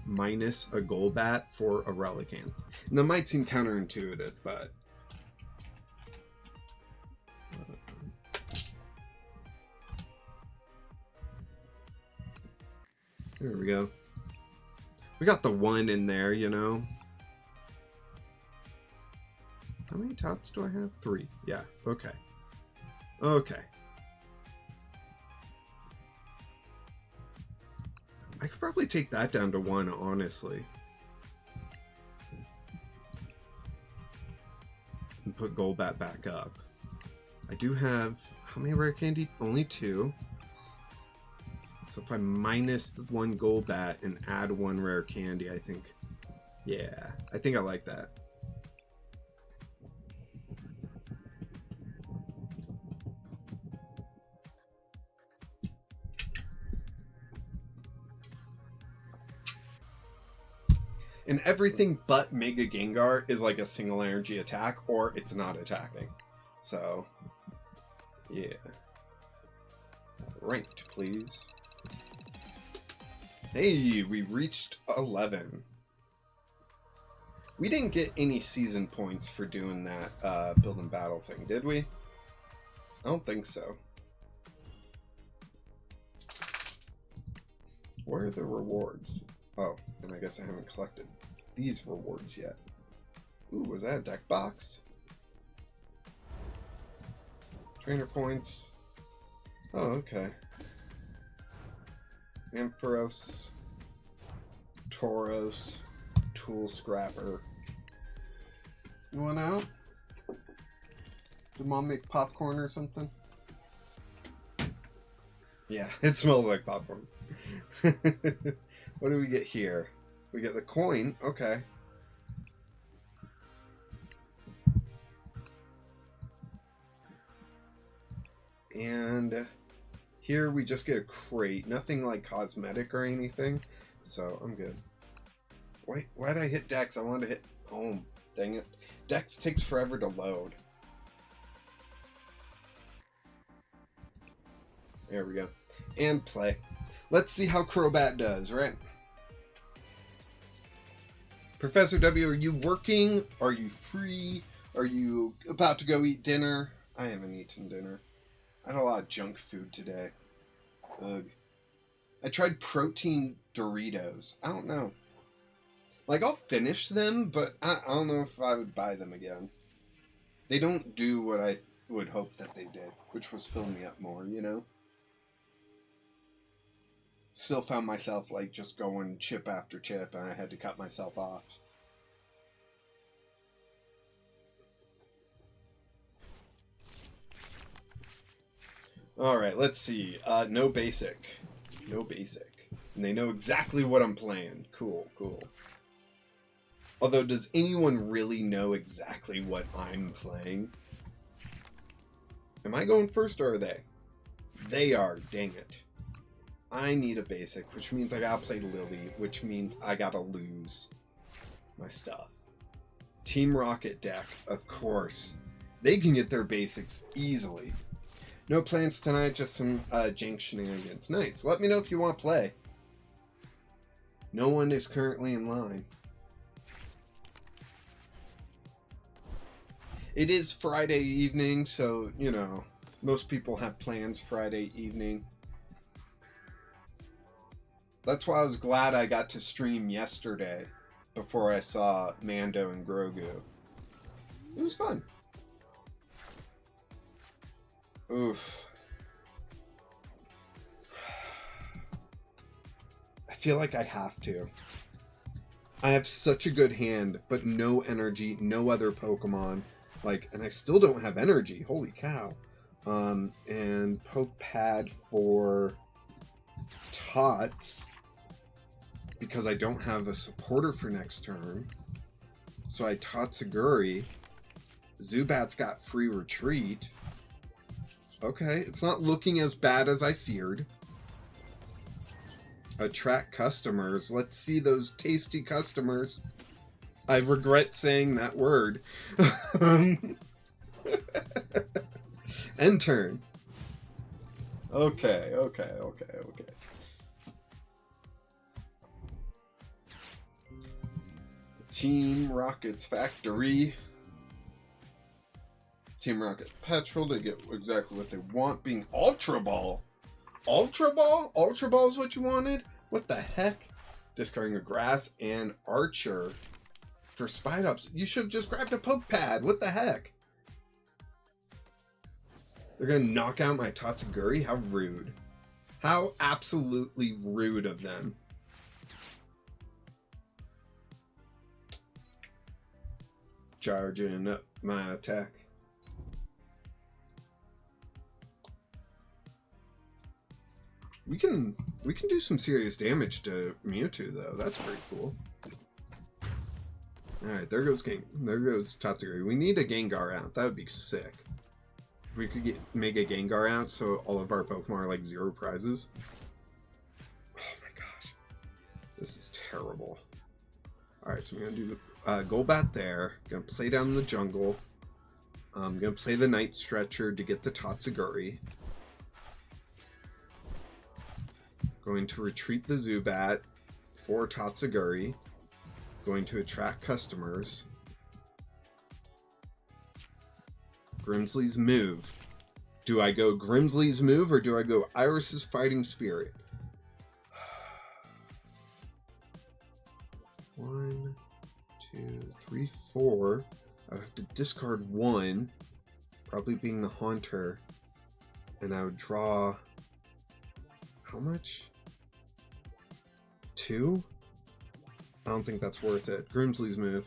minus a Golbat for a Relicanth. And that might seem counterintuitive, but... There we go. We got the 1 in there, you know. How many tots do I have? 3. Yeah, okay. Okay. I could probably take that down to 1, honestly. And put Golbat back up. I do have... How many rare candy? Only 2. So if I minus 1 Golbat and add 1 rare candy, I think... Yeah, I think I like that. And everything but Mega Gengar is like a single energy attack, or it's not attacking. So, yeah. Ranked, please. Hey, we reached 11. We didn't get any season points for doing that build and battle thing, did we? I don't think so. Where are the rewards? Oh, and I guess I haven't collected these rewards yet. Ooh, was that a deck box? Trainer points. Oh, okay. Ampharos, Tauros, Tool Scrapper. You want out? Did Mom make popcorn or something? Yeah, it smells like popcorn. What do we get here? We get the coin. Okay. And here we just get a crate. Nothing like cosmetic or anything. So I'm good. Wait, why did I hit Dex? I wanted to hit home. Dang it. Dex takes forever to load. There we go. And play. Let's see how Crobat does, right? Professor W, are you working? Are you free? Are you about to go eat dinner? I haven't eaten dinner. I had a lot of junk food today. Ugh. I tried protein Doritos. I don't know. Like, I'll finish them, but I don't know if I would buy them again. They don't do what I would hope that they did, which was fill me up more, you know? Still found myself, like, just going chip after chip, and I had to cut myself off. Alright, let's see. No basic. No basic. And they know exactly what I'm playing. Cool, cool. Although, does anyone really know exactly what I'm playing? Am I going first, or are they? They are, dang it. I need a basic, which means I gotta play Lily, which means I gotta lose my stuff. Team Rocket deck, of course. They can get their basics easily. No plans tonight, just some Jank shenanigans. Nice. Let me know if you want to play. No one is currently in line. It is Friday evening, so, you know, most people have plans Friday evening. That's why I was glad I got to stream yesterday before I saw Mando and Grogu. It was fun. Oof. I feel like I have to. I have such a good hand, but no energy, no other Pokemon. Like, and I still don't have energy. Holy cow. And Poke Pad for Tots, because I don't have a supporter for next turn. So I Tatsuguri. Zubat's got free retreat. Okay, it's not looking as bad as I feared. Attract customers. Let's see those tasty customers. I regret saying that word. End turn. Okay. Team Rocket's Factory. Team Rocket Petrol to get exactly what they want, being Ultra Ball. Ultra Ball? Ultra Ball is what you wanted? What the heck? Discarding a Grass and Archer for Spite Ups. You should have just grabbed a Poke Pad. What the heck? They're going to knock out my Tatsuguri? How rude. How absolutely rude of them. Charging up my attack. We can do some serious damage to Mewtwo though. That's pretty cool. All right, there goes Tatsuguri. We need a Gengar out. That would be sick. If we could make a Gengar out, so all of our Pokemon are like 0 prizes. Oh my gosh, this is terrible. All right, so I'm gonna do Golbat there. Gonna play down in the jungle. I'm gonna play the Night Stretcher to get the Tatsuguri. Going to retreat the Zubat for Tatsuguri. Going to attract customers. Grimsley's move. Do I go Grimsley's move or do I go Iris's Fighting Spirit? 1, 2, 3, 4. I would have to discard 1, probably being the Haunter, and I would draw how much? 2? I don't think that's worth it. Grimsley's move.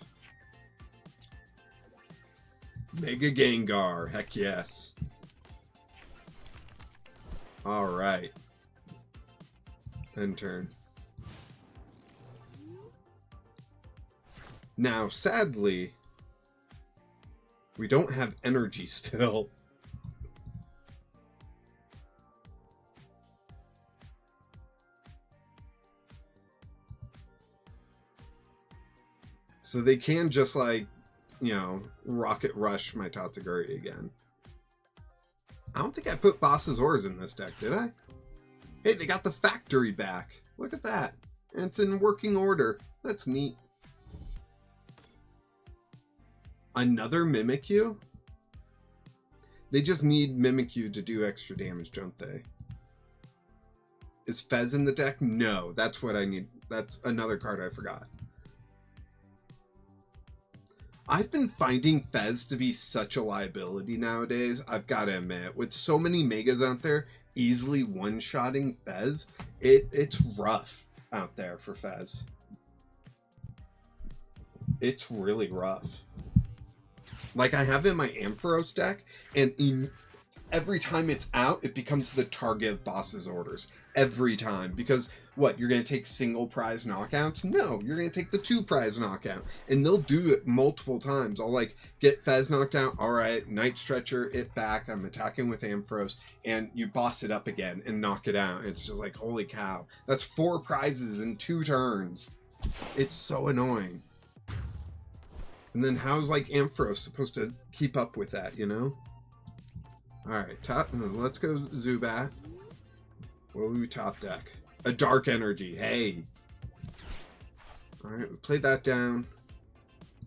Mega Gengar. Heck yes. Alright. End turn. Now, sadly, we don't have energy still. So they can just, like, you know, Rocket Rush my Tatsuguri again. I don't think I put Boss's Ores in this deck, did I? Hey, they got the factory back. Look at that. And it's in working order. That's neat. Another Mimikyu? They just need Mimikyu to do extra damage, don't they? Is Fez in the deck? No, that's what I need. That's another card I forgot. I've been finding Fez to be such a liability nowadays, I've got to admit. With so many Megas out there, easily one-shotting Fez, it's rough out there for Fez. It's really rough. Like, I have it in my Ampharos deck, and every time it's out, it becomes the target of Boss's Orders. Every time. Because, what, you're going to take single prize knockouts? No, you're going to take the 2 prize knockout. And they'll do it multiple times. I'll, like, get Fez knocked out. Alright, Night Stretcher, it back. I'm attacking with Ampharos. And you boss it up again and knock it out. It's just like, holy cow. That's 4 prizes in 2 turns. It's so annoying. And then how's like Ampharos supposed to keep up with that, you know? Alright, let's go Zubat. What will we top deck? A Dark Energy, hey! Alright, we played that down.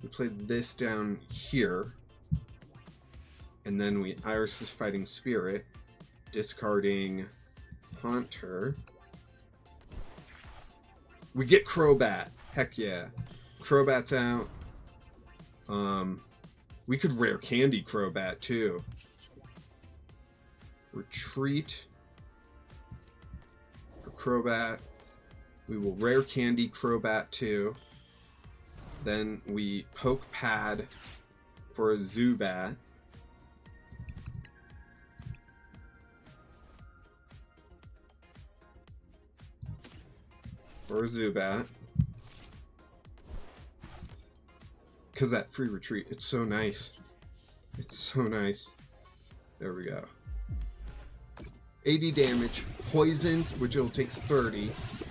We played this down here. And then Iris is fighting Spirit. Discarding Haunter. We get Crobat. Heck yeah. Crobat's out. We could rare candy Crobat too. Retreat for Crobat. We will rare candy Crobat too. Then we poke pad for a Zubat. Or a Zubat. Because that free retreat, it's so nice. It's so nice. There we go. 80 damage, poisoned, which it'll take 30.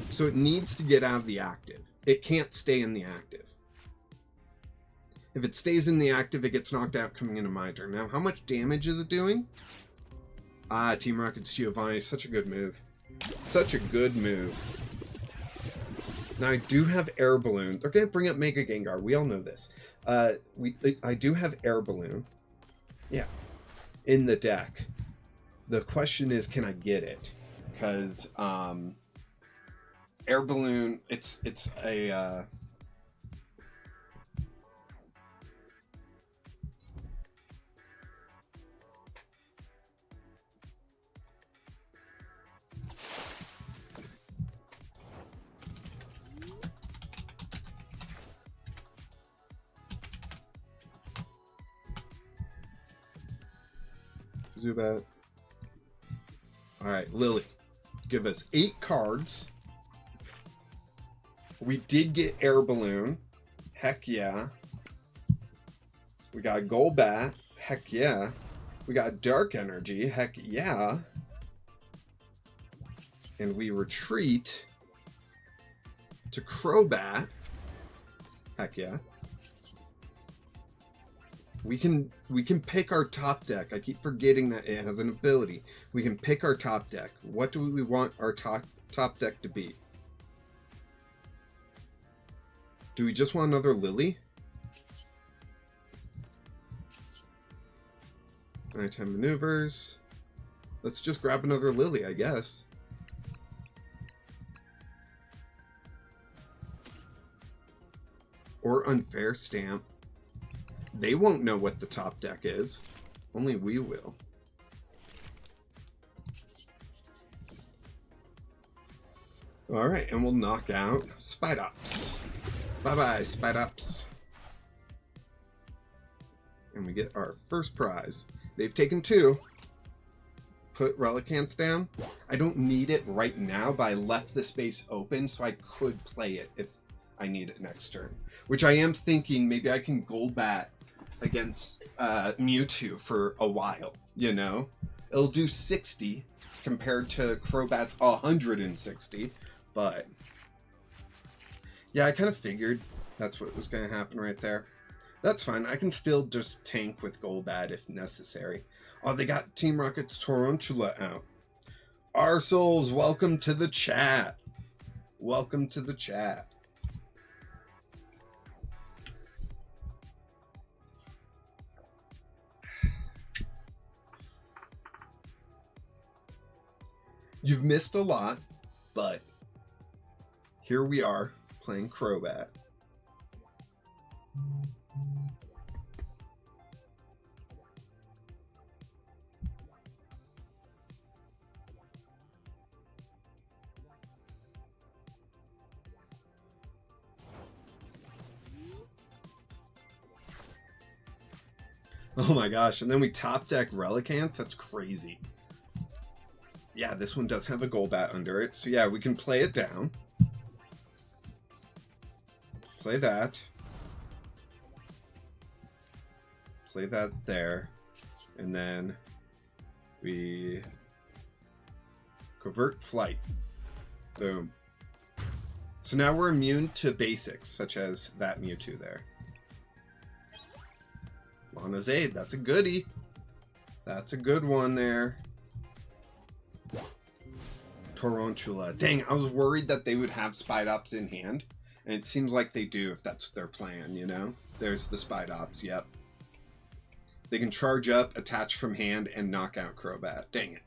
So it needs to get out of the active. It can't stay in the active. If it stays in the active, it gets knocked out coming into my turn. Now, how much damage is it doing? Ah, Team Rocket's Giovanni, such a good move. Such a good move. Now, I do have Air Balloon. They're going to bring up Mega Gengar. We all know this. I do have Air Balloon. Yeah. In the deck. The question is, can I get it? Because Air Balloon, it's a... Zubat. Alright, Lily. Give us 8 cards. We did get Air Balloon. Heck yeah. We got Golbat. Heck yeah. We got Dark Energy. Heck yeah. And we retreat to Crobat. Heck yeah. We can pick our top deck. I keep forgetting that it has an ability. We can pick our top deck. What do we want our top deck to be? Do we just want another Lily? Nighttime Maneuvers. Let's just grab another Lily, I guess. Or Unfair Stamp. They won't know what the top deck is. Only we will. Alright, and we'll knock out Spidops. Bye-bye, Spidops. And we get our first prize. They've taken 2. Put Relicanth down. I don't need it right now, but I left the space open so I could play it if I need it next turn. Which I am thinking maybe I can Golbat against Mewtwo for a while, you know? It'll do 60 compared to Crobat's 160, but yeah, I kind of figured that's what was going to happen right there. That's fine. I can still just tank with Golbat if necessary. Oh, they got Team Rocket's Tarantula out. Arsols, welcome to the chat. Welcome to the chat. You've missed a lot, but here we are playing Crobat. Oh my gosh, and then we top deck Relicanth? That's crazy. Yeah, this one does have a Golbat under it. So yeah, we can play it down. Play that. Play that there. And then we Covert Flight. Boom. So now we're immune to basics, such as that Mewtwo there. Lana's Aid, that's a goodie. That's a good one there. Tarantula. Dang, I was worried that they would have Spidops in hand. And it seems like they do if that's their plan, you know? There's the Spidops, yep. They can charge up, attach from hand, and knock out Crobat. Dang it.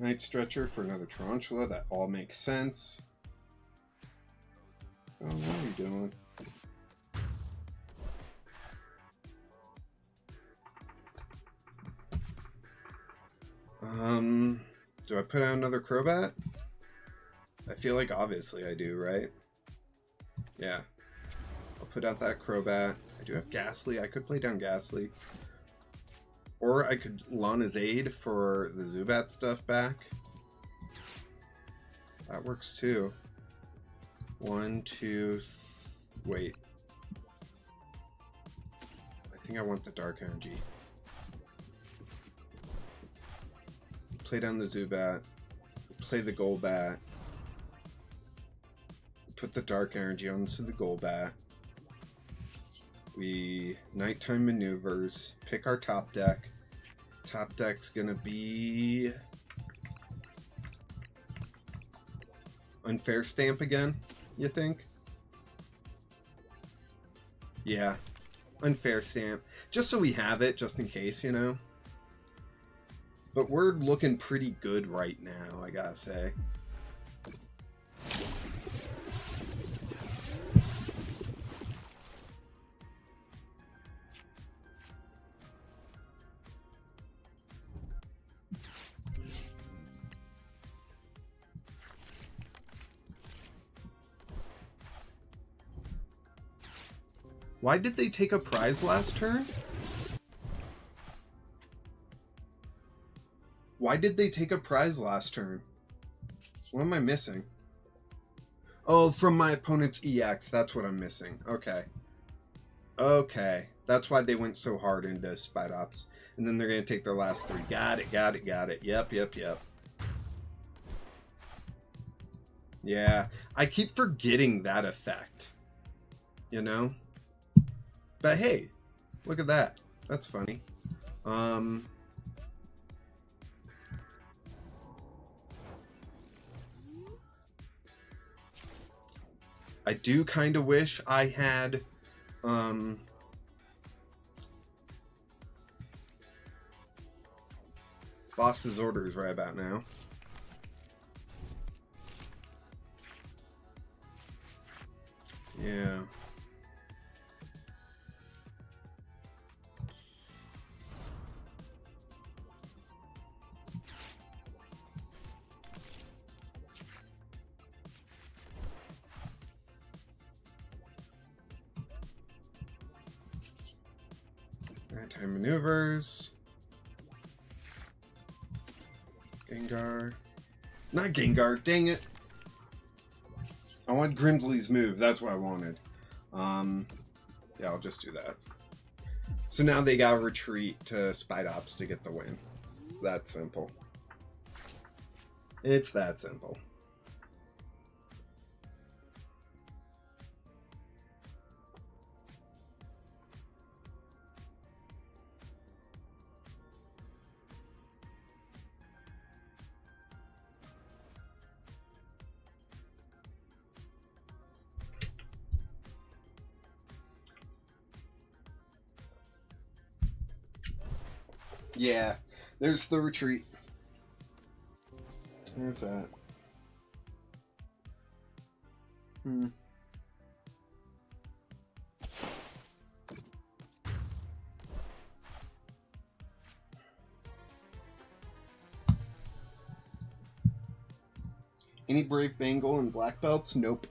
Night Stretcher for another Tarantula. That all makes sense. Oh, what are you doing? Do I put out another Crobat? I feel like obviously I do, right? Yeah. I'll put out that Crobat. I do have Ghastly. I could play down Ghastly. Or I could Lana's Aid for the Zubat stuff back. That works too. 1, 2, wait. I think I want the Dark Energy. Play down the Zubat. Play the Golbat. Put the Dark Energy onto the Golbat. We Nighttime Maneuvers. Pick our top deck. Top deck's gonna be Unfair Stamp again, you think? Yeah. Unfair Stamp. Just so we have it, just in case, you know? But we're looking pretty good right now, I gotta say. Why did they take a prize last turn? Why did they take a prize last turn? What am I missing? Oh, from my opponent's EX. That's what I'm missing. Okay. Okay. That's why they went so hard into Spidops. And then they're going to take their last 3. Got it, got it, got it. Yep, yep, yep. Yeah. I keep forgetting that effect. You know? But hey, look at that. That's funny. I do kind of wish I had Boss's Orders right about now. Yeah. Nighttime Maneuvers. Gengar. Not Gengar, dang it. I want Grimsley's move, that's what I wanted. Yeah, I'll just do that. So now they gotta retreat to Spidops to get the win. That simple. It's that simple. Yeah, there's the retreat. There's that. Any Brave Bengal and Black Belts? Nope.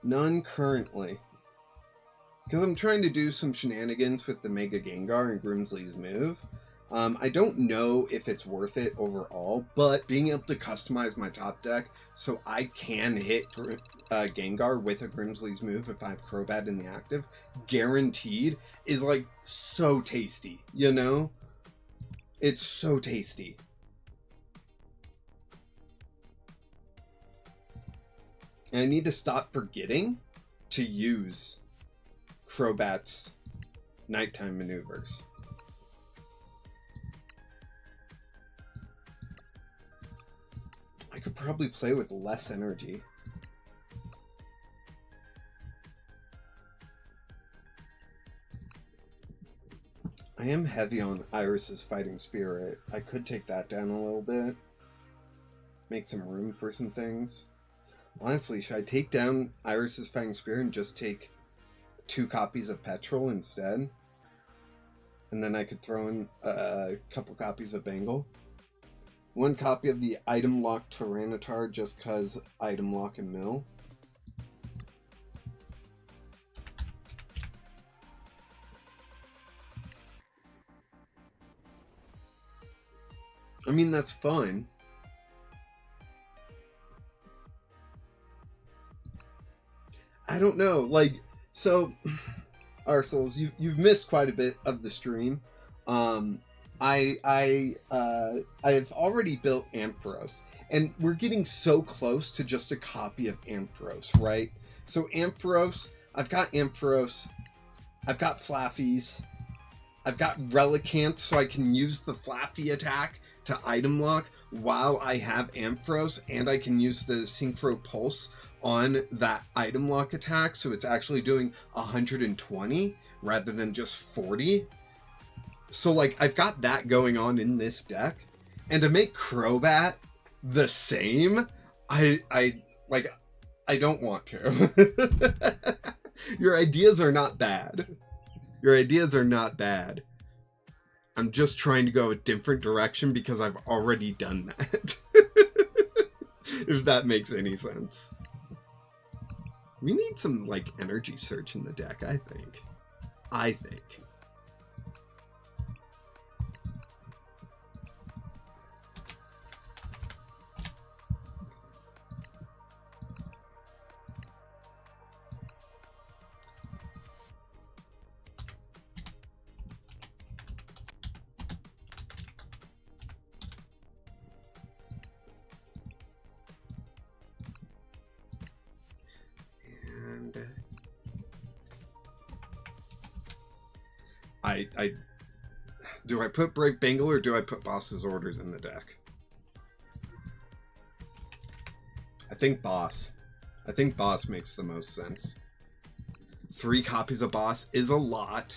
None currently. Because I'm trying to do some shenanigans with the Mega Gengar and Grimsley's move. I don't know if it's worth it overall, but being able to customize my top deck so I can hit Gengar with a Grimsley's move if I have Crobat in the active, guaranteed, is like so tasty, you know? It's so tasty. And I need to stop forgetting to use Crobat's nighttime maneuvers. I could probably play with less energy. I am heavy on Iris's Fighting Spirit. I could take that down a little bit. Make some room for some things. Honestly, should I take down Iris's Fighting Spirit and just take 2 copies of Petrol instead? And then I could throw in a couple copies of Bengal. 1 copy of the Item Lock Tyranitar just because Item Lock and Mill. I mean, that's fun. I don't know, like, so, Arseholes, you've missed quite a bit of the stream. I've already built Ampharos, and we're getting so close to just a copy of Ampharos, right? So Ampharos, I've got Ampharos, I've got Flaffies, I've got Relicanth, so I can use the Flaffy attack to item lock while I have Ampharos, and I can use the Synchro Pulse on that item lock attack, so it's actually doing 120 rather than just 40. So, like, I've got that going on in this deck, and to make Crobat the same, I don't want to. Your ideas are not bad. Your ideas are not bad. I'm just trying to go a different direction because I've already done that. If that makes any sense. We need some, like, energy search in the deck, I think. Do I put Brave Bengal or do I put Boss's Orders in the deck? I think Boss. I think Boss makes the most sense. 3 copies of Boss is a lot.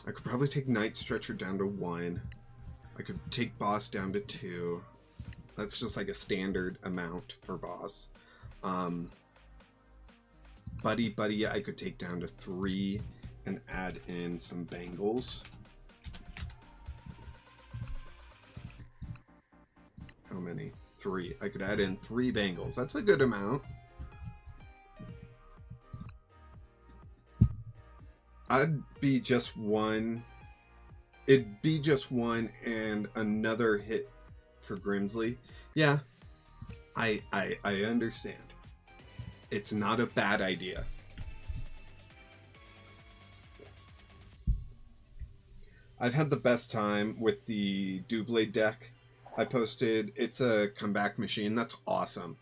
I could probably take Night Stretcher down to 1. I could take Boss down to 2. That's just like a standard amount for Boss. Buddy, I could take down to 3 and add in some Bangles. How many? 3. I could add in 3 Bangles. That's a good amount. I'd be just 1. It'd be just 1 and another hit for Grimsley. Yeah, I understand. It's not a bad idea. I've had the best time with the Doublade deck I posted. It's a comeback machine. That's awesome.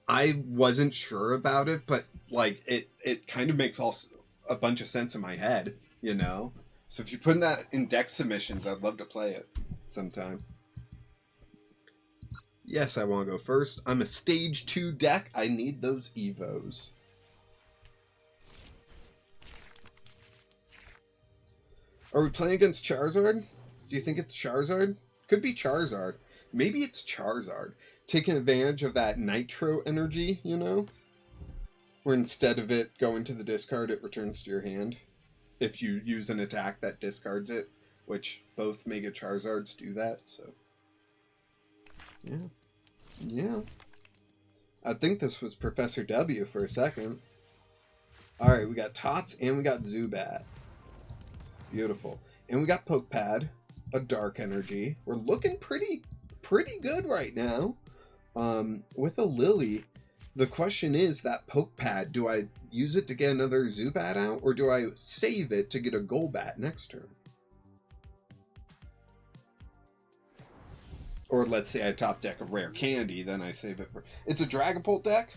I wasn't sure about it, but like it kind of makes a bunch of sense in my head, you know? So if you're putting that in deck submissions, I'd love to play it sometime. Yes, I want to go first. I'm a stage 2 deck. I need those Evos. Are we playing against Charizard? Do you think it's Charizard? Could be Charizard. Maybe it's Charizard. Taking advantage of that Nitro energy, you know? Where instead of it going to the discard, it returns to your hand. If you use an attack that discards it. Which both Mega Charizards do that, so... Yeah. I think this was Professor W for a second. Alright, we got Tots and we got Zubat. Beautiful. And we got Pokepad, a Dark Energy. We're looking pretty good right now. With a Lily, the question is that Pokepad, do I use it to get another Zubat out, or do I save it to get a Golbat next turn? Or let's say I top deck a Rare Candy, then I save it for... It's a Dragapult deck?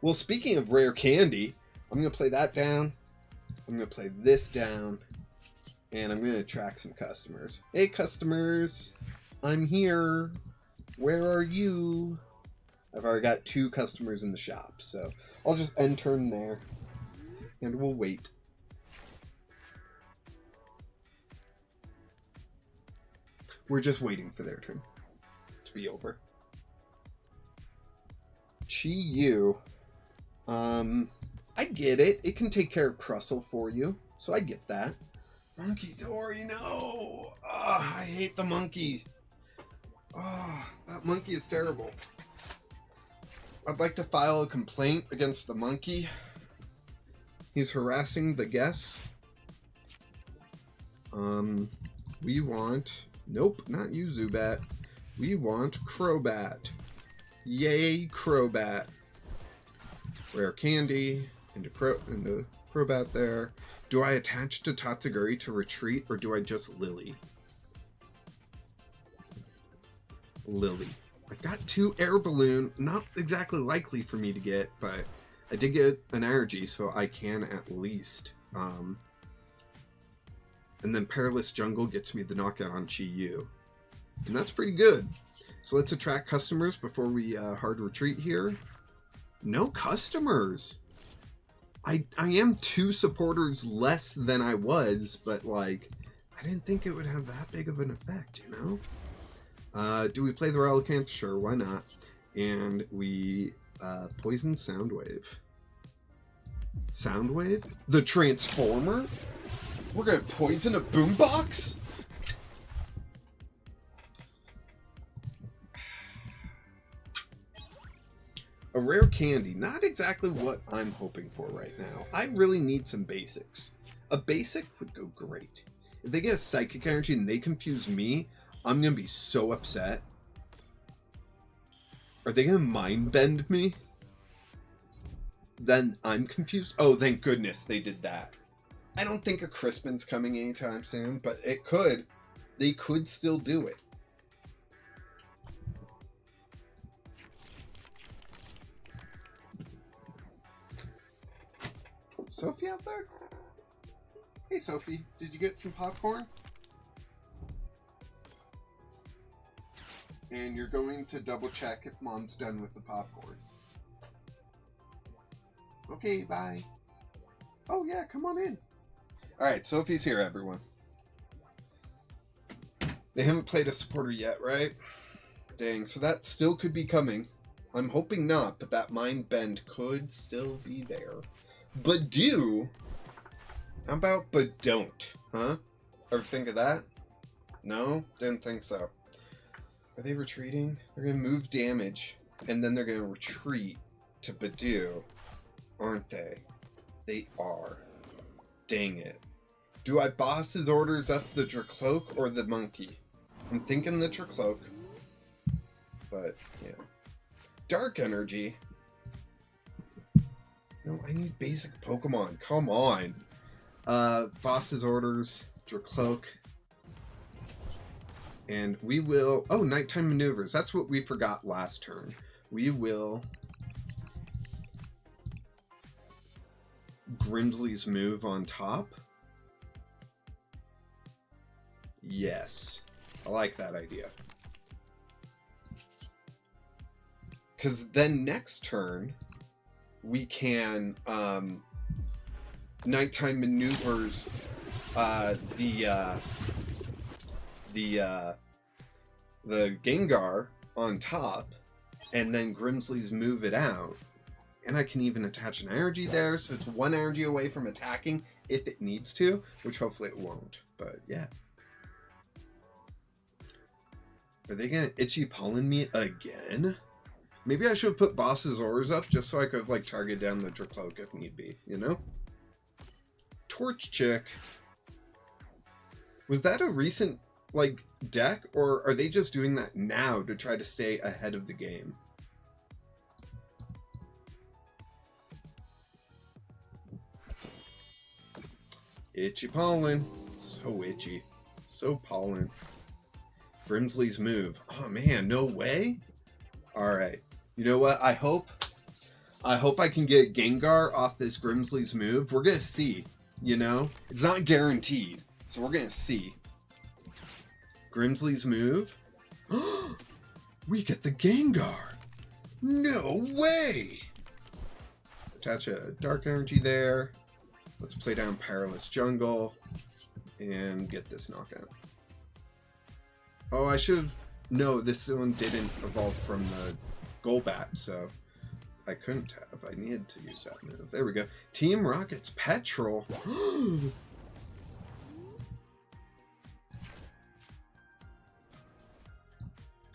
Well, speaking of Rare Candy, I'm going to play that down. I'm going to play this down. And I'm going to attract some customers. Hey, customers. I'm here. Where are you? I've already got 2 customers in the shop, so I'll just end turn there. And we'll wait. We're just waiting for their turn to be over. Chi-Yu. I get it. It can take care of Crustle for you, so I get that. Monkey Dory, no! I hate the monkey. That monkey is terrible. I'd like to file a complaint against the monkey. He's harassing the guests. We want... Nope, not you, Zubat. We want Crobat. Yay, Crobat. Rare Candy. Into Crobat there. Do I attach to Tatsuguri to retreat, or do I just Lily? Lily. I've got 2 Air Balloon. Not exactly likely for me to get, but I did get an energy, so I can at least. And then Perilous Jungle gets me the knockout on Chi-Yu. And that's pretty good. So let's attract customers before we hard retreat here. No customers. I am 2 supporters less than I was, but like, I didn't think it would have that big of an effect, you know? Do we play the Relicanth? Sure, why not? And we poison Soundwave. Soundwave? The Transformer? We're gonna poison a boombox? A Rare Candy, not exactly what I'm hoping for right now. I really need some basics. A basic would go great. If they get a Psychic Energy and they confuse me, I'm gonna be so upset. Are they gonna Mind Bend me? Then I'm confused. Oh, thank goodness they did that. I don't think a Crispin's coming anytime soon, but it could. They could still do it. Sophie out there? Hey, Sophie, did you get some popcorn? And you're going to double check if Mom's done with the popcorn. Okay, bye. Oh yeah, come on in. Alright, Sophie's here, everyone. They haven't played a supporter yet, right? Dang, so that still could be coming. I'm hoping not, but that Mind Bend could still be there. But do? How about but don't? Huh? Ever think of that? No? Didn't think so. Are they retreating? They're going to move damage, and then they're going to retreat to Badoo, aren't they? They are. Dang it. Do I boss his orders up the Dracloak or the monkey? I'm thinking the Dracloak. But, yeah. Dark Energy? No, I need basic Pokemon. Come on. Boss's orders, Dracloak. And we will... Oh, Nighttime Maneuvers. That's what we forgot last turn. We will... Grimsley's move on top. Yes. I like that idea. Because then next turn, we can Nighttime Maneuvers the Gengar on top, and then Grimsley's move it out. And I can even attach an energy there, so it's 1 energy away from attacking if it needs to, which hopefully it won't. But yeah. Are they gonna Itchy Pollen me again? Maybe I should have put Boss's Ores up just so I could like target down the Dracloak if need be, you know? Torch Chick. Was that a recent like deck, or are they just doing that now to try to stay ahead of the game? Itchy Pollen. So itchy. So pollen. Grimsley's move. Oh man, no way? Alright. You know what? I hope I can get Gengar off this Grimsley's move. We're gonna see, you know? It's not guaranteed. So we're gonna see. Grimsley's move. We get the Gengar. No way! Attach a Dark Energy there. Let's play down Perilous Jungle and get this knockout. Oh, I should have... No, this one didn't evolve from the Golbat, so I couldn't have. I needed to use that move. There we go. Team Rocket's Petrol.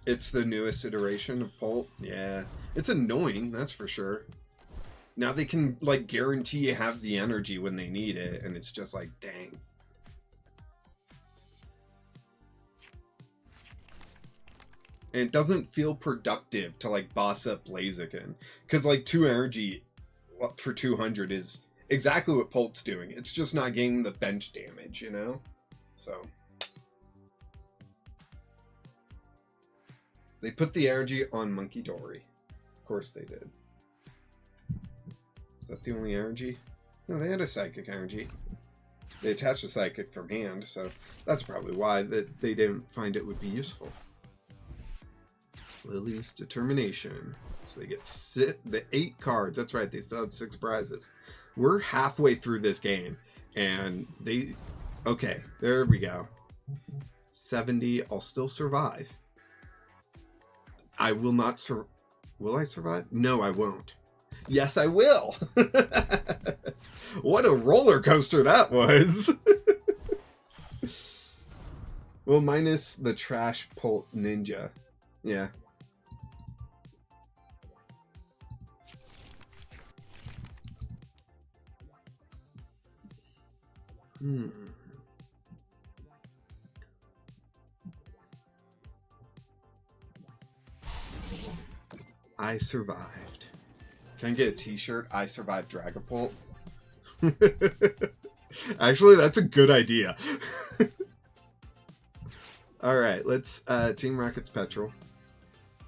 It's the newest iteration of Bolt. Yeah. It's annoying, that's for sure. Now they can, like, guarantee have the energy when they need it, and it's just like, dang. And it doesn't feel productive to, like, boss up Blaziken. Because, like, 2 energy for 200 is exactly what Polt's doing. It's just not getting the bench damage, you know? So. They put the energy on Monkey Dory. Of course they did. Is that the only energy? No, they had a Psychic energy. They attached a Psychic from hand, so that's probably why that they didn't find it would be useful. Lily's Determination. So they get the 8 cards. That's right, they still have 6 prizes. We're halfway through this game, and they... Okay, there we go. 70. I'll still survive. I will not Will I survive? No, I won't. Yes, I will. What a roller coaster that was. Well, minus the trash Polt Ninja. Yeah. I survived. Can I get a t-shirt? I survived Dragapult. Actually, that's a good idea. Alright, let's Team Rocket's Petrol.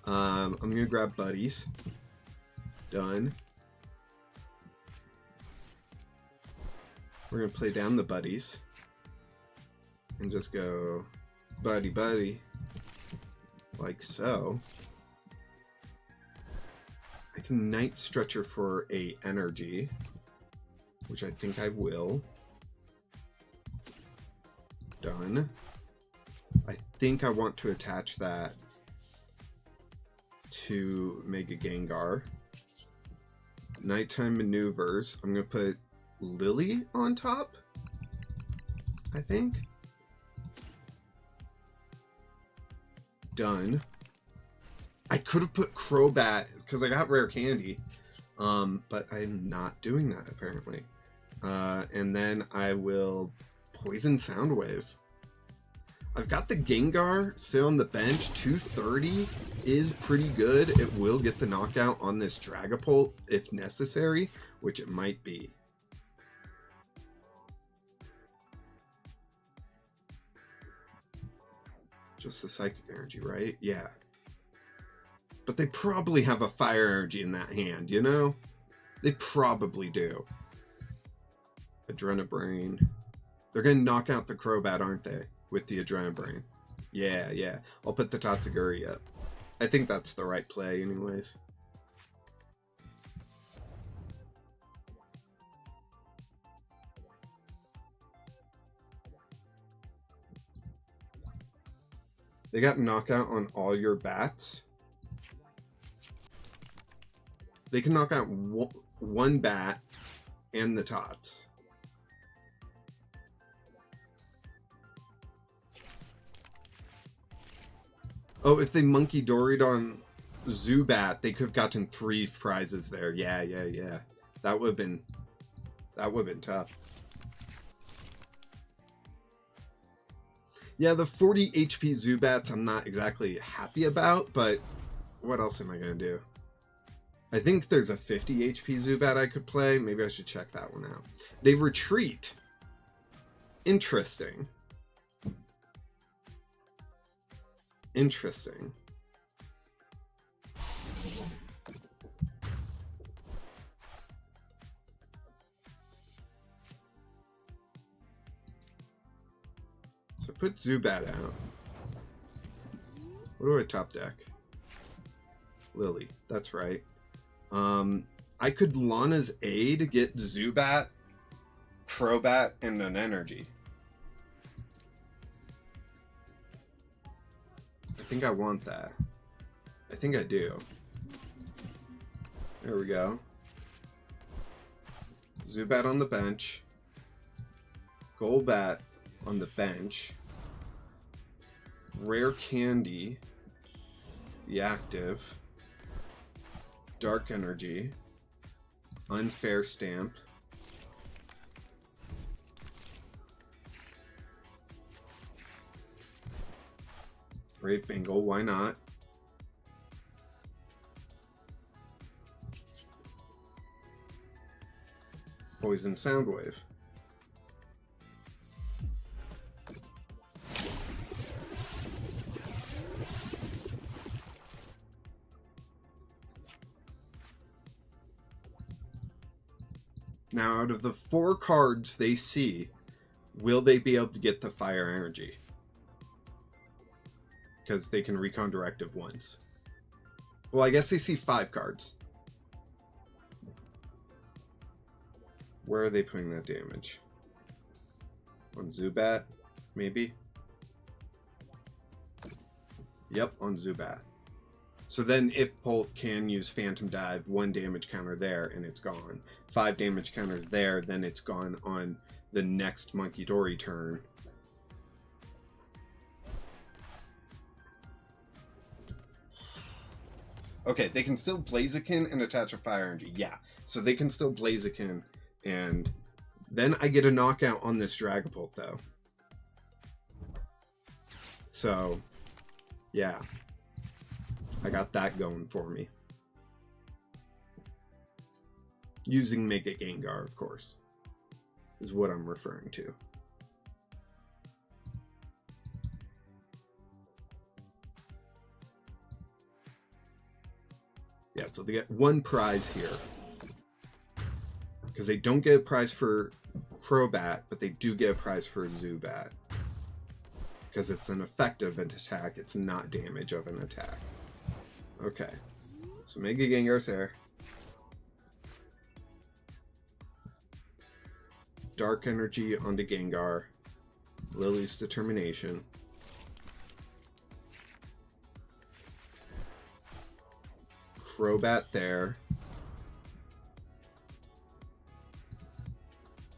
I'm gonna grab Buddies. Done. We're gonna play down the Buddies. And just go buddy buddy. Like so. I can Night Stretcher for a energy, which I think I will. Done. I think I want to attach that to Mega Gengar. Nighttime Maneuvers. I'm going to put Lily on top, I think. Done. I could have put Crobat because I got Rare Candy, but I'm not doing that apparently. And then I will Poison Soundwave. I've got the Gengar sit on the bench. 230 is pretty good. It will get the knockout on this Dragapult if necessary, which it might be. Just the Psychic Energy, right? Yeah. But they probably have a Fire Energy in that hand, you know? They probably do. Adrenabrain. They're going to knock out the Crobat, aren't they? With the Adrenabrain. Yeah, yeah. I'll put the Tatsuguri up. I think that's the right play anyways. They got knockout on all your bats. They can knock out one bat and the tots. Oh, if they Monkey Doried on Zubat, they could have gotten 3 prizes there. Yeah. That would have been tough. Yeah, the 40 HP Zubats I'm not exactly happy about, but what else am I going to do? I think there's a 50 HP Zubat I could play. Maybe I should check that one out. They retreat. Interesting. Interesting. So put Zubat out. What do I top deck? Lily, that's right. I could Lana's A to get Zubat, Crobat, and an energy. I think I want that. I think I do. There we go. Zubat on the bench. Golbat on the bench. Rare Candy. The active. Dark Energy. Unfair Stamp. Brave Bengal, why not? Poison Soundwave. Now, out of the 4 cards they see, will they be able to get the Fire Energy? Because they can Recon Directive once. Well, I guess they see 5 cards. Where are they putting that damage? On Zubat, maybe? Yep, on Zubat. So then if Bolt can use Phantom Dive, 1 damage counter there, and it's gone. 5 damage counters there, then it's gone on the next Monkey Dory turn. Okay, they can still Blaziken and attach a Fire Energy. Yeah, so they can still Blaziken, and then I get a knockout on this Dragapult, though. So, yeah. I got that going for me. Using Mega Gengar, of course, is what I'm referring to. Yeah, so they get 1 prize here. Because they don't get a prize for Crobat, but they do get a prize for Zubat. Because it's an effective attack, it's not damage of an attack. Okay. So Mega Gengar's there. Dark Energy onto Gengar. Lily's Determination. Crobat there.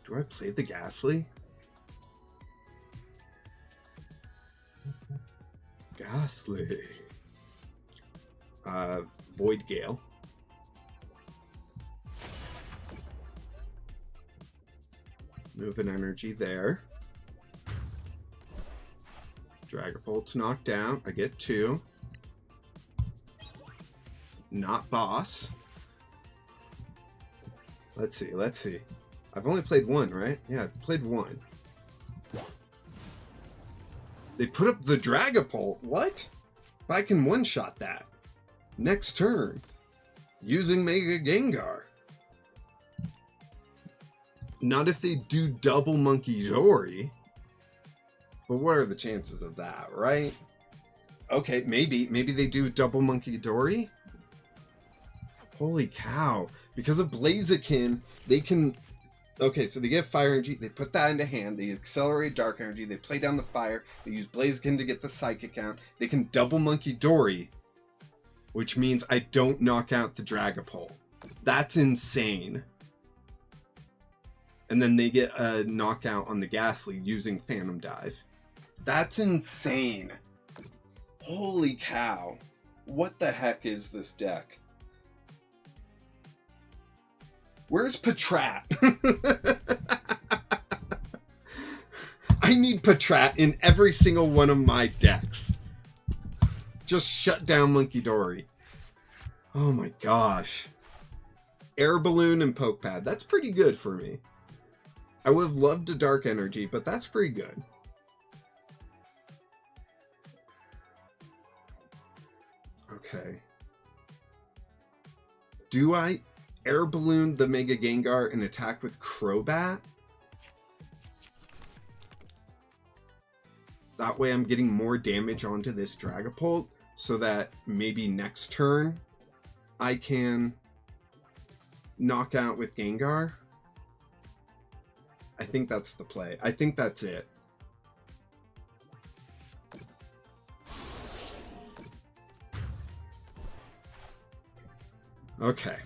Do I play the Ghastly? Ghastly. Void Gale. Move an energy there. Dragapult's knocked out. I get 2. Not boss. Let's see, let's see. I've only played 1, right? Yeah, I've played 1. They put up the Dragapult. What? I can one-shot that. Next turn. Using Mega Gengar. Not if they do double Monkey Dory. But what are the chances of that, right? Okay, maybe. Maybe they do double Monkey Dory? Holy cow. Because of Blaziken, they can... Okay, so they get Fire Energy, they put that into hand, they accelerate Dark Energy, they play down the Fire, they use Blaziken to get the Psychic out, they can double Monkey Dory, which means I don't knock out the Dragapult. That's insane. And then they get a knockout on the Ghastly using Phantom Dive. That's insane. Holy cow. What the heck is this deck? Where's Patrat? I need Patrat in every single one of my decks. Just shut down Monkey Dory. Oh my gosh. Air Balloon and Poke Pad. That's pretty good for me. I would have loved a Dark Energy, but that's pretty good. Okay. Do I Air Balloon the Mega Gengar and attack with Crobat? That way I'm getting more damage onto this Dragapult, so that maybe next turn I can knock out with Gengar. I think that's the play. I think that's it. Okay.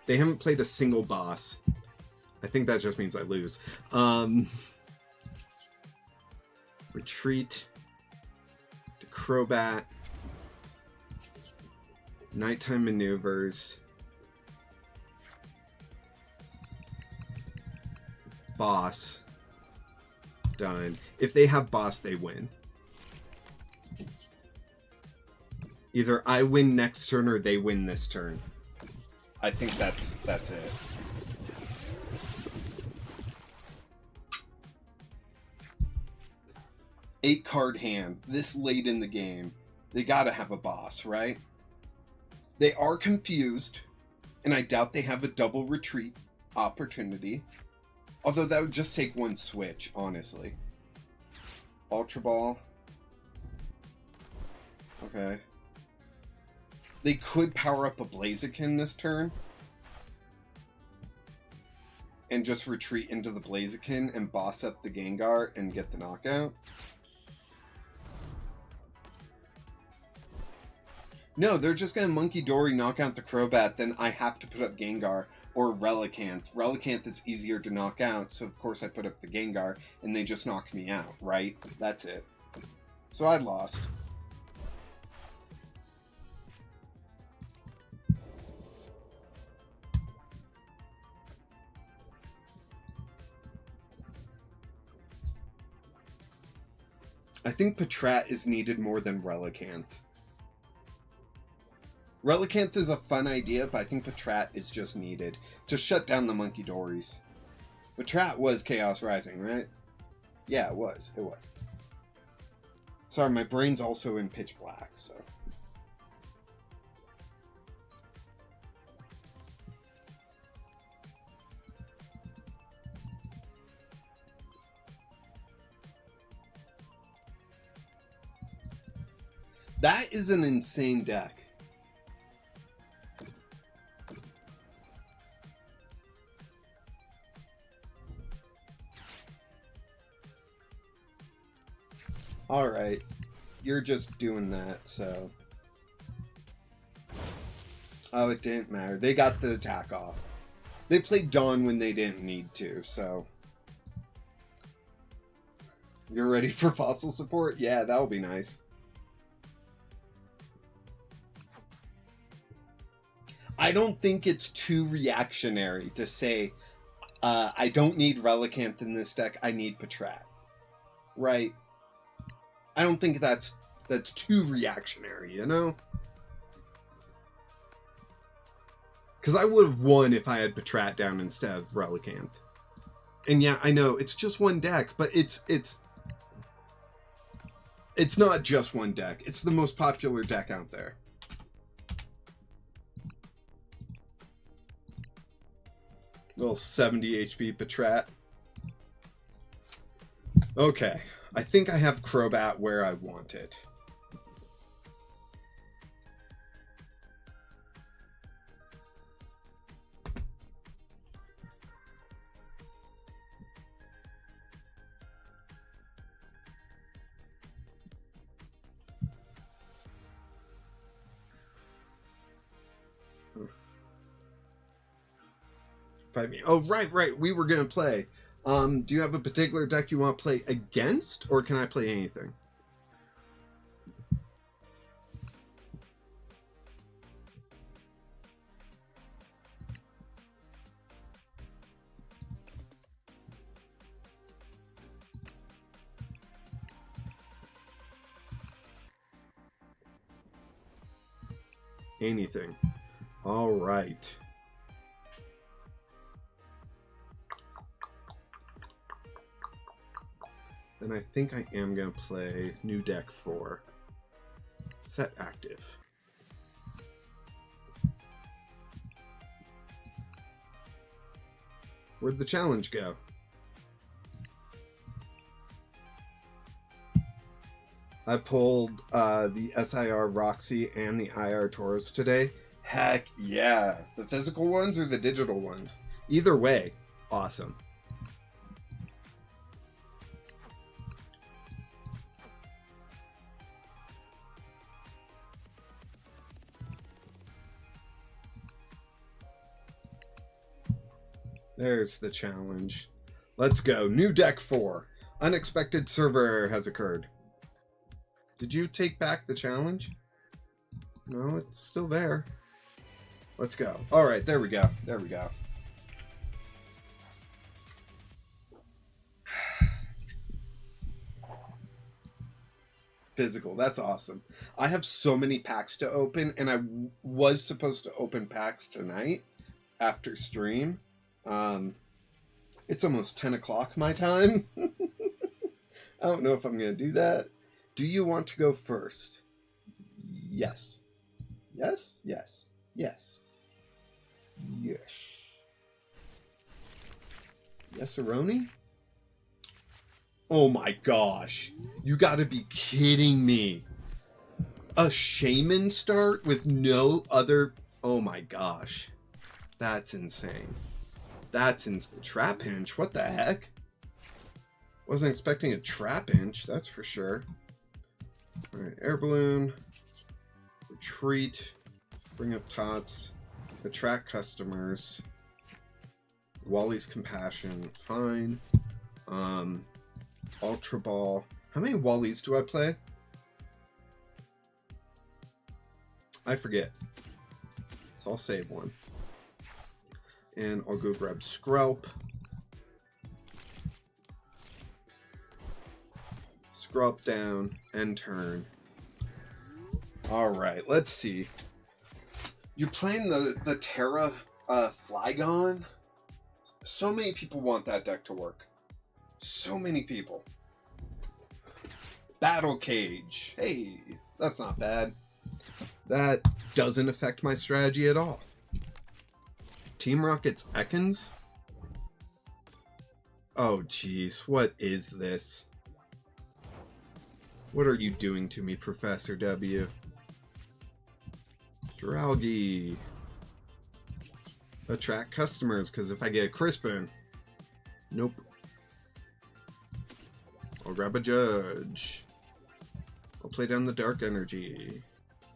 They haven't played a single boss. I think that just means I lose. Retreat. To Crobat. Nighttime Maneuvers. Boss. Done. If they have boss, they win. Either I win next turn or they win this turn. I think that's it. Eight card hand. This late in the game. They gotta have a boss, right? They are confused. And I doubt they have a double retreat opportunity. Although that would just take one switch, honestly. Ultra Ball. Okay. They could power up a Blaziken this turn. And just retreat into the Blaziken and boss up the Gengar and get the knockout. No, they're just going to Monkey Dory knock out the Crobat, then I have to put up Gengar or Relicanth. Relicanth is easier to knock out, so of course I put up the Gengar, and they just knocked me out, right? That's it. So I lost. I think Patrat is needed more than Relicanth. Relicanth is a fun idea, but I think Patrat is just needed to shut down the Monkey Dories. Patrat was Chaos Rising, right? Yeah, it was. It was. Sorry, my brain's also in pitch black, so... That is an insane deck. Alright, you're just doing that, so... Oh, it didn't matter. They got the attack off. They played Dawn when they didn't need to, so... You're ready for fossil support? Yeah, that'll be nice. I don't think it's too reactionary to say, I don't need Relicanth in this deck, I need Patrat. Right? I don't think that's too reactionary, you know? Because I would have won if I had Patrat down instead of Relicanth. And yeah, I know, it's just one deck, but it's not just one deck. It's the most popular deck out there. Little 70 HP Patrat. Okay. I think I have Crobat where I want it. Fight me. Oh, right. We were going to play. Do you have a particular deck you want to play against, or can I play anything? Anything. All right. Then I think I am going to play new deck 4. Set active. Where'd the challenge go? I pulled the SIR Roxy and the IR Tauros today. Heck yeah. The physical ones or the digital ones? Either way, awesome. There's the challenge. Let's go. New deck 4. Unexpected server error has occurred. Did you take back the challenge? No, it's still there. Let's go. All right, there we go. There we go. Physical. That's awesome. I have so many packs to open, and I was supposed to open packs tonight after stream. It's almost 10 o'clock my time. I don't know if I'm going to do that. Do you want to go first? Yes. Yes? Yes. Yes. Yes. Yes-a-roni? Oh my gosh. You gotta be kidding me. A shaman start with no other... Oh my gosh. That's insane. That's insane. Trap Hinge? What the heck? Wasn't expecting a Trap Hinge, that's for sure. Alright, Air Balloon. Retreat. Bring up Tots. Attract customers. Wally's Compassion. Fine. Ultra Ball. How many Wallies do I play? I forget. So I'll save one. And I'll go grab Skrelp. Skrelp down. End turn. Alright, let's see. You're playing the Terra Flygon? So many people want that deck to work. So many people. Battle Cage. Hey, that's not bad. That doesn't affect my strategy at all. Team Rocket's Ekans? Oh, jeez. What is this? What are you doing to me, Professor W? Dralgi. Attract customers, because if I get a Crispin... Nope. I'll grab a Judge. I'll play down the Dark Energy.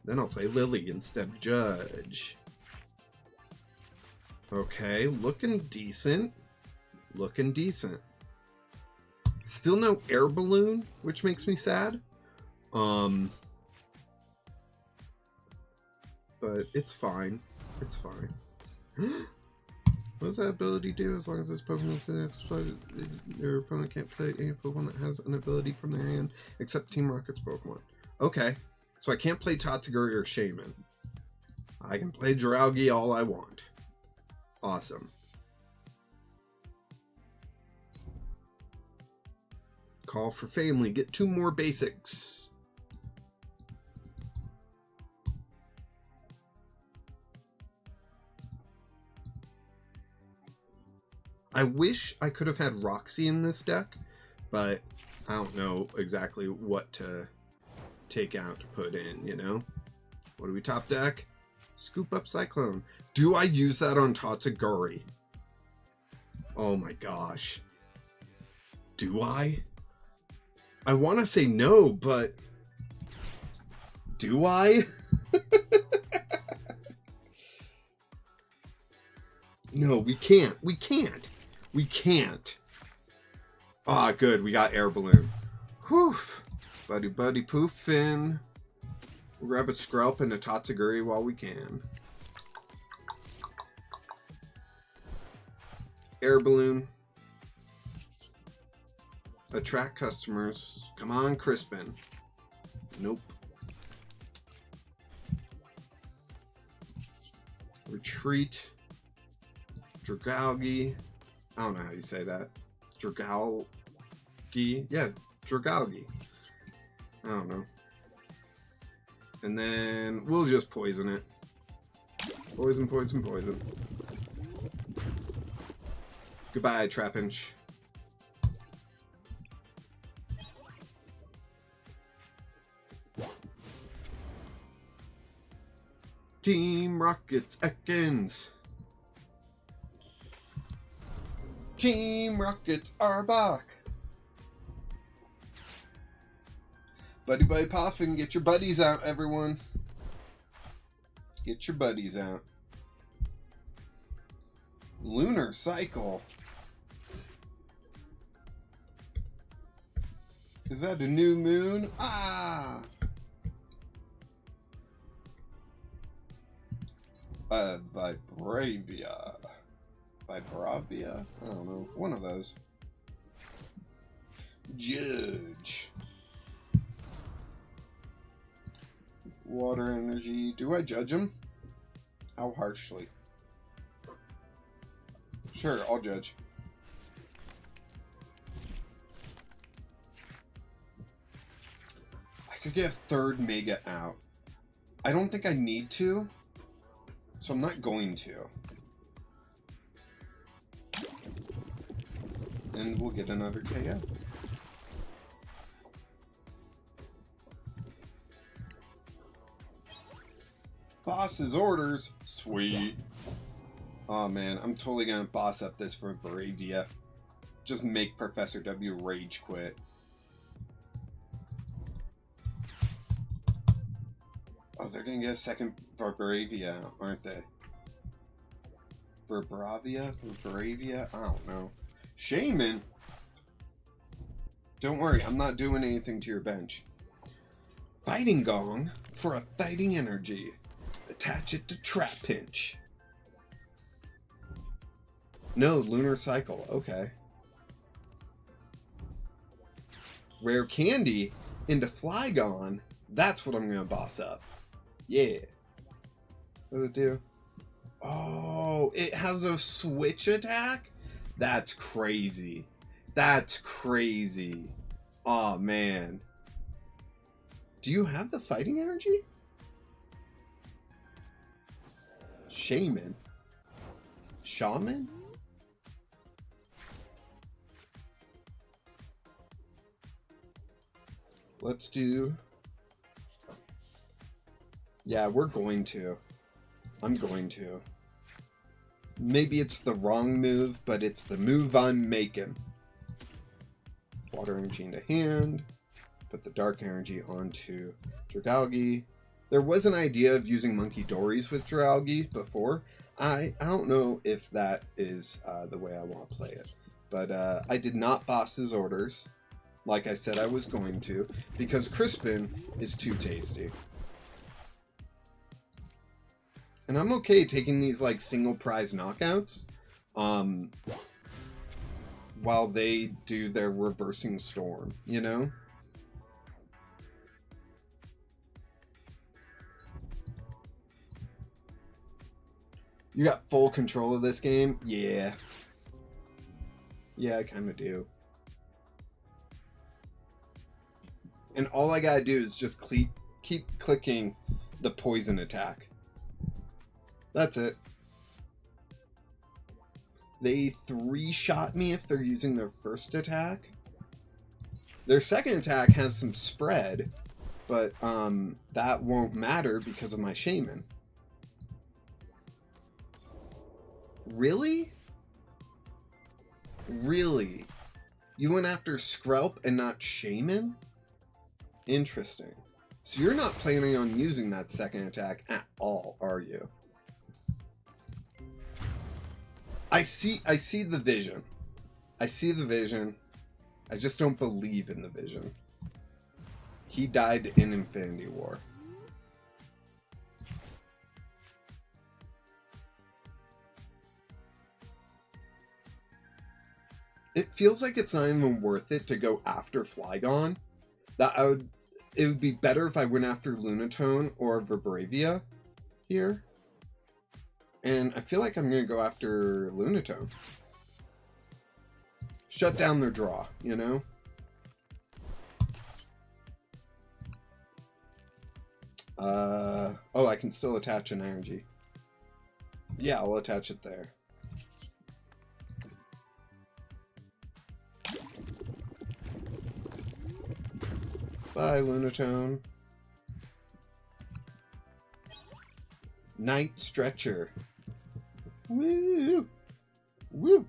Then I'll play Lily instead of Judge. Okay, looking decent. Looking decent. Still no Air Balloon, which makes me sad. But it's fine. It's fine. What does that ability do? As long as this Pokemon your opponent can't play any Pokemon that has an ability from their hand, except Team Rocket's Pokemon. Okay, so I can't play Tatsuguri or Shaman. I can play Dralgi all I want. Awesome. Call for family. Get 2 more basics. I wish I could have had Roxy in this deck, but I don't know exactly what to take out to put in, you know? What do we top deck? Scoop up Cyclone. Do I use that on Tatsuguri? Oh my gosh. Do I? I want to say no, but... Do I? No, we can't. We can't. We can't. Ah, good. We got air balloon. Whew. Buddy, buddy, poofin'. We'll grab a Skrelp and a Tatsuguri while we can. Air balloon. Attract customers. Come on, Crispin. Nope. Retreat. Dragalgi. I don't know how you say that. Dragalgi. Yeah, Dragalgi. I don't know. And then we'll just poison it. Poison, poison, poison. Goodbye, Trapinch. Team Rocket's Ekans. Team Rockets are back. Buddy Buddy Poffin, get your buddies out, everyone. Get your buddies out. Lunar Cycle. Is that a new moon? Ah! Vibravia. Vibravia? I don't know. One of those. Judge. Water energy. Do I judge him? How harshly? Sure, I'll judge. I could get a third Mega out. I don't think I need to, so I'm not going to. And we'll get another KO. Boss's orders. Sweet. Oh man, I'm totally gonna boss up this for Bravia. Just make Professor W rage quit. Oh, they're gonna get a second Bravia, aren't they? Bravia? Bravia? I don't know. Shaman? Don't worry, I'm not doing anything to your bench. Fighting Gong for a fighting energy. Attach it to Trapinch. No, Lunar Cycle. Okay. Rare Candy into Flygon. That's what I'm going to boss up. Yeah. What does it do? Oh, it has a switch attack? That's crazy. That's crazy. Oh, man. Do you have the fighting energy? Shaman? Shaman? Let's do... Yeah, we're going to. I'm going to. Maybe it's the wrong move, but it's the move I'm making. Water energy into hand. Put the dark energy onto Dragalgi. There was an idea of using Monkey Dories with Dragalgi before. I don't know if that is the way I want to play it. But I did not boss his orders, like I said I was going to, because Crispin is too tasty. And I'm okay taking these like single prize knockouts while they do their reversing storm, you know? You got full control of this game? Yeah. Yeah, I kind of do. And all I gotta do is just keep clicking the poison attack. That's it. They 3-shot me if they're using their first attack. Their second attack has some spread, but that won't matter because of my Shaman. Really? Really? You went after Skrelp and not Shaman? Interesting. So you're not planning on using that second attack at all, are you? I see the vision. I see the vision. I just don't believe in the vision. He died in Infinity War. It feels like it's not even worth it to go after Flygon. It would be better if I went after Lunatone or Vibravia here. And I feel like I'm going to go after Lunatone. Shut down their draw, you know? Oh, I can still attach an energy. Yeah, I'll attach it there. Bye, Lunatone. Night Stretcher. Woo! Woo!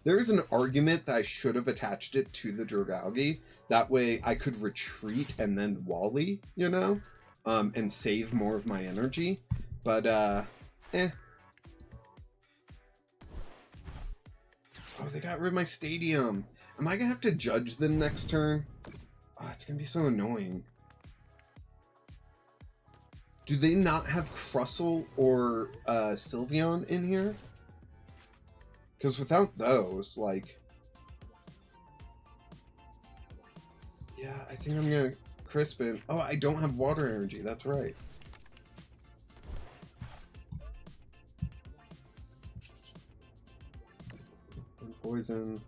There is an argument that I should have attached it to the Dragalge. That way I could retreat and then Wally, you know? And save more of my energy. But, Oh, they got rid of my stadium. Am I gonna have to judge them next turn? Oh, it's gonna be so annoying. Do they not have Crustle or Sylveon in here? Because without those, like... Yeah, I think I'm gonna Crispin. Oh, I don't have water energy, that's right. And poison.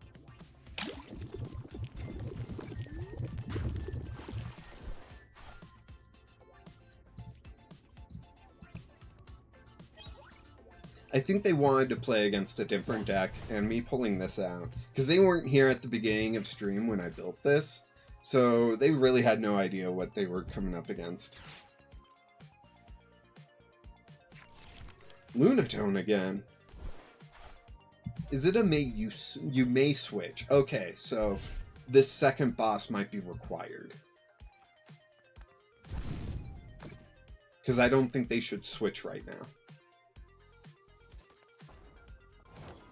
I think they wanted to play against a different deck, and me pulling this out, because they weren't here at the beginning of stream when I built this, so they really had no idea what they were coming up against. Lunatone again. Is it a you may switch? Okay, so this second boss might be required. Because I don't think they should switch right now.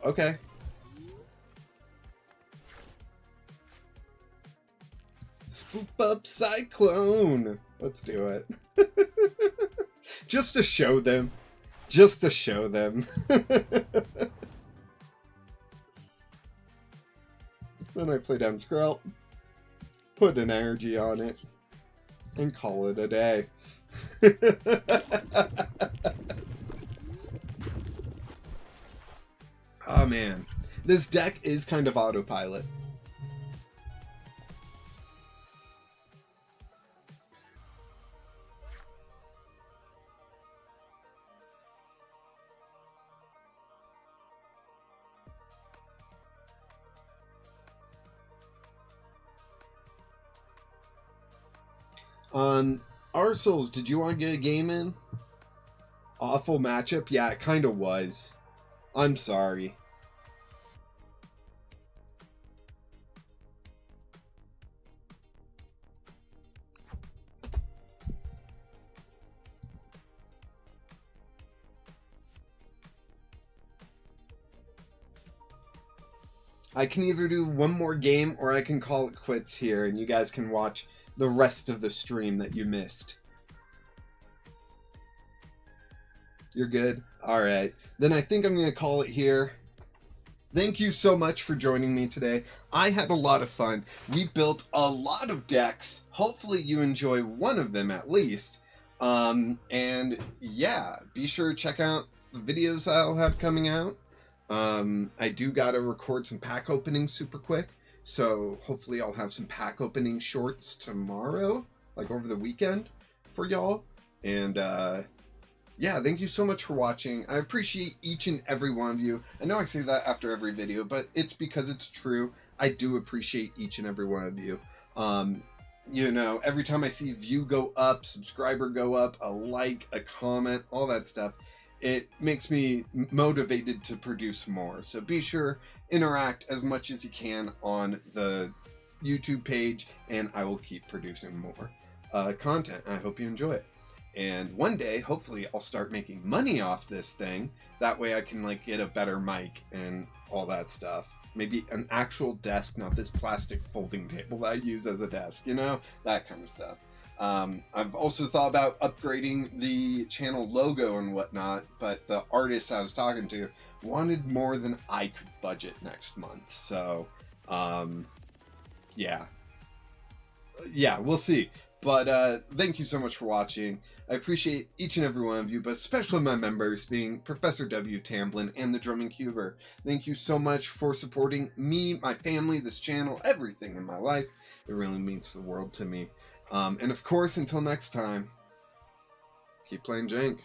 Okay. Swoop up Cyclone! Let's do it. Just to show them. Just to show them. Then I play down Skrelp, put an energy on it, and call it a day. Oh man, this deck is kind of autopilot. Arseals, did you want to get a game in? Awful matchup? Yeah, it kind of was. I'm sorry. I can either do one more game or I can call it quits here and you guys can watch the rest of the stream that you missed. You're good? Alright. Then I think I'm going to call it here. Thank you so much for joining me today. I had a lot of fun. We built a lot of decks. Hopefully you enjoy one of them at least. And yeah, be sure to check out the videos I'll have coming out. I do gotta record some pack openings super quick. So hopefully I'll have some pack opening shorts tomorrow, like over the weekend for y'all. And yeah, thank you so much for watching. I appreciate each and every one of you. I know I say that after every video, but it's because it's true. I do appreciate each and every one of you. You know, every time I see view go up, subscriber go up, a like, a comment, all that stuff, it makes me motivated to produce more. So be sure, interact as much as you can on the YouTube page, and I will keep producing more content. I hope you enjoy it. And one day, hopefully, I'll start making money off this thing. That way I can, like, get a better mic and all that stuff. maybe an actual desk, not this plastic folding table that I use as a desk, you know, that kind of stuff. I've also thought about upgrading the channel logo and whatnot, but the artist I was talking to wanted more than I could budget next month. So, yeah, we'll see. But thank you so much for watching. I appreciate each and every one of you, but especially my members, being Professor W. Tamblin and the Drumming Cuber. Thank you so much for supporting me, my family, this channel, everything in my life. It really means the world to me. And of course, until next time, keep playing Jank.